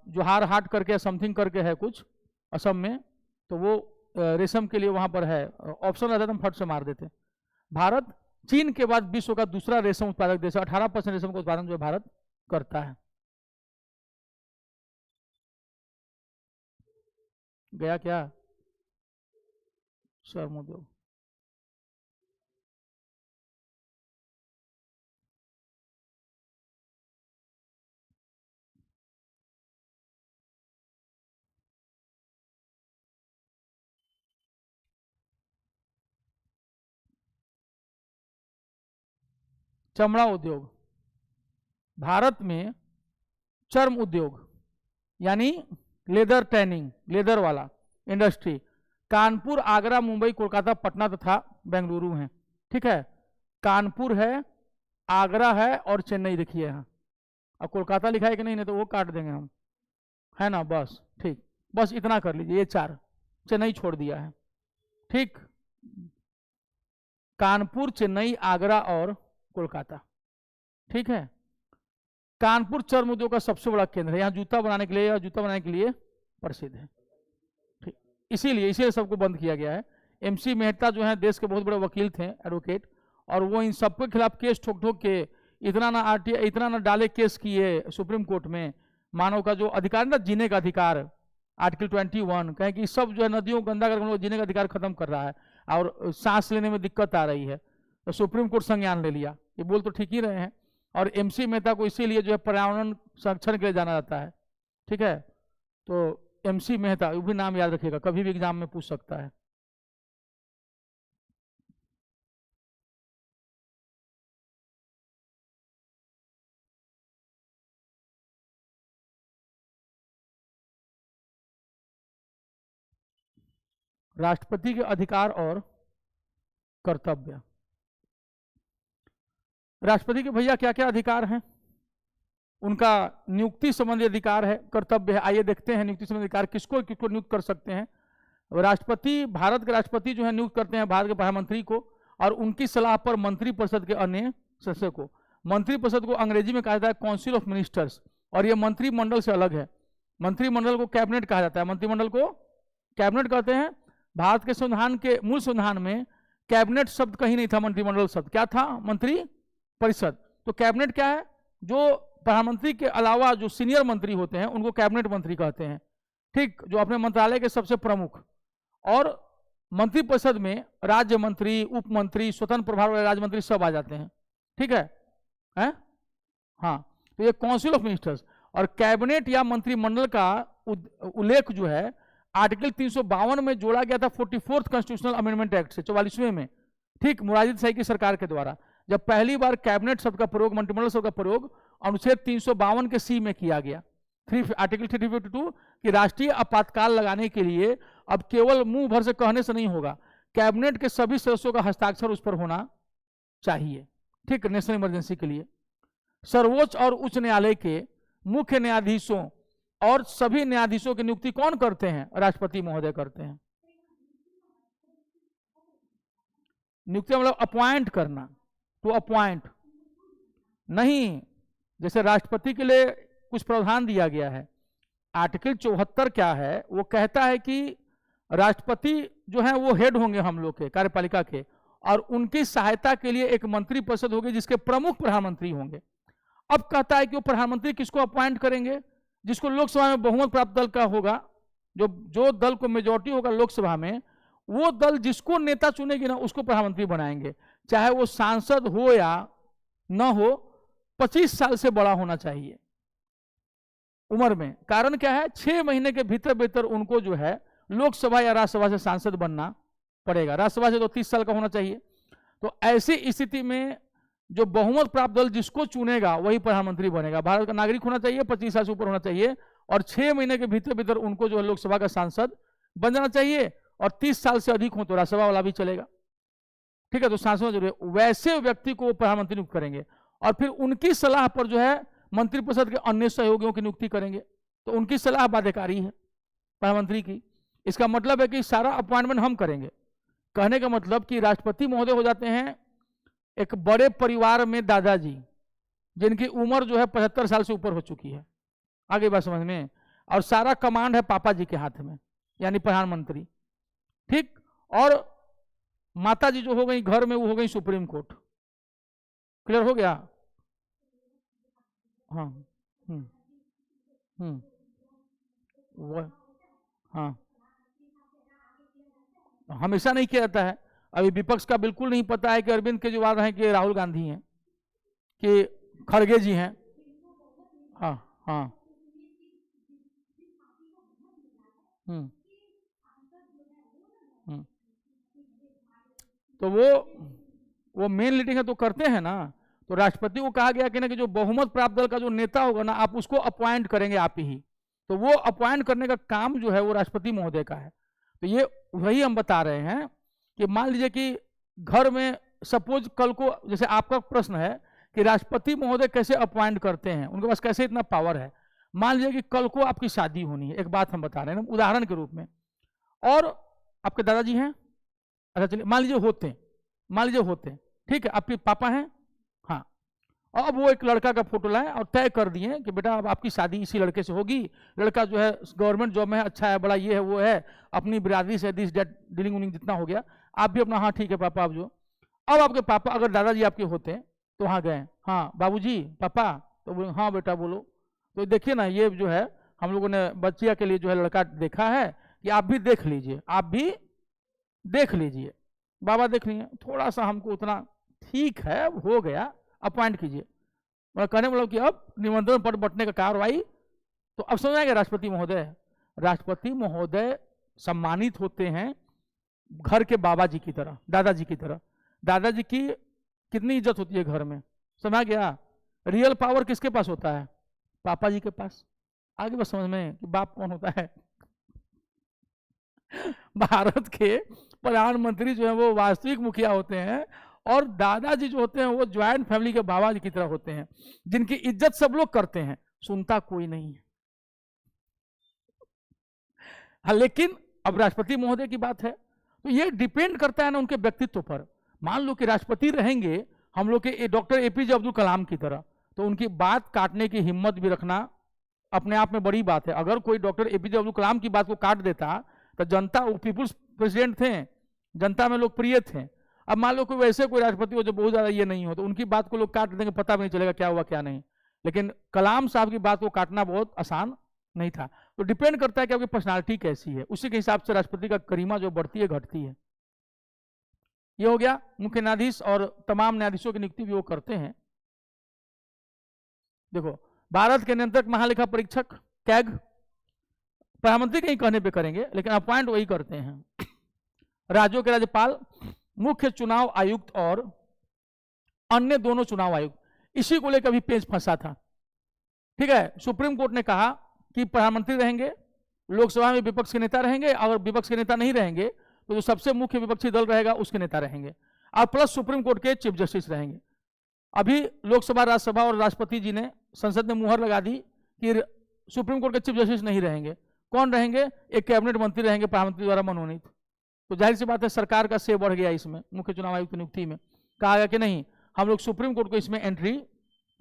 जोहार हाट करके समथिंग करके है कुछ असम में, तो वो रेशम के लिए वहां पर है, ऑप्शन रहता है तो हम फट से मार देते। भारत चीन के बाद विश्व का दूसरा रेशम उत्पादक देश है, 18% रेशम का उत्पादन जो है भारत करता है। गया क्या, श्रम उद्योग, चमड़ा उद्योग, भारत में चर्म उद्योग यानी लेदर टैनिंग, लेदर वाला इंडस्ट्री कानपुर, आगरा, मुंबई, कोलकाता, पटना तथा बेंगलुरु है, ठीक है। कानपुर है, आगरा है और चेन्नई देखिए यहाँ, अब कोलकाता लिखा है कि नहीं, नहीं तो वो काट देंगे हम, है ना, बस ठीक, बस इतना कर लीजिए, ये 4, चेन्नई छोड़ दिया है, ठीक। कानपुर, चेन्नई, आगरा और कोलकाता, ठीक है। कानपुर चर्म उद्योग का सबसे बड़ा केंद्र है, यहाँ जूता बनाने के लिए या जूता बनाने के लिए प्रसिद्ध है, ठीक। इसीलिए सबको बंद किया गया है। एमसी मेहता जो है देश के बहुत बड़े वकील थे, एडवोकेट, और वो इन सबके खिलाफ केस ठोक ठोक के इतना ना डाले केस किए सुप्रीम कोर्ट में, मानव का जो अधिकार ना, जीने का अधिकार, आर्टिकल 21, कहें कि सब जो है नदियों को गंदा करके जीने का अधिकार खत्म कर रहा है और सांस लेने में दिक्कत आ रही है, तो सुप्रीम कोर्ट संज्ञान ले लिया। ये बोल तो ठीक ही रहे हैं। और एमसी मेहता को इसीलिए जो है पर्यावरण संरक्षण के लिए जाना जाता है, ठीक है। तो एमसी मेहता, वो भी नाम याद रखिएगा, कभी भी एग्जाम में पूछ सकता है। राष्ट्रपति के अधिकार और कर्तव्य। राष्ट्रपति के भैया क्या क्या अधिकार हैं? उनका नियुक्ति संबंधी अधिकार है, कर्तव्य है। आइए देखते हैं नियुक्ति संबंधी अधिकार किसको किसको नियुक्त कर सकते हैं। राष्ट्रपति, भारत के राष्ट्रपति जो है नियुक्त करते हैं भारत के प्रधानमंत्री को, और उनकी सलाह पर मंत्रिपरिषद के अन्य सदस्यों को। मंत्रिपरिषद को अंग्रेजी में कहा जाता है काउंसिल ऑफ मिनिस्टर्स, और यह मंत्रिमंडल से अलग है। मंत्रिमंडल को कैबिनेट कहा जाता है, मंत्रिमंडल को कैबिनेट कहते हैं। भारत के संविधान के मूल संविधान में कैबिनेट शब्द कहीं नहीं था, मंत्रिमंडल शब्द क्या था? मंत्री परिषद। तो कैबिनेट क्या है? जो प्रधानमंत्री के अलावा जो सीनियर मंत्री होते हैं उनको कैबिनेट मंत्री कहते हैं, ठीक, जो अपने मंत्रालय के सबसे प्रमुख। और मंत्रिपरिषद में राज्य मंत्री, उप मंत्री, स्वतंत्र प्रभार वाले राज्य मंत्री सब आ जाते हैं, ठीक है? हाँ, तो ये काउंसिल ऑफ मिनिस्टर्स। और कैबिनेट या मंत्रिमंडल का उल्लेख जो है आर्टिकल 352 में जोड़ा गया था 44th कॉन्स्टिट्यूशनल अमेंडमेंट एक्ट से, 44वें में, ठीक, मुरारजी देसाई की सरकार के द्वारा, जब पहली बार कैबिनेट शब्द का प्रयोग, मंत्रिमंडल शब्द का प्रयोग अनुच्छेद 352 के सी में किया गया, आर्टिकल 352, कि राष्ट्रीय आपातकाल लगाने के लिए अब केवल मुंह भर से कहने से नहीं होगा, कैबिनेट के सभी सदस्यों का हस्ताक्षर उस पर होना चाहिए, ठीक, नेशनल इमरजेंसी के लिए। सर्वोच्च और उच्च न्यायालय के मुख्य न्यायाधीशों और सभी न्यायाधीशों की नियुक्ति कौन करते हैं? राष्ट्रपति महोदय करते हैं। नियुक्ति मतलब अपॉइंट करना, तो अपॉइंट नहीं, जैसे राष्ट्रपति के लिए कुछ प्रावधान दिया गया है। आर्टिकल 74 क्या है? वो कहता है कि राष्ट्रपति जो है वो हेड होंगे हम लोग के कार्यपालिका के, और उनकी सहायता के लिए एक मंत्रिपरिषद होगी जिसके प्रमुख प्रधानमंत्री होंगे। अब कहता है कि वो प्रधानमंत्री किसको अपॉइंट करेंगे? जिसको लोकसभा में बहुमत प्राप्त दल का होगा, जो दल को मेजोरिटी होगा लोकसभा में, वो दल जिसको नेता चुनेगी ना उसको प्रधानमंत्री बनाएंगे, चाहे वो सांसद हो या न हो, 25 साल से बड़ा होना चाहिए उम्र में। कारण क्या है? 6 महीने के भीतर भीतर उनको जो है लोकसभा या राज्यसभा से सांसद बनना पड़ेगा, राज्यसभा से तो 30 साल का होना चाहिए। तो ऐसी स्थिति में जो बहुमत प्राप्त दल जिसको चुनेगा वही प्रधानमंत्री बनेगा। भारत का नागरिक होना चाहिए, 25 साल से ऊपर होना चाहिए, और 6 महीने के भीतर भीतर उनको जो है लोकसभा का सांसद बन जाना चाहिए, और 30 साल से अधिक हो तो राज्यसभा वाला भी चलेगा, ठीक है? तो सांसद जरूरी है। वैसे व्यक्ति को प्रधानमंत्री नियुक्त करेंगे, और फिर उनकी सलाह पर जो है मंत्रिपरिषद के अन्य सहयोगियों की नियुक्ति करेंगे। तो उनकी सलाह बाध्यकारी है प्रधानमंत्री की। इसका मतलब है कि सारा अपॉइंटमेंट हम करेंगे। कहने का मतलब कि राष्ट्रपति महोदय हो जाते हैं एक बड़े परिवार में दादाजी, जिनकी उम्र जो है 75 साल से ऊपर हो चुकी है, आगे बात समझ में, और सारा कमांड है पापा जी के हाथ में, यानी प्रधानमंत्री, ठीक। और माता जी जो हो गई घर में, वो हो गई सुप्रीम कोर्ट। क्लियर हो गया? हाँ, वो हाँ, हमेशा नहीं किया जाता है। अभी विपक्ष का बिल्कुल नहीं पता है कि अरविंद केजरीवाल हैं कि राहुल गांधी हैं कि खड़गे जी हैं। हाँ हाँ, तो वो मेन लीडिंग है तो करते हैं ना। तो राष्ट्रपति को कहा गया कि ना कि जो बहुमत प्राप्त दल का जो नेता होगा ना, आप उसको अपॉइंट करेंगे आप ही। तो वो अपॉइंट करने का काम जो है वो राष्ट्रपति महोदय का है। तो ये वही हम बता रहे हैं कि मान लीजिए कि घर में सपोज कल को, जैसे आपका प्रश्न है कि राष्ट्रपति महोदय कैसे अपॉइंट करते हैं, उनके पास कैसे इतना पावर है। मान लीजिए कि कल को आपकी शादी होनी है, एक बात हम बता रहे हैं उदाहरण के रूप में, और आपके दादाजी हैं, अच्छा चलिए मान लीजिए होते हैं, मान लीजिए होते हैं, ठीक है, आपके पापा हैं, हाँ, अब वो एक लड़का का फोटो लाए और तय कर दिए कि बेटा अब आपकी शादी इसी लड़के से होगी, लड़का जो है गवर्नमेंट जॉब में है, अच्छा है, बड़ा ये है वो है, अपनी बिरादरी से दिस डेट डीलिंग उलिंग जितना हो गया, आप भी अपना हाँ ठीक है पापा। आप जो अब आपके पापा अगर दादाजी आपके होते हैं तो वहाँ गए, हाँ बाबूजी पापा, तो बोले हाँ बेटा बोलो। तो देखिए ना, ये जो है हम लोगों ने बच्चिया के लिए जो है लड़का देखा है कि आप भी देख लीजिए, आप भी देख लीजिए, बाबा देख लीजिए, थोड़ा सा हमको उतना ठीक है, हो गया, अपॉइंट कीजिए। मतलब कहने मतलब कि अब निमंत्रण पत्र बंटने का कार्रवाई। तो अब समझ आएगा राष्ट्रपति महोदय, राष्ट्रपति महोदय सम्मानित होते हैं घर के बाबा जी की तरह, दादाजी की तरह। दादाजी की कितनी इज्जत होती है घर में, समझ गया? रियल पावर किसके पास होता है? पापा जी के पास। आगे बस समझ में कि बाप कौन होता है। भारत के प्रधानमंत्री जो है वो वास्तविक मुखिया होते हैं, और दादाजी जो होते हैं वो ज्वाइंट फैमिली के बाबा जी की तरह होते हैं, जिनकी इज्जत सब लोग करते हैं, सुनता कोई नहीं है। हाँ, लेकिन अब राष्ट्रपति महोदय की बात है, तो ये डिपेंड करता है ना उनके व्यक्तित्व पर। मान लो कि राष्ट्रपति रहेंगे हम लोग के डॉक्टर एपीजे अब्दुल कलाम की तरह, तो उनकी बात काटने की हिम्मत भी रखना अपने आप में बड़ी बात है। अगर कोई डॉक्टर एपीजे अब्दुल कलाम की बात को काट देता तो जनता, वो पीपुल्स प्रेसिडेंट थे, जनता में लोकप्रिय थे। अब मान लो कोई वैसे कोई राष्ट्रपति हो जो बहुत ज्यादा ये नहीं हो, तो उनकी बात को लोग काट देंगे, पता भी नहीं चलेगा क्या हुआ क्या नहीं। लेकिन कलाम साहब की बात को काटना बहुत आसान नहीं था। तो डिपेंड करता है कि आपकी पर्सनालिटी कैसी है, उसी के हिसाब से राष्ट्रपति का गरिमा जो बढ़ती है घटती है। ये हो गया मुख्य न्यायाधीश, और तमाम न्यायाधीशों की नियुक्ति भी वो करते हैं। देखो, भारत के नियंत्रक महालेखा परीक्षक कैग प्रधानमंत्री के ही कहने पे करेंगे, लेकिन अपॉइंट वही करते हैं। राज्यों के राज्यपाल, मुख्य चुनाव आयुक्त और अन्य दोनों चुनाव आयुक्त, इसी को लेकर भी पेच फंसा था। ठीक है, सुप्रीम कोर्ट ने कहा कि प्रधानमंत्री रहेंगे, लोकसभा में विपक्ष के नेता रहेंगे, अगर विपक्ष के नेता नहीं रहेंगे तो जो सबसे मुख्य विपक्षी दल रहेगा उसके नेता रहेंगे, और प्लस सुप्रीम कोर्ट के चीफ जस्टिस रहेंगे। अभी लोकसभा, राज्यसभा और राष्ट्रपति जी ने, संसद ने मुहर लगा दी कि सुप्रीम कोर्ट के चीफ जस्टिस नहीं रहेंगे। कौन रहेंगे? एक कैबिनेट मंत्री रहेंगे प्रधानमंत्री द्वारा मनोनीत। तो जाहिर सी बात है सरकार का से बढ़ गया इसमें, मुख्य चुनाव आयुक्त की नियुक्ति में। कहा गया कि नहीं, हम लोग सुप्रीम कोर्ट को इसमें एंट्री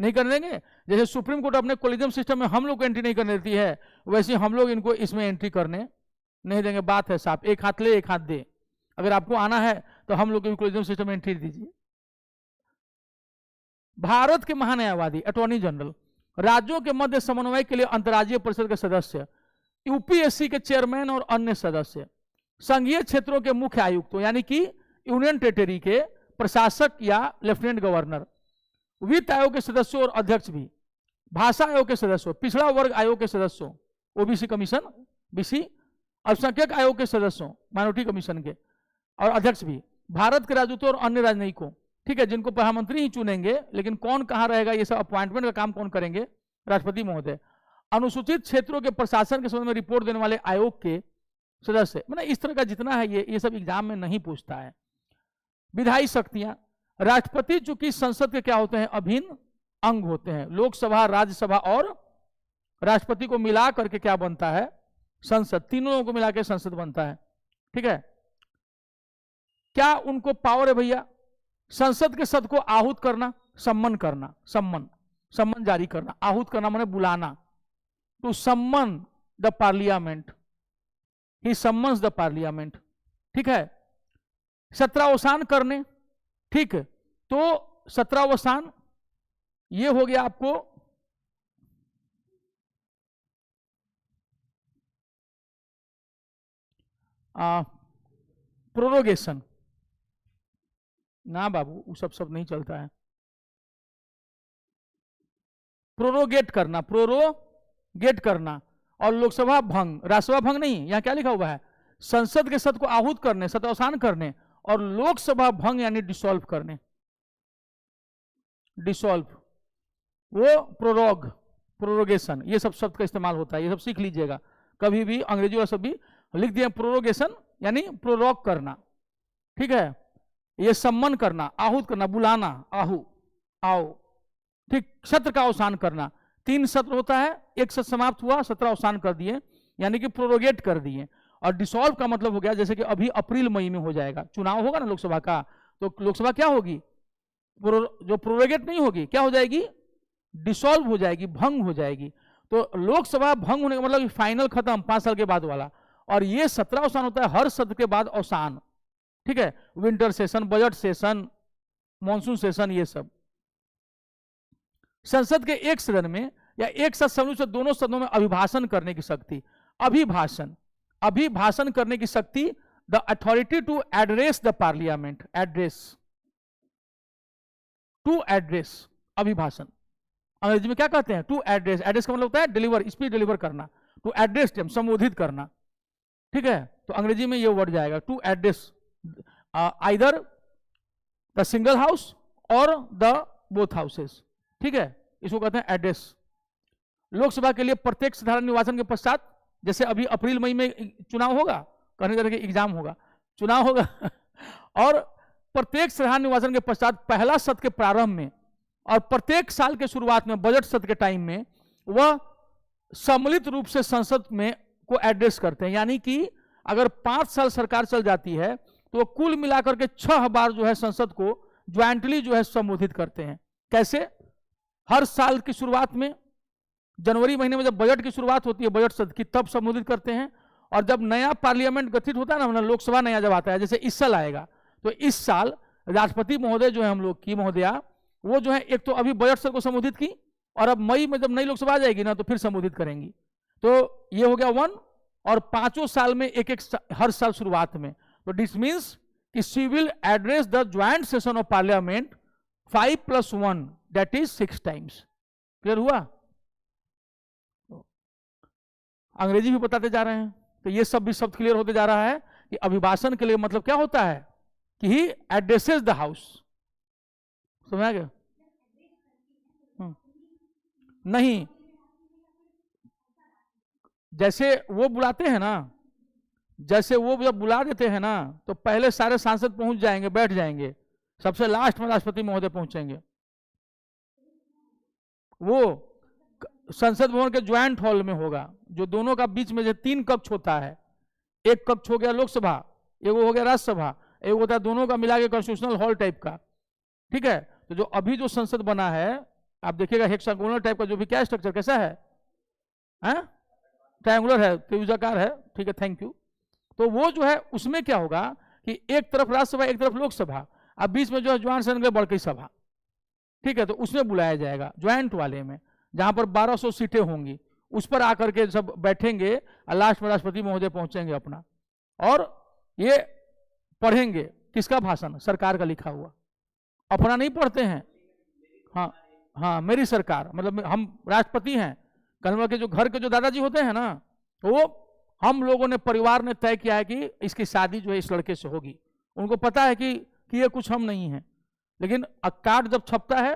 नहीं करने देंगे। जैसे सुप्रीम कोर्ट अपने कोलिजियम सिस्टम में हम लोग को एंट्री नहीं करने देती है, वैसे हम लोग इनको इसमें एंट्री करने नहीं देंगे। बात है साहब, एक हाथ ले एक हाथ दे। अगर आपको आना है तो हम लोग कोलिजियम सिस्टम में एंट्री दीजिए। भारत के महान्यायवादी अटॉर्नी जनरल, राज्यों के मध्य समन्वय के लिए अंतर्राज्यीय परिषद के सदस्य, यूपीएससी के चेयरमैन और अन्य सदस्य, संघीय क्षेत्रों के मुख्य आयुक्तों यानी कि यूनियन टेरिटरी के प्रशासक या लेफ्टिनेंट गवर्नर, वित्त आयोग के सदस्यों और अध्यक्ष भी, भाषा आयोग के सदस्यों, पिछड़ा वर्ग आयोग के सदस्यों, ओबीसी कमीशन, बीसी, अल्पसंख्यक आयोग के सदस्यों, माइनॉरिटी कमीशन के, और अध्यक्ष भी, भारत के राजदूतों और अन्य राजनयिकों। ठीक है, जिनको प्रधानमंत्री ही चुनेंगे, लेकिन कौन कहां रहेगा ये सब अपॉइंटमेंट का काम कौन करेंगे? राष्ट्रपति महोदय। अनुसूचित क्षेत्रों के प्रशासन के संबंध में रिपोर्ट देने वाले आयोग के सदस्य, मतलब इस तरह का जितना है ये सब एग्जाम में नहीं पूछता है। विधायी शक्तियां, राष्ट्रपति चूंकि संसद के क्या होते हैं? अभिन्न अंग होते हैं। लोकसभा, राज्यसभा और राष्ट्रपति को मिला करके क्या बनता है? संसद। तीनों को मिला के संसद बनता है। ठीक है, क्या उनको पावर है भैया? संसद के सद को आहूत करना, सम्मन करना, सम्मन जारी करना। आहूत करना माने बुलाना, टू सम्मन the parliament, he summons the parliament. ठीक है, सत्रावसान करने। ठीक, तो सत्रावसान ये हो गया आपको प्रोरोगेशन ना बाबू, वो सब नहीं चलता है। प्रोरोगेट करना, प्रोरोगेट करना। और लोकसभा भंग, राज्यसभा भंग नहीं, यहां क्या लिखा हुआ है? संसद के सद को आहूत करने, सत्रावसान करने, और लोकसभा भंग यानी डिसॉल्व करने। डिसॉल्व, वो प्रोरोग, प्रोरोगेशन, ये सब शब्द का इस्तेमाल होता है, ये सब सीख लीजिएगा। कभी भी अंग्रेजी वाला शब्द भी लिख दिया, प्रोरोगेशन यानी प्रोरोग करना। ठीक है, ये सम्मन करना, आहूत करना, बुलाना, आओ। ठीक, सत्र का अवसान करना। 3 सत्र होता है, एक सत्र समाप्त हुआ, सत्र अवसान कर दिए, यानी कि प्रोरोगेट कर दिए। और डिसॉल्व का मतलब हो गया जैसे कि अभी अप्रैल मई में हो जाएगा, चुनाव होगा ना लोकसभा का, तो लोकसभा क्या होगी? जो प्रोरोगेट नहीं होगी, क्या हो जाएगी? डिसॉल्व हो जाएगी, भंग हो जाएगी। तो लोकसभा भंग होने का मतलब फाइनल खत्म, 5 साल के बाद वाला। और ये सत्र अवसान होता है हर सत्र के बाद अवसान। ठीक है, winter session, budget session, monsoon session, ये सब। संसद के एक सदन में या एक साथ समूह से दोनों सदनों में अभिभाषण करने की शक्ति, अभिभाषण करने की शक्ति, the authority to address the parliament, to address, अभिभाषण। अंग्रेजी में क्या कहते हैं? To address. एड्रेस का मतलब होता है डिलीवर, स्पीच डिलीवर करना। टू एड्रेस देम, संबोधित करना। ठीक है, तो अंग्रेजी में ये वर्ड जाएगा, to address either the single house और द बोथ हाउसेस। ठीक है, इसको कहते हैं एड्रेस। लोकसभा के लिए प्रत्येक साधारण निर्वाचन के पश्चात, जैसे अभी अप्रैल मई में चुनाव होगा, कहने तरह के एग्जाम होगा, चुनाव होगा और प्रत्येक संविधान निर्वाचन के पश्चात पहला सत्र के प्रारंभ में और प्रत्येक साल के शुरुआत में बजट सत्र के टाइम में वह सम्मिलित रूप से संसद में को एड्रेस करते हैं। यानी कि अगर 5 साल सरकार चल जाती है तो कुल मिलाकर के 6 बार जो है संसद को ज्वाइंटली जो है संबोधित करते हैं। कैसे? हर साल की शुरुआत में जनवरी महीने में जब बजट की शुरुआत होती है बजट सत्र की, तब संबोधित करते हैं। और जब नया पार्लियामेंट गठित होता है ना, मतलब लोकसभा नया जब आता है, जैसे इस साल आएगा, तो इस साल राष्ट्रपति महोदय जो है हम लोग की महोदया, वो जो है एक तो अभी बजट सत्र को संबोधित की और अब मई में जब नई लोकसभा आ जाएगी ना तो फिर संबोधित करेंगी। तो ये हो गया 1 और 5 साल में एक हर साल शुरुआत में। तो दिस मीन्स कि she will address the joint session of parliament 5+1 that is 6 times. Clear हुआ? अंग्रेजी भी बताते जा रहे हैं, तो ये सब भी शब्द क्लियर होते जा रहा है कि अभिभाषण के लिए मतलब क्या होता है कि ही एड्रेसेस द हाउस। समझ आ गया? नहीं, जैसे वो बुलाते हैं ना, जैसे वो जब बुला देते हैं ना तो पहले सारे सांसद पहुंच जाएंगे, बैठ जाएंगे, सबसे लास्ट में राष्ट्रपति महोदय पहुंचेंगे। वो संसद भवन के ज्वाइंट हॉल में होगा, जो दोनों का बीच में जो 3 कक्ष होता है, एक कक्ष हो गया लोकसभा, एक हो गया राज्यसभा, एक होता है दोनों का मिला के कॉन्स्टिट्यूशनल हॉल टाइप का। ठीक है? तो जो अभी जो संसद बना है आप देखिएगा हेक्सागोनल टाइप का, जो भी क्या स्ट्रक्चर कैसा है, ट्रायंगुलर है, त्रिभुजाकार है। ठीक है, थैंक यू। तो वो जो है उसमें क्या होगा कि एक तरफ राज्यसभा एक तरफ लोकसभा, अब बीच में जो है ज्वाइंट सेशन के बड़की सभा। ठीक है? तो उसमें बुलाया जाएगा ज्वाइंट वाले में, जहां पर 1200 सीटें होंगी, उस पर आकर के सब बैठेंगे और लास्ट में राष्ट्रपति महोदय पहुंचेंगे अपना, और ये पढ़ेंगे किसका भाषण? सरकार का लिखा हुआ, अपना नहीं पढ़ते हैं। हाँ हाँ, मेरी सरकार, मतलब हम राष्ट्रपति हैं, कन्वर के जो घर के जो दादाजी होते हैं ना, वो हम लोगों ने परिवार ने तय किया है कि इसकी शादी जो है इस लड़के से होगी। उनको पता है कि ये कुछ हम नहीं हैं, लेकिन कार्ड जब छपता है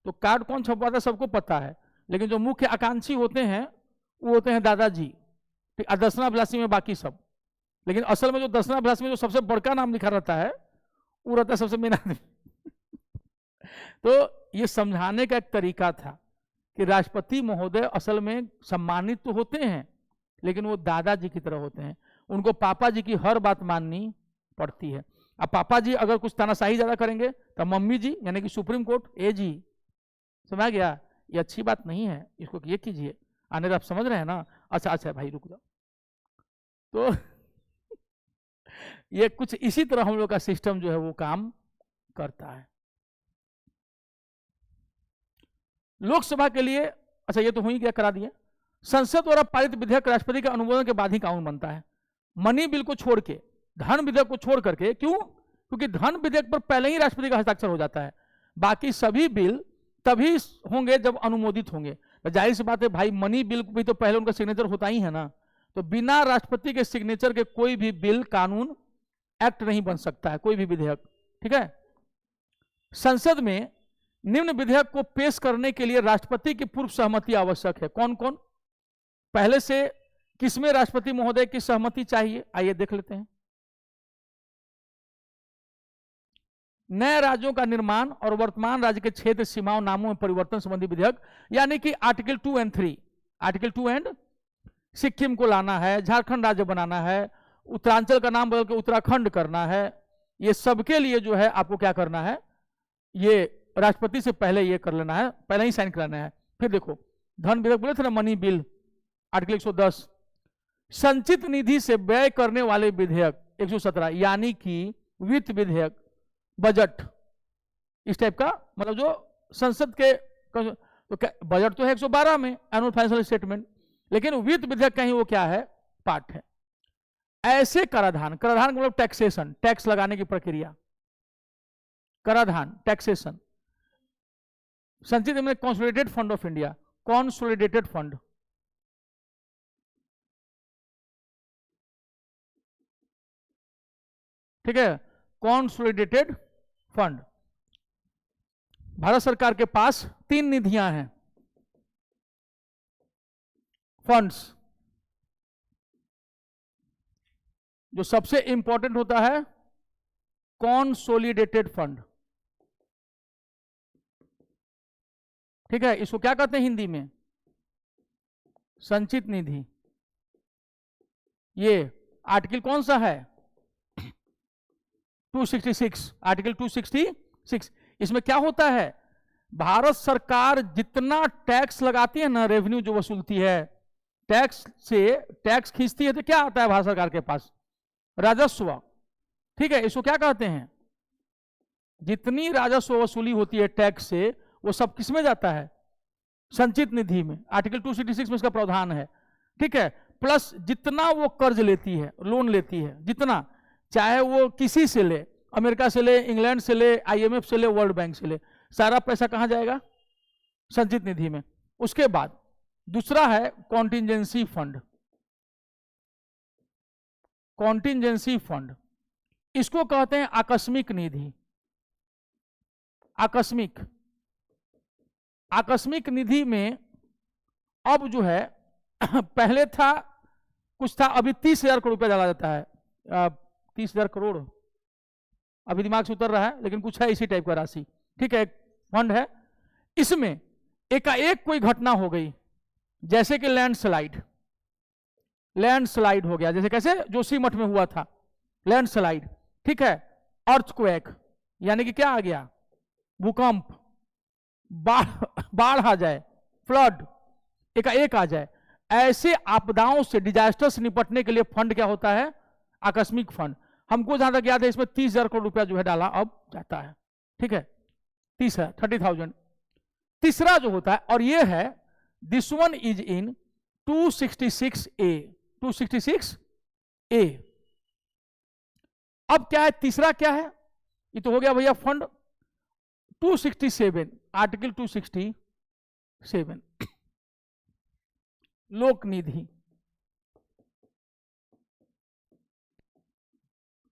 तो कार्ड कौन छपवाता है सबको पता है, लेकिन जो मुख्य आकांक्षी होते हैं वो होते हैं दादाजी, दर्शनाभिलाषी में बाकी सब। लेकिन असल में जो दर्शनाभिलाषी में जो सबसे बड़का नाम लिखा रहता है वो रहता है सबसे मेन आदमी। तो ये समझाने का एक तरीका था कि राष्ट्रपति महोदय असल में सम्मानित तो होते हैं, लेकिन वो दादाजी की तरह होते हैं, उनको पापा जी की हर बात माननी पड़ती है। अब पापा जी अगर कुछ तानाशाही ज्यादा करेंगे तो मम्मी जी यानी कि सुप्रीम कोर्ट, ए जी, समझ गया? ये अच्छी बात नहीं है, इसको ये कीजिए, आने आप समझ रहे हैं ना? अच्छा अच्छा भाई रुक जाओ। तो ये कुछ इसी तरह हम लोग का सिस्टम जो है वो काम करता है। लोकसभा के लिए अच्छा ये तो हुई क्या, करा दिए। संसद द्वारा पारित विधेयक राष्ट्रपति के अनुमोदन के बाद ही कानून बनता है। मनी बिल को छोड़ के, धन विधेयक को छोड़ करके। क्यों? क्योंकि धन विधेयक पर पहले ही राष्ट्रपति का हस्ताक्षर हो जाता है, बाकी सभी बिल तभी होंगे जब अनुमोदित होंगे। तो जाहिर सी बात है भाई, मनी बिल भी तो पहले उनका सिग्नेचर होता ही है ना, तो बिना राष्ट्रपति के सिग्नेचर के कोई भी बिल, कानून, एक्ट नहीं बन सकता है, कोई भी विधेयक। ठीक है? संसद में निम्न विधेयक को पेश करने के लिए राष्ट्रपति की पूर्व सहमति आवश्यक है। कौन कौन? पहले से किसमें राष्ट्रपति महोदय की सहमति चाहिए, आइए देख लेते हैं। नए राज्यों का निर्माण और वर्तमान राज्य के क्षेत्र सीमाओं नामों में परिवर्तन संबंधी विधेयक, यानी कि आर्टिकल 2 और 3, आर्टिकल 2 एंड सिक्किम को लाना है, झारखंड राज्य बनाना है, उत्तरांचल का नाम बदल के उत्तराखंड करना है, ये सबके लिए जो है आपको क्या करना है, ये राष्ट्रपति से पहले ये कर लेना है, पहले ही साइन कराना है। फिर देखो धन विधेयक बोले थे ना, मनी बिल, आर्टिकल 110, संचित निधि से व्यय करने वाले विधेयक 117, यानी कि वित्त विधेयक, बजट, इस टाइप का, मतलब जो संसद के तो बजट तो है 112 में, एनुअल फाइनेंशियल स्टेटमेंट, लेकिन वित्त विधेयक का ही वो क्या है, पार्ट है। ऐसे कराधान, कराधान मतलब टैक्सेशन, टैक्स लगाने की प्रक्रिया, कराधान, टैक्सेशन, संचित में consolidated fund of India, consolidated fund, ठीक है, कंसोलिडेटेड फंड। भारत सरकार के पास 3 निधियां हैं, फंड्स, जो सबसे इंपॉर्टेंट होता है कॉन्सोलिडेटेड फंड, ठीक है, इसको क्या कहते हैं हिंदी में? संचित निधि। ये आर्टिकल कौन सा है? 266, आर्टिकल 266। इसमें क्या होता है? भारत सरकार जितना टैक्स लगाती है ना, रेवेन्यू जो वसूलती है, टैक्स से टैक्स खींचती है, तो क्या आता है भारत सरकार के पास? राजस्व। ठीक है, इसको क्या कहते हैं? जितनी राजस्व वसूली होती है टैक्स से, वो सब किस में जाता है? संचित निधि में। आर्टिकल 266 में इसका प्रावधान है। ठीक है, प्लस जितना वो कर्ज लेती है, लोन लेती है, जितना, चाहे वो किसी से ले, अमेरिका से ले, इंग्लैंड से ले, IMF से ले, वर्ल्ड बैंक से ले, सारा पैसा कहां जाएगा? संचित निधि में। उसके बाद दूसरा है कॉन्टिजेंसी फंड। कॉन्टिजेंसी फंड, इसको कहते हैं आकस्मिक निधि। आकस्मिक निधि में अब जो है पहले था कुछ था, अभी 30,000 करोड़ रुपया डाला जाता है। 30,000 करोड़ अभी दिमाग से उतर रहा है, लेकिन कुछ है इसी टाइप का राशि। ठीक है, एक फंड है। इसमें एकाएक कोई घटना हो गई, जैसे कि लैंडस्लाइड हो गया, जैसे कैसे जोशीमठ में हुआ था लैंडस्लाइड। ठीक है, अर्थक्वेक यानी कि क्या आ गया? भूकंप, बाढ़ आ जाए, फ्लड एकाएक आ जाए, ऐसे आपदाओं से, डिजास्टर से निपटने के लिए फंड क्या होता है? आकस्मिक फंड। हमको जहां तक याद है इसमें 30,000 करोड़ रुपया जो है डाला अब जाता है। ठीक है, 30,000। तीसरा जो होता है, और ये है, this one is in 266A। 266A। अब क्या है? तीसरा क्या है? ये तो हो गया भैया फंड। 267, आर्टिकल 267, लोक निधि,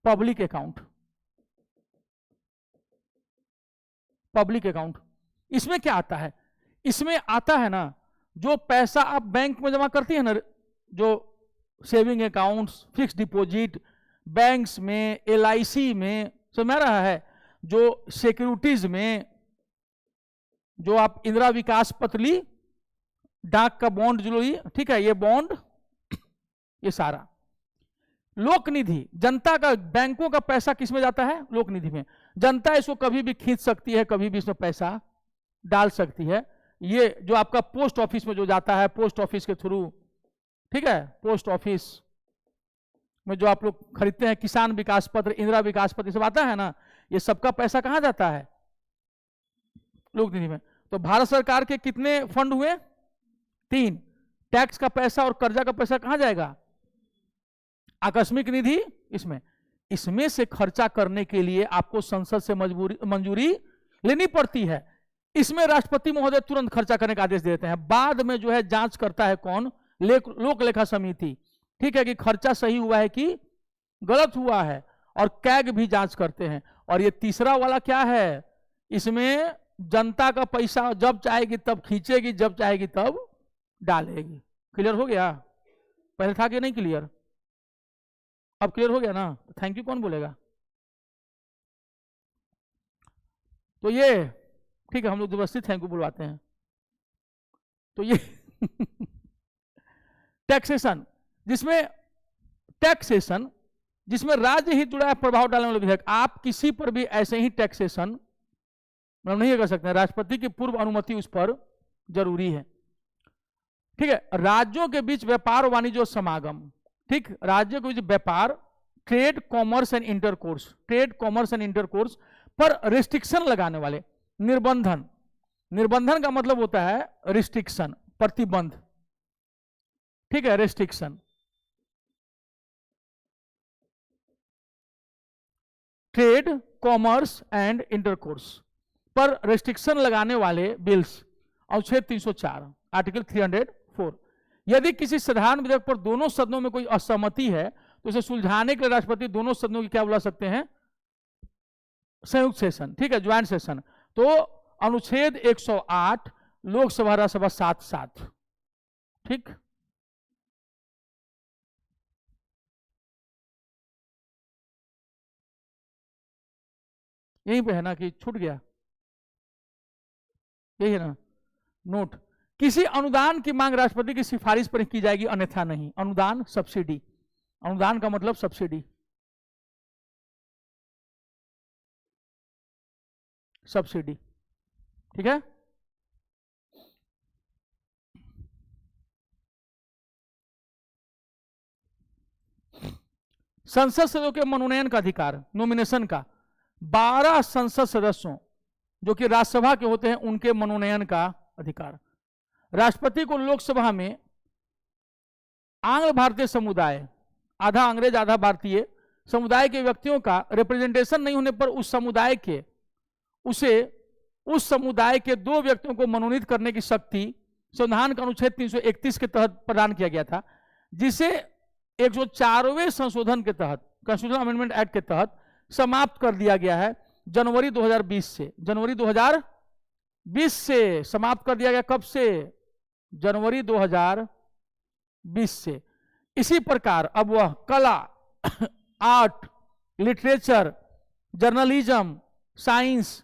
पब्लिक अकाउंट। इसमें क्या आता है? इसमें आता है ना, जो पैसा आप बैंक में जमा करती है ना, जो saving accounts, fix deposit, banks में, LIC में, समझ रहा है, जो सिक्योरिटीज में, जो आप इंदिरा विकास पत्र ली, डाक का बॉन्ड जो ली, ठीक है, ये बॉन्ड, ये सारा लोक निधि। जनता का, बैंकों का पैसा किस में जाता है? लोक निधि में। जनता इसको कभी भी खींच सकती है, कभी भी इसमें पैसा डाल सकती है। ये जो आपका पोस्ट ऑफिस में जो जाता है, पोस्ट ऑफिस के थ्रू, ठीक है, पोस्ट ऑफिस में जो आप लोग खरीदते हैं, किसान विकास पत्र, इंदिरा विकास पत्र, सब आता है ना, ये सबका पैसा कहां जाता है? लोक निधि में। तो भारत सरकार के कितने फंड हुए? 3। टैक्स का पैसा और कर्जा का पैसा कहां जाएगा? आकस्मिक निधि। इसमें से खर्चा करने के लिए आपको संसद से मंजूरी लेनी पड़ती है। इसमें राष्ट्रपति महोदय तुरंत खर्चा करने का आदेश देते हैं। बाद में जो है जांच करता है कौन? लोक लेखा समिति। ठीक है, कि खर्चा सही हुआ है कि गलत हुआ है, और कैग भी जांच करते हैं। और ये तीसरा वाला क्या है? इसमें जनता का पैसा जब चाहेगी तब खींचेगी, जब चाहेगी तब डालेगी। क्लियर हो गया? पहले था कि नहीं क्लियर? अब क्लियर हो गया ना? थैंक यू कौन बोलेगा? तो ये ठीक है, हम लोग जबरदस्ती थैंक यू बुलवाते हैं। तो ये टैक्सेशन, जिसमें राज्य ही जुड़ा है, प्रभाव डालने वाला विधेयक। आप किसी पर भी ऐसे ही टैक्सेशन मतलब नहीं कर सकते, राष्ट्रपति की पूर्व अनुमति उस पर जरूरी है। ठीक है, राज्यों के बीच व्यापार, वाणिज्य और समागम। ठीक, राज्यों के बीच व्यापार, ट्रेड, कॉमर्स एंड इंटरकोर्स पर रिस्ट्रिक्शन लगाने वाले, निर्बंधन का मतलब होता है रिस्ट्रिक्शन, प्रतिबंध। ठीक है, restriction, trade, commerce and intercourse पर रिस्ट्रिक्शन लगाने वाले बिल्स, अनुच्छेद 304, आर्टिकल 304। यदि किसी साधारण विधेयक पर दोनों सदनों में कोई असहमति है, तो इसे सुलझाने के लिए राष्ट्रपति दोनों सदनों की क्या बुला सकते हैं? संयुक्त सेशन। ठीक है, ज्वाइंट सेशन। तो अनुच्छेद 108, लोकसभा राज्यसभा 7-7। ठीक, यहीं पे है ना कि छूट गया, यही है ना नोट। किसी अनुदान की मांग राष्ट्रपति की सिफारिश पर की जाएगी, अन्यथा नहीं। अनुदान सब्सिडी, अनुदान का मतलब सब्सिडी, सब्सिडी, ठीक है। संसद सदस्यों के मनोनयन का अधिकार, नॉमिनेशन का, 12 संसद सदस्यों जो कि राज्यसभा के होते हैं उनके मनोनयन का अधिकार। राष्ट्रपति को लोकसभा में आंग्ल भारतीय समुदाय, आधा अंग्रेज आधा भारतीय समुदाय के व्यक्तियों का रिप्रेजेंटेशन नहीं होने पर उस समुदाय के 2 व्यक्तियों को मनोनीत करने की शक्ति संविधान का अनुच्छेद 331 के तहत प्रदान किया गया था, जिसे 104वें संशोधन के तहत, कॉन्स्टिट्यूशन अमेंडमेंट एक्ट के तहत समाप्त कर दिया गया है जनवरी 2020 से। जनवरी 2020 से समाप्त कर दिया गया। कब से? जनवरी 2020 से। इसी प्रकार अब वह कला, आर्ट, लिटरेचर, जर्नलिज्म, साइंस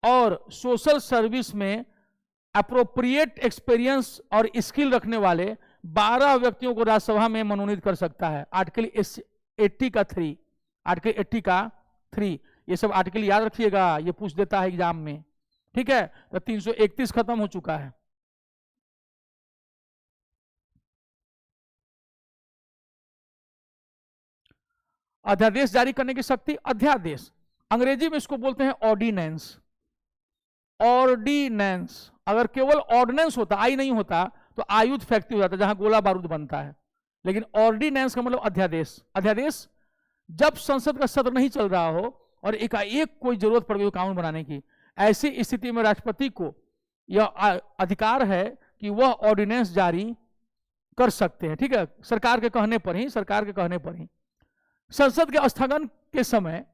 और सोशल सर्विस में अप्रोप्रिएट एक्सपीरियंस और स्किल रखने वाले 12 व्यक्तियों को राज्यसभा में मनोनीत कर सकता है। आर्टिकल 80 का 3, आर्टिकल 80 का 3, ये सब आर्टिकल याद रखिएगा, ये पूछ देता है एग्जाम में, ठीक है। तो 331 खत्म हो चुका है। अध्यादेश जारी करने की शक्ति, अध्यादेश अंग्रेजी में इसको बोलते हैं ऑर्डिनेंस। ऑर्डिनेंस, अगर केवल ऑर्डिनेंस होता, आई नहीं होता तो आयुध फैक्ट्री हो जाता जहां गोला बारूद बनता है, लेकिन ऑर्डिनेंस का मतलब अध्यादेश। अध्यादेश जब संसद का सत्र नहीं चल रहा हो और एकाएक कोई जरूरत पड़ गई कानून बनाने की, ऐसी स्थिति में राष्ट्रपति को यह अधिकार है कि वह ऑर्डिनेंस जारी कर सकते हैं, ठीक है, सरकार के कहने पर ही, सरकार के कहने पर ही। संसद के स्थगन के समय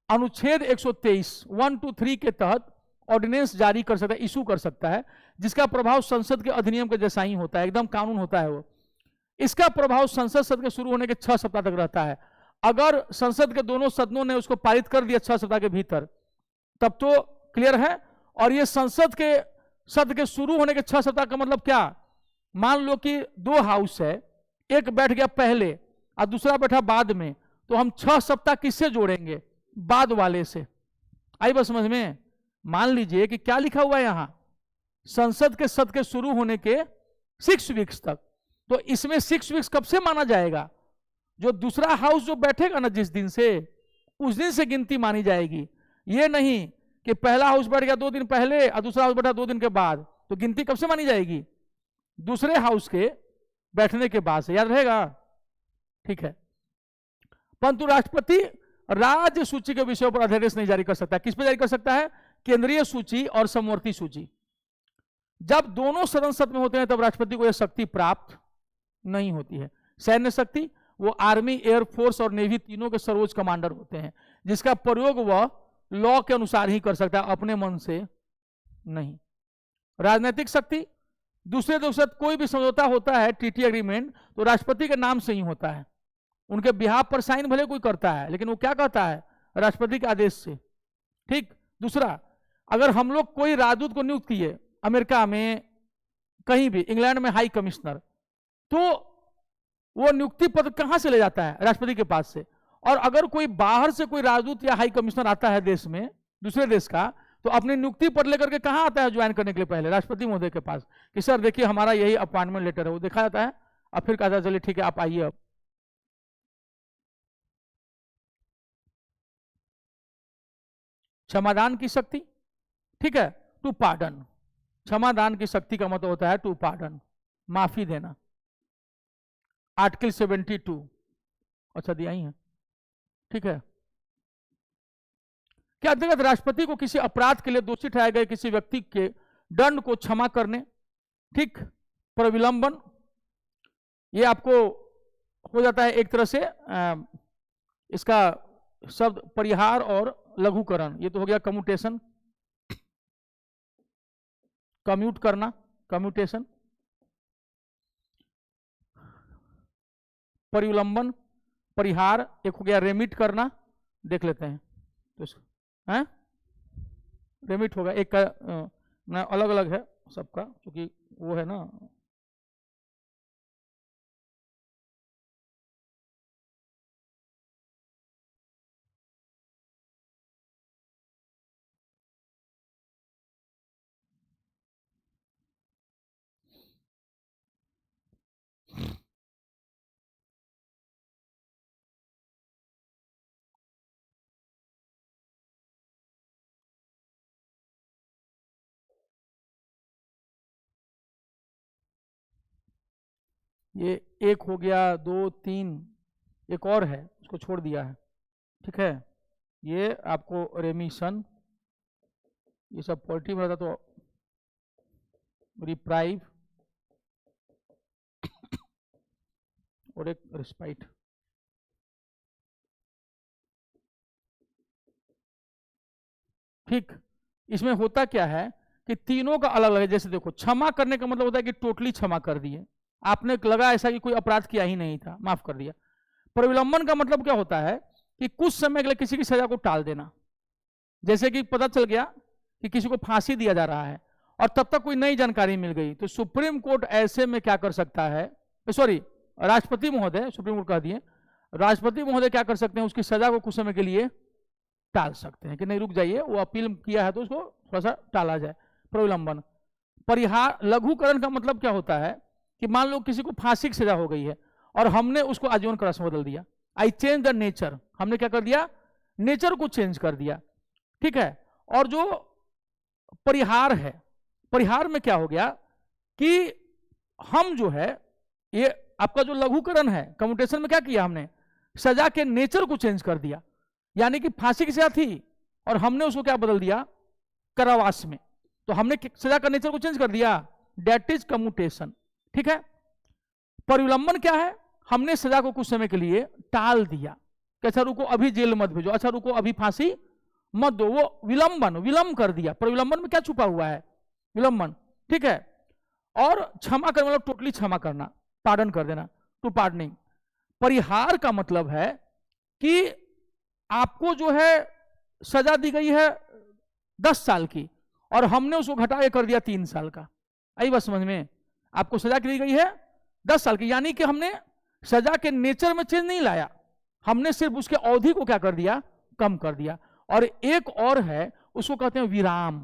अनुच्छेद 123 1 to 3 के तहत ऑर्डिनेंस जारी कर सकता है, इशू कर सकता है, जिसका प्रभाव संसद के अधिनियम के जैसा ही होता है, एकदम कानून होता है वो। इसका प्रभाव संसद सत्र के शुरू होने के 6 सप्ताह तक रहता है। अगर संसद के दोनों सदनों ने उसको पारित कर दिया 6 सप्ताह के भीतर, तब तो क्लियर है। और ये संसद के सत्र के शुरू होने के 6 सप्ताह का मतलब क्या? मान लो कि 2 हाउस है, एक बैठ गया पहले और दूसरा बैठा बाद में, तो हम 6 सप्ताह किससे जोड़ेंगे? बाद वाले से। आई बात समझ में? मान लीजिए कि क्या लिखा हुआ है यहां, संसद के सत्र के शुरू होने के 6 वीक्स तक, तो इसमें 6 वीक्स कब से माना जाएगा? जो दूसरा हाउस जो बैठेगा ना जिस दिन से, उस दिन से गिनती मानी जाएगी। ये नहीं कि पहला हाउस बैठ गया 2 दिन पहले और दूसरा हाउस बैठा 2 दिन के बाद, तो गिनती कब से मानी जाएगी? दूसरे हाउस के बैठने के बाद से। याद रहेगा? ठीक है। परंतु राष्ट्रपति राज्य सूची के विषयों पर अध्यादेश नहीं जारी कर सकता। किस पर जारी कर सकता है? केंद्रीय सूची और समवर्ती सूची। जब दोनों सदन सत्र में होते हैं तब राष्ट्रपति को यह शक्ति प्राप्त नहीं होती है। सैन्य शक्ति, वो आर्मी, एयरफोर्स और नेवी तीनों के सर्वोच्च कमांडर होते हैं, जिसका प्रयोग वह लॉ के अनुसार ही कर सकता है, अपने मन से नहीं। राजनीतिक शक्ति, दूसरे देशों के साथ कोई भी समझौता होता है, ट्रीटी एग्रीमेंट, तो राष्ट्रपति के नाम से ही होता है। उनके बिहाफ पर साइन भले कोई करता है, लेकिन वो क्या कहता है? राष्ट्रपति के आदेश से। ठीक। दूसरा, अगर हम लोग कोई राजदूत को नियुक्त किए अमेरिका में, कहीं भी, इंग्लैंड में हाई कमिश्नर, तो वो नियुक्ति पत्र कहां से ले जाता है? राष्ट्रपति के पास से। और अगर कोई बाहर से कोई राजदूत या हाई कमिश्नर आता है देश में, दूसरे देश का, तो अपनी नियुक्ति पत्र लेकर के कहां आता है ज्वाइन करने के लिए? पहले राष्ट्रपति महोदय के पास कि सर देखिए हमारा यही अपॉइंटमेंट लेटर है, वो देखा जाता है और फिर कहता है चलिए ठीक है आप आइए। अब क्षमादान की शक्ति, ठीक है, टू पार्डन। क्षमादान की शक्ति का मतलब होता है टू पार्डन, माफी देना। आर्टिकल 72, अच्छा दिया ही है, ठीक है। क्या अंतर्गत राष्ट्रपति को किसी अपराध के लिए दोषी ठहराए गए किसी व्यक्ति के दंड को क्षमा करने, ठीक, प्रविलंबन, ये आपको हो जाता है एक तरह से इसका शब्द परिहार और लघुकरण, ये तो हो गया कम्यूटेशन, कम्यूट करना, कम्यूटेशन। परिलंबन, परिहार, एक हो गया रेमिट करना, देख लेते हैं तो इसको, हैं रेमिट होगा, एक का अलग अलग है सबका, क्योंकि वो है ना। ये एक हो गया, 2 3, एक और है उसको छोड़ दिया है, ठीक है। ये आपको रेमिशन, ये सब पॉजिटिव रहता तो रिप्राइव और एक रिस्पाइट। ठीक, इसमें होता क्या है कि तीनों का अलग अलग है। जैसे देखो, क्षमा करने का मतलब होता है कि टोटली क्षमा कर दिए, आपने लगा ऐसा कि कोई अपराध किया ही नहीं था, माफ कर दिया। पर विलंबन का मतलब क्या होता है कि कुछ समय के लिए किसी की सजा को टाल देना। जैसे कि पता चल गया कि किसी को फांसी दिया जा रहा है और तब तक कोई नई जानकारी मिल गई, तो सुप्रीम कोर्ट ऐसे में क्या कर सकता है, सॉरी राष्ट्रपति महोदय, सुप्रीम कोर्ट कह दिए, राष्ट्रपति महोदय क्या कर सकते हैं, उसकी सजा को कुछ समय के लिए टाल सकते हैं कि नहीं रुक जाइए, वो अपील किया है तो उसको थोड़ा सा टाला जाए। प्रविलंबन। परिहार, लघुकरण का मतलब क्या होता है कि मान लो किसी को फांसी की सजा हो गई है और हमने उसको आजीवन कारावास में बदल दिया, आई चेंज द नेचर, हमने क्या कर दिया, नेचर को चेंज कर दिया, ठीक है। और जो परिहार है, परिहार में क्या हो गया कि हम जो है, ये आपका जो लघुकरण है, कम्यूटेशन में क्या किया हमने, सजा के नेचर को चेंज कर दिया। यानी कि फांसी की सजा थी और हमने उसको क्या बदल दिया, कारावास में, तो हमने सजा का नेचर को चेंज कर दिया, दैट इज कम्यूटेशन, ठीक है। परिविलंबन क्या है, हमने सजा को कुछ समय के लिए टाल दिया, अच्छा रुको अभी जेल मत भेजो, अच्छा रुको अभी फांसी मत दो, वो विलंबन, विलंब कर दिया। परिविलंबन में क्या छुपा हुआ है, विलंबन, ठीक है। और क्षमा करना मतलब टोटली क्षमा करना, पार्डन कर देना, टू पार्डनिंग। परिहार का मतलब है कि आपको जो है सजा दी गई है 10 साल की और हमने उसको घटा के कर दिया 3 साल का, आई बात समझ में, आपको सजा दी गई है 10 साल की, यानी कि हमने सजा के नेचर में चेंज नहीं लाया, हमने सिर्फ उसके अवधि को क्या कर दिया, कम कर दिया। और एक और है, उसको कहते हैं विराम,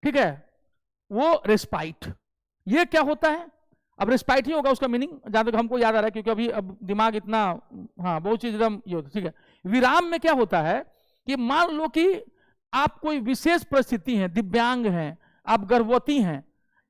ठीक है, वो रेस्पाइट। ये क्या होता है, अब रेस्पाइट ही होगा उसका मीनिंग, जहां तक हमको याद आ रहा है, क्योंकि अभी अब दिमाग इतना, हाँ बहुत चीज एकदम ये होता, ठीक है। विराम में क्या होता है कि मान लो कि आप कोई विशेष परिस्थिति है, दिव्यांग हैं, आप गर्भवती हैं,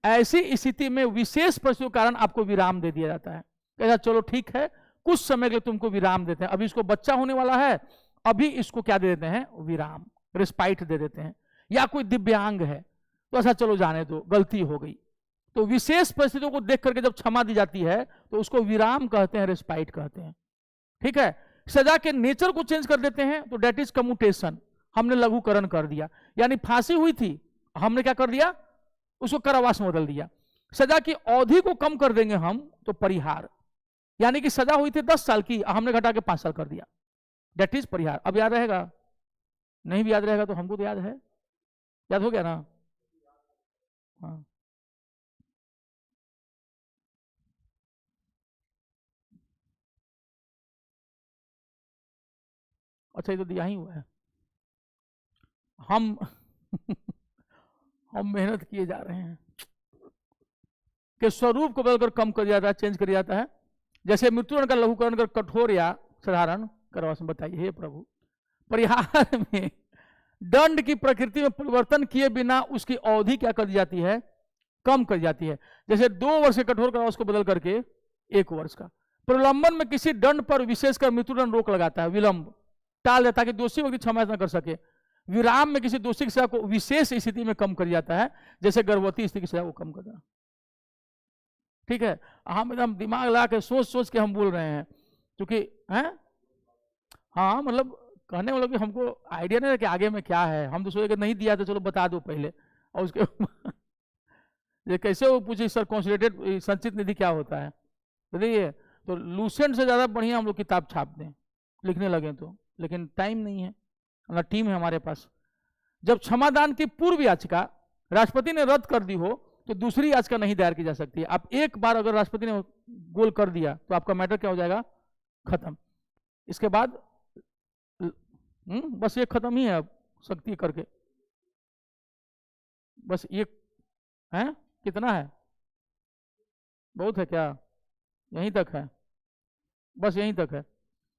ऐसी स्थिति में विशेष परिस्थितियों के कारण आपको विराम दे दिया जाता है, कहता चलो ठीक है कुछ समय के लिए तुमको विराम देते हैं, अभी इसको बच्चा होने वाला है, अभी इसको क्या दे देते हैं, विराम, रेस्पाइट दे देते हैं। या कोई दिव्यांग है तो ऐसा चलो जाने दो, गलती हो गई, तो विशेष परिस्थितियों को देख करके जब क्षमा दी जाती है तो उसको विराम कहते हैं, रेस्पाइट कहते हैं, ठीक है। सजा के नेचर को चेंज कर देते हैं तो डेट इज कम्यूटेशन, हमने लघुकरण कर दिया, यानी फांसी हुई थी, हमने क्या कर दिया, उसको कारावास में बदल दिया। सजा की अवधि को कम कर देंगे हम तो परिहार, यानी कि सजा हुई थी 10 साल की, हमने घटा के 5 साल कर दिया, डेट इज परिहार। अब याद रहेगा, नहीं भी याद रहेगा तो हमको तो याद है, याद हो गया ना, हाँ। अच्छा ये तो दिया ही हुआ है, हम हम मेहनत किए जा रहे हैं कि स्वरूप को बदलकर कम कर दिया जाता है, चेंज कर दिया जाता है। जैसे मृत्युदंड का लघुकरण कर कठोर या साधारण करवास में बताइए, हे प्रभु। परिहार में दंड की प्रकृति में परिवर्तन किए बिना उसकी अवधि क्या कर दी जाती है, कम कर जाती है। जैसे 2 वर्ष के कठोर कारावास को बदल करके 1 वर्ष का। प्रलंबन में किसी दंड पर विशेषकर मृत्युदंड रोक लगाता है, विलंब टाल देता है कि दोषी व्यक्ति क्षमा न कर सके। विराम में किसी दोषी की सजा को विशेष स्थिति में कम कर जाता है, जैसे गर्भवती स्थिति की सजा को कम करना, ठीक है। हम एकदम दिमाग लगा के सोच सोच के हम बोल रहे हैं, क्योंकि हैं, हाँ मतलब कहने वालों कि हमको आइडिया नहीं है कि आगे में क्या है, हम तो सोचे कि नहीं दिया तो चलो बता दो पहले, और उसके ये कैसे वो पूछे सर कॉन्सोलिडेटेड संचित निधि क्या होता है, बताइए। तो लूसेंट से ज़्यादा बढ़िया हम लोग किताब छाप दें लिखने लगे तो, लेकिन टाइम नहीं है ना, टीम है हमारे पास। जब क्षमादान की पूर्व याचिका राष्ट्रपति ने रद्द कर दी हो तो दूसरी याचिका नहीं दायर की जा सकती है। आप एक बार अगर राष्ट्रपति ने गोल कर दिया तो आपका मैटर क्या हो जाएगा, खत्म। इसके बाद बस ये खत्म ही है अब, शक्ति करके बस ये है। कितना है, बहुत है क्या, यहीं तक है, बस यहीं तक है,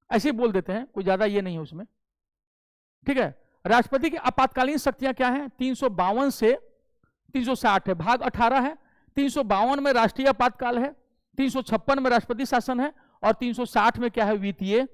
ऐसे ही बोल देते हैं, कोई ज्यादा ये नहीं है उसमें। ठीक है, राष्ट्रपति की आपातकालीन शक्तियां क्या हैं, 352 से 360 है, भाग 18 है। 352 में राष्ट्रीय आपातकाल है, 356 में राष्ट्रपति शासन है और 360 में क्या है, वित्तीय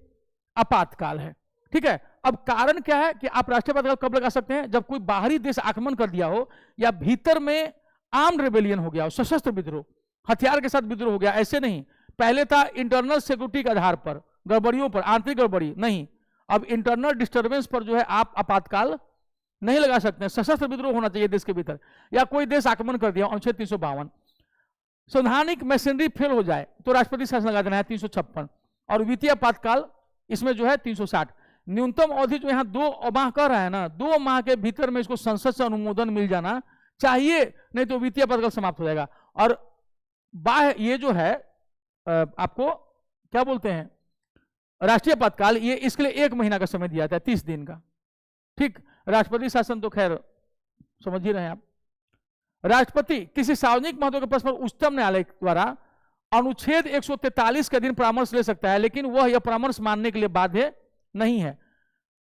आपातकाल है। ठीक है, अब कारण क्या है कि आप राष्ट्रीय आपातकाल कब लगा सकते हैं, जब कोई बाहरी देश आक्रमण कर दिया हो या भीतर में आर्म्ड रेबेलियन हो गया हो, सशस्त्र विद्रोह, हथियार के साथ विद्रोह हो गया। ऐसे नहीं, पहले था इंटरनल सिक्योरिटी के आधार पर, गड़बड़ियों पर, आंतरिक गड़बड़ी नहीं, अब इंटरनल डिस्टर्बेंस पर जो है आप आपातकाल नहीं लगा सकते हैं। सशस्त्र विद्रोह होना चाहिए देश के भीतर, या कोई देश आक्रमण कर दिया, अनुच्छेद 352। संवैधानिक मशीनरी फेल हो जाए तो राष्ट्रपति शासन लगा देना है 356, और वित्तीय आपातकाल इसमें जो है 360। न्यूनतम अवधि जो यहाँ 2 माह कह रहा है ना, 2 माह के भीतर में इसको संसद से अनुमोदन मिल जाना चाहिए, नहीं तो वित्तीय आपातकाल समाप्त हो जाएगा। और बाह्य ये जो है आपको क्या बोलते हैं, राष्ट्रीय आपातकाल, ये इसके लिए 1 महीना का समय दिया था, 30 दिन का। ठीक, राष्ट्रपति शासन तो खैर समझ ही रहे हैं आप। राष्ट्रपति किसी सार्वजनिक महत्व के प्रश्न पर उच्चतम न्यायालय द्वारा अनुच्छेद 143 के अधीन परामर्श ले सकता है, लेकिन वह यह परामर्श मानने के लिए बाध्य नहीं है।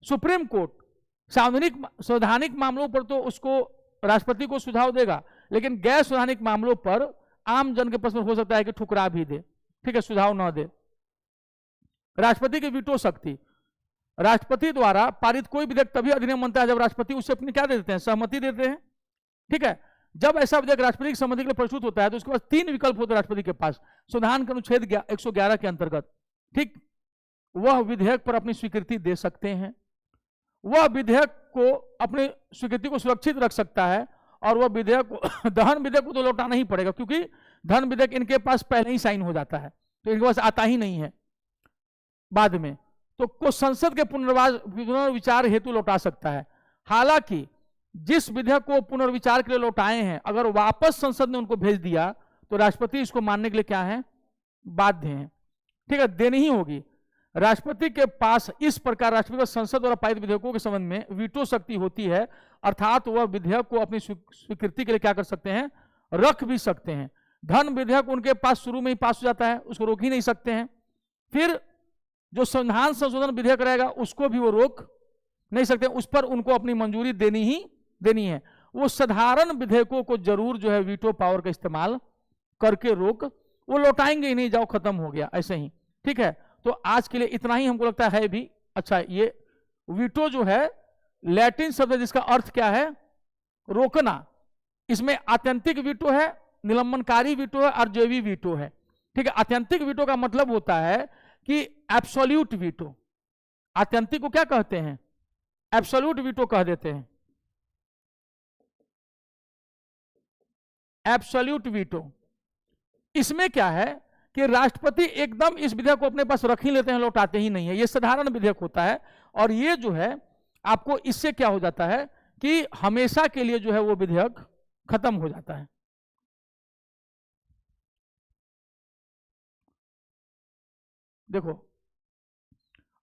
सुप्रीम कोर्ट संवैधानिक मामलों पर तो उसको राष्ट्रपति को सुझाव देगा, लेकिन गैर संवैधानिक मामलों पर आम जन के प्रश्न हो सकता है कि ठुकरा भी दे, ठीक है, सुझाव न दे। राष्ट्रपति की वीटो शक्ति, राष्ट्रपति द्वारा पारित कोई विधेयक तभी अधिनियम बनता है जब राष्ट्रपति उससे अपनी क्या दे देते हैं, सहमति देते हैं। ठीक है, जब ऐसा विधेयक राष्ट्रपति की सहमति के लिए प्रस्तुत होता है तो उसके पास 3 विकल्प होते हैं राष्ट्रपति के पास, संविधान के अनुच्छेद 111 के अंतर्गत। ठीक, वह विधेयक पर अपनी स्वीकृति दे सकते हैं, वह विधेयक को अपनी स्वीकृति को सुरक्षित रख सकता है, और वह विधेयक दहन विधेयक को तो लौटाना ही पड़ेगा, क्योंकि धन विधेयक इनके पास पहले ही साइन हो जाता है, तो इनके पास आता ही नहीं है बाद में, तो को संसद के पुनर्विचार हेतु लौटा सकता है। हालांकि जिस विधेयक को पुनर्विचार के लिए लौटाए हैं, अगर वापस संसद ने उनको भेज दिया तो राष्ट्रपति इसको मानने के लिए क्या है, बाध्य हैं। ठीक है, देनी ही होगी। राष्ट्रपति के पास इस प्रकार राष्ट्रपति संसद द्वारा पारित विधेयकों के संबंध में वीटो शक्ति होती है, अर्थात वह विधेयक को अपनी स्वीकृति के लिए क्या कर सकते हैं, रख भी सकते हैं। धन विधेयक उनके पास शुरू में ही पास हो जाता है, उसको रोक ही नहीं सकते हैं। फिर जो संविधान संशोधन विधेयक रहेगा उसको भी वो रोक नहीं सकते, उस पर उनको अपनी मंजूरी देनी ही देनी है। वो साधारण विधेयकों को जरूर जो है वीटो पावर का इस्तेमाल करके रोक, वो लौटाएंगे ही नहीं, जाओ खत्म हो गया ऐसे ही। ठीक है, तो आज के लिए इतना ही हमको लगता है भी। अच्छा, ये वीटो जो है लैटिन शब्द है जिसका अर्थ क्या है, रोकना। इसमें आत्यंतिक वीटो है, निलंबनकारी वीटो है और जैवी वीटो है। ठीक है, आत्यंतिक वीटो का मतलब होता है कि एब्सोल्यूट वीटो। आत्यंतिक को क्या कहते हैं, एब्सोल्यूट वीटो कह देते हैं, एब्सोल्यूट वीटो। इसमें क्या है कि राष्ट्रपति एकदम इस विधेयक को अपने पास रख ही लेते हैं, लौटाते ही नहीं है। यह साधारण विधेयक होता है, और ये जो है आपको इससे क्या हो जाता है कि हमेशा के लिए जो है वो विधेयक खत्म हो जाता है। देखो,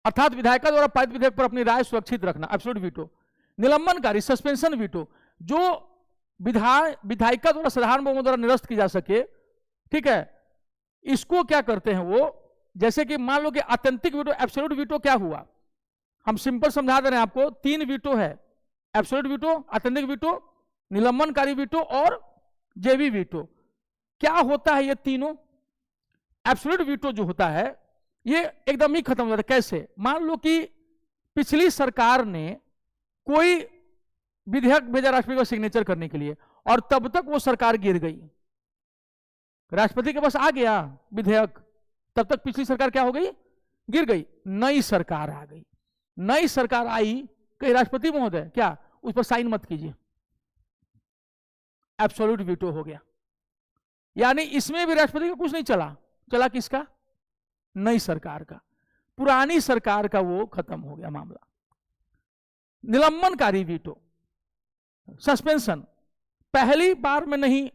अर्थात विधायिका द्वारा पारित विधेयक पर अपनी राय सुरक्षित रखना, एब्सोल्यूट वीटो। निलंबनकारी, सस्पेंशन वीटो, जो विधायिका द्वारा साधारण बहुमत द्वारा निरस्त की जा सके। ठीक है, इसको क्या करते हैं वो, जैसे कि मान लो कि आत्यंतिक वीटो, एब्सोल्यूट वीटो क्या हुआ, हम सिंपल समझा दे रहे हैं आपको। 3 वीटो है, एब्सोल्यूट वीटो, आत्यंतिक वीटो, निलंबनकारी वीटो और जैवी वीटो। क्या होता है ये तीनों? एब्सोल्यूट वीटो जो होता है ये एकदम ही खत्म हो जाता है। कैसे? मान लो कि पिछली सरकार ने कोई विधेयक भेजा राष्ट्रपति को सिग्नेचर करने के लिए, और तब तक वो सरकार गिर गई, राष्ट्रपति के पास आ गया विधेयक, तब तक पिछली सरकार क्या हो गई, गिर गई। नई सरकार आ गई, नई सरकार आई, कहीं राष्ट्रपति महोदय क्या उस पर साइन मत कीजिए, एब्सोल्यूट वीटो हो गया। यानी इसमें भी राष्ट्रपति का कुछ नहीं चला, चला किसका, नई सरकार का। पुरानी सरकार का वो खत्म हो गया मामला। निलंबनकारी वीटो, सस्पेंशन पहली बार में नहीं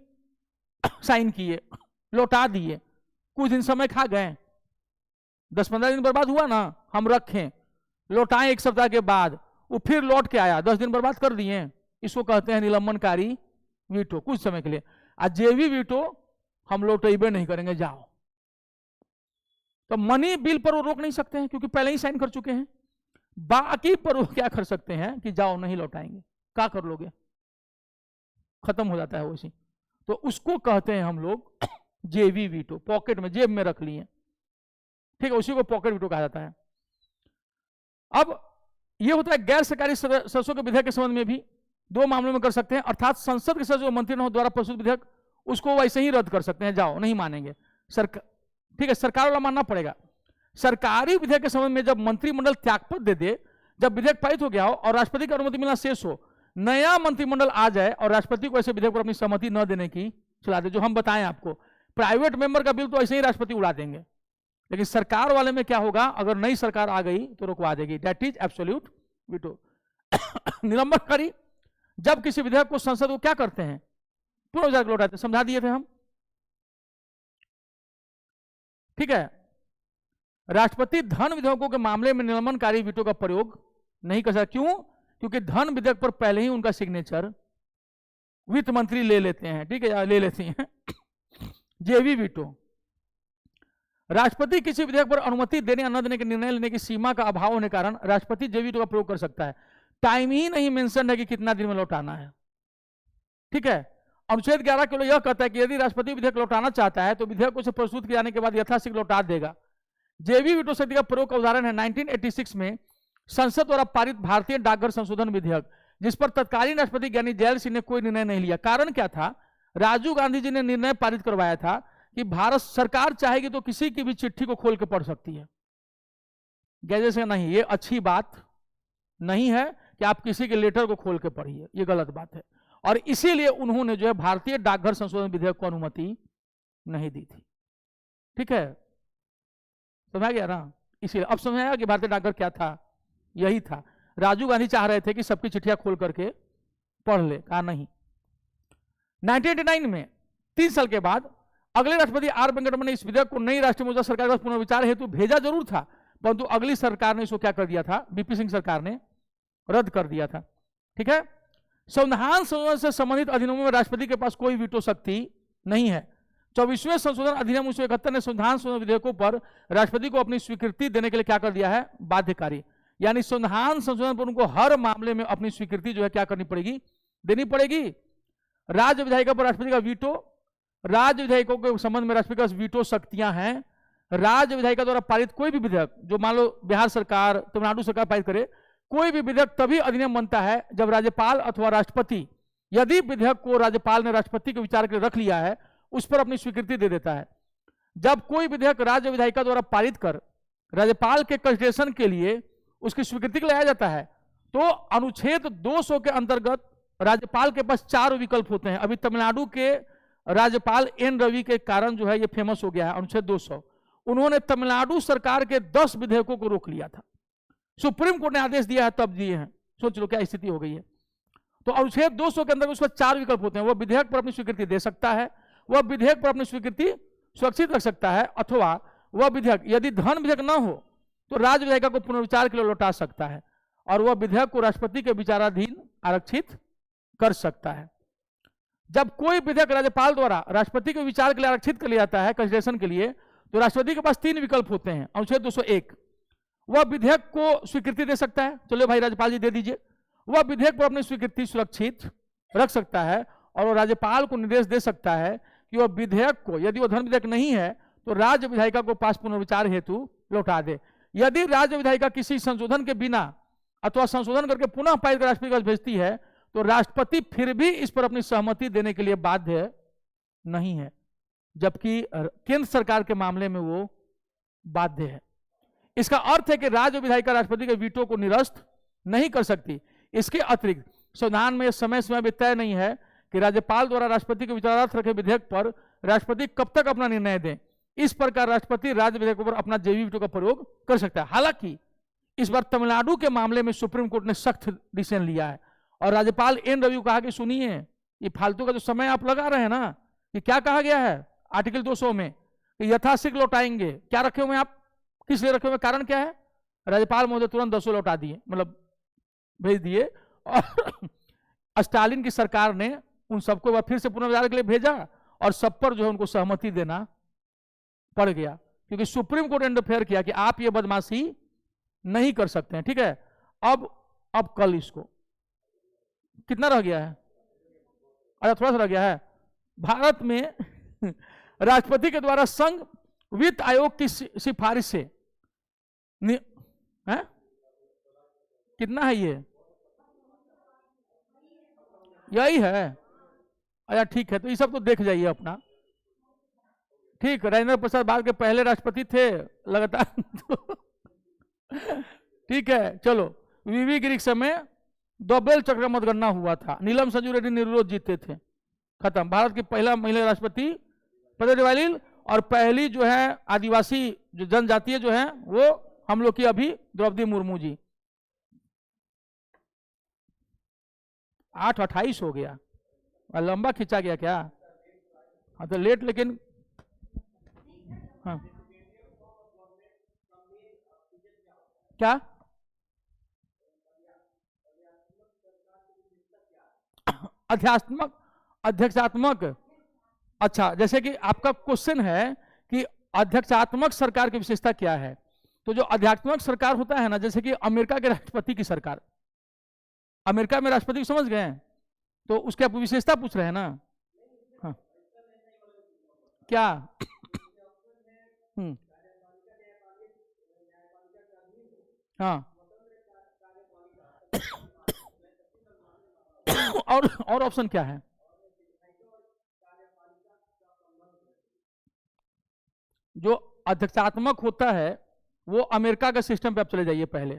साइन किए, लौटा दिए, कुछ दिन समय खा गए, 10-15 दिन बर्बाद हुआ ना, हम रखें, लौटाएं 1 सप्ताह के बाद, वो फिर लौट के आया, 10 दिन बर्बाद कर दिए, इसको कहते हैं निलंबनकारी वीटो, कुछ समय के लिए। आज जेवी वीटो हम लौटेबे नहीं करेंगे, जाओ। तो मनी बिल पर वो रोक नहीं सकते हैं क्योंकि पहले ही साइन कर चुके हैं। बाकी पर वो क्या कर सकते हैं कि जाओ नहीं लौटाएंगे, क्या कर लोगे, खत्म हो जाता है वैसे। तो उसको कहते हैं हम लोग जेवी वीटो, पॉकेट में, जेब में रख लिए, ठीक है, उसी को पॉकेट वीटो कहा जाता है। अब यह होता है गैर सरकारी सदस्यों के विधेयक के संबंध में भी 2 मामलों में कर सकते हैं, अर्थात संसद के सदस्य मंत्री न द्वारा प्रस्तुत विधेयक उसको वैसे ही रद्द कर सकते हैं, जाओ नहीं मानेंगे सरकार, ठीक है, सरकार वाला मानना पड़ेगा। सरकारी विधेयक के संबंध में जब मंत्रिमंडल त्यागपत्र दे दे, जब विधेयक पारित हो गया हो और राष्ट्रपति की अनुमति मिलना शेष हो, नया मंत्रिमंडल आ जाए और राष्ट्रपति को ऐसे विधेयक पर अपनी सहमति न देने की सलाह दे, जो हम बताएं आपको, प्राइवेट मेंबर का बिल तो ऐसे ही राष्ट्रपति उड़ा देंगे, लेकिन सरकार वाले में क्या होगा, अगर नई सरकार आ गई तो रुकवा देगी, दैट इज एब्सोल्यूट वीटो। निलंबनकारी जब किसी विधेयक को संसद को क्या करते हैं, पुनर्विचार लौटाते, समझा दिए थे हम, ठीक है। राष्ट्रपति धन विधेयकों के मामले में निलंबनकारी वीटो का प्रयोग नहीं कर सकता, क्यों, क्योंकि धन विधेयक पर पहले ही उनका सिग्नेचर वित्त मंत्री ले लेते हैं, ठीक है, या ले लेती हैं। जेवी वीटो, राष्ट्रपति किसी विधेयक पर अनुमति देने या न देने के निर्णय लेने की सीमा का अभाव होने के कारण राष्ट्रपति जेवी वीटो का प्रयोग कर सकता है। टाइम ही नहीं मेंशन है कि कितना दिन में लौटाना है, ठीक है। अनुच्छेद 11 केवल यह कहता है कि यदि राष्ट्रपति विधेयक लौटाना चाहता है तो विधेयक उसे प्रस्तुत किए जाने के बाद यथाशीघ्र लौटा देगा। जेवी वीटो शक्ति का प्रयोग का उदाहरण है 1986 में संसद द्वारा पारित भारतीय डाकघर संशोधन विधेयक, जिस पर तत्कालीन राष्ट्रपति ज्ञानी जैल सिंह ने कोई निर्णय नहीं लिया। कारण क्या था, राजीव गांधी जी ने निर्णय पारित करवाया था कि भारत सरकार चाहेगी तो किसी की भी चिट्ठी को खोल के पढ़ सकती है, गैजेट से नहीं। ये अच्छी बात नहीं है कि आप किसी के लेटर को खोल के पढ़िए, ये गलत बात है, और इसीलिए उन्होंने जो है भारतीय डाकघर संशोधन विधेयक को अनुमति नहीं दी थी, ठीक है, समझ गया ना। इसीलिए अब समझ आया कि भारतीय डाकघर क्या था, यही था। राजीव गांधी चाह रहे थे कि सबकी चिट्ठियां खोल करके पढ़ ले, कहा नहीं। 1989 में 3 साल के बाद अगले राष्ट्रपति आर वेंकटरमण ने इस विधेयक को नई राष्ट्रीय मौजूदा सरकार का पुनर्विचार हेतु भेजा जरूर था, परंतु अगली सरकार ने इसको क्या कर दिया था, बीपी सिंह सरकार ने रद्द कर दिया था, ठीक है। संविधान संशोधन से संबंधित अधिनियमों में राष्ट्रपति के पास कोई वीटो शक्ति नहीं है। 24वें संशोधन अधिनियम 1971 ने संविधान संशोधन विधेयकों पर राष्ट्रपति को अपनी स्वीकृति देने के लिए क्या कर दिया है, बाध्यकारी, यानी संविधान संशोधन पर उनको हर मामले में अपनी स्वीकृति जो है क्या करनी पड़ेगी, देनी पड़ेगी। राज्य विधायिका पर राष्ट्रपति का वीटो, राज्य विधायकों के संबंध में राष्ट्रपति का वीटो शक्तियां हैं। राज्य विधायिका द्वारा पारित कोई भी विधेयक, जो मान लो बिहार सरकार, तमिलनाडु सरकार पारित करे, कोई भी विधेयक तभी अधिनियम बनता है जब राज्यपाल अथवा राष्ट्रपति, यदि विधेयक को राज्यपाल ने राष्ट्रपति के विचार के लिए रख लिया है, उस पर अपनी स्वीकृति दे देता है। जब कोई विधेयक राज्य विधायिका द्वारा पारित कर राज्यपाल के कंसिडरेशन के लिए उसकी स्वीकृति के लिए लाया जाता है, तो अनुच्छेद 200 के अंतर्गत राज्यपाल के पास 4 विकल्प होते हैं। अभी तमिलनाडु के राज्यपाल एन रवि के कारण जो है ये फेमस हो गया है अनुच्छेद 200। उन्होंने तमिलनाडु सरकार के 10 विधेयकों को रोक लिया था, सुप्रीम कोर्ट ने आदेश दिया है तब दिए हैं, सोच लो क्या स्थिति हो गई है। तो अनुच्छेद 200 के अंदर उसका 4 विकल्प होते हैं, वह विधेयक पर अपनी स्वीकृति दे सकता है, वह विधेयक पर अपनी स्वीकृति सुरक्षित रख सकता है, अथवा वह विधेयक यदि धन विधेयक न हो तो राज्य विधायिका को पुनर्विचार के लिए लौटा सकता है, और वह विधेयक को राष्ट्रपति के विचाराधीन आरक्षित कर सकता है। जब कोई विधेयक राज्यपाल द्वारा राष्ट्रपति के विचार के लिए आरक्षित कर लिया जाता है कंसिडरेशन के लिए, तो राष्ट्रपति के पास 3 विकल्प होते हैं। अनुच्छेद 201, वह विधेयक को स्वीकृति दे सकता है, चलो भाई राज्यपाल जी दे दीजिए, वह विधेयक पर अपनी स्वीकृति सुरक्षित रख सकता है, और वह राज्यपाल को निर्देश दे सकता है कि वह विधेयक को, यदि वह धन विधेयक नहीं है तो राज्य विधायिका को पास पुनर्विचार हेतु लौटा दे। यदि राज्य विधायिका किसी संशोधन के बिना अथवा संशोधन करके पुनः पारित कर राष्ट्रपति के पास भेजती है, तो राष्ट्रपति फिर भी इस पर अपनी सहमति देने के लिए बाध्य नहीं है, जबकि केंद्र सरकार के मामले में वो बाध्य है। इसका अर्थ है कि राज्य विधायिका राष्ट्रपति के वीटो को निरस्त नहीं कर सकती। इसके अतिरिक्त संविधान में समय समय भी तय नहीं है कि राज्यपाल द्वारा राष्ट्रपति के विचारार्थ रखे विधेयक पर राष्ट्रपति कब तक अपना निर्णय दें। इस प्रकार राष्ट्रपति राज्य विधेयकों पर अपना जेवी वीटो का प्रयोग कर सकता है। हालांकि इस बार तमिलनाडु के मामले में सुप्रीम कोर्ट ने सख्त डिसीजन लिया है और राज्यपाल एन रवि को कहा कि सुनिए, ये फालतू का जो समय आप लगा रहे हैं ना, ये क्या कहा गया है आर्टिकल 200 में कि यथाशीघ्र लौटाएंगे। क्या रखे हुए आप, किस लिए रखे हुए, कारण क्या है? राज्यपाल महोदय तुरंत 200 लौटा दिए, मतलब भेज दिए। और स्टालिन की सरकार ने उन सबको फिर से पुनर्विचार के लिए भेजा और सब पर जो है उनको सहमति देना पड़ गया, क्योंकि सुप्रीम कोर्ट इंटरफेयर किया कि आप ये बदमाशी नहीं कर सकते हैं। ठीक है, अब कल इसको कितना रह गया है? अच्छा, थोड़ा सा रह गया है। भारत में राष्ट्रपति के द्वारा संघ वित्त आयोग की सिफारिश से है? कितना है ये? यही है? अच्छा ठीक है, तो ये सब तो देख जाइए अपना। ठीक, राजेंद्र प्रसाद भारत के पहले राष्ट्रपति थे लगातार। ठीक है, चलो। वीवी गिरी के समय डबल चक्र मतगणना हुआ था, नीलम संजू रेड्डी निर्विरोध जीते थे, खत्म। भारत की पहला महिला राष्ट्रपति पटेल, और पहली जो है आदिवासी जो जनजातीय जो है वो हम लोग की अभी द्रौपदी मुर्मू जी। 8:28 हो गया, लंबा खींचा गया क्या? हाँ तो लेट, लेकिन हाँ क्या अध्यक्षात्मक? अच्छा, जैसे कि आपका क्वेश्चन है कि अध्यक्षात्मक सरकार की विशेषता क्या है, तो जो अध्यक्षात्मक सरकार होता है ना, जैसे कि अमेरिका के राष्ट्रपति की सरकार, अमेरिका में राष्ट्रपति समझ गए, तो उसकी आप विशेषता पूछ रहे हैं ना? हाँ क्या? हाँ और ऑप्शन क्या है? जो अध्यक्षात्मक होता है वो अमेरिका के सिस्टम पे आप चले जाइए पहले।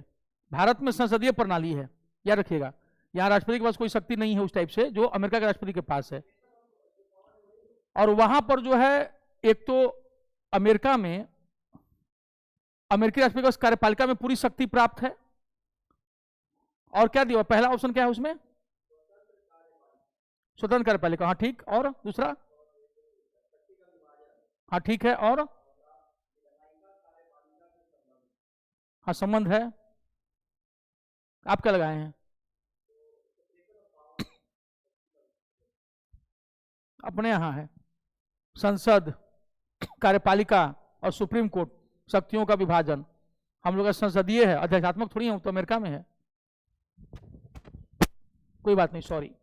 भारत में संसदीय प्रणाली है, याद रखिएगा, यहाँ राष्ट्रपति के पास कोई शक्ति नहीं है उस टाइप से जो अमेरिका के राष्ट्रपति के पास है। और वहां पर जो है, एक तो अमेरिका में अमेरिकी राष्ट्रपति को कार्यपालिका में पूरी शक्ति प्राप्त है। और क्या दिया, पहला ऑप्शन क्या है उसमें? स्वतंत्र कार्यपालिका, हाँ ठीक। और दूसरा? हाँ ठीक है। और हाँ संबंध है। आप क्या लगाए हैं? अपने यहां है संसद, कार्यपालिका और सुप्रीम कोर्ट, शक्तियों का विभाजन। हम लोग का संसदीय है, अध्यक्षात्मक थोड़ी है, तो अमेरिका में है। कोई बात नहीं, सॉरी।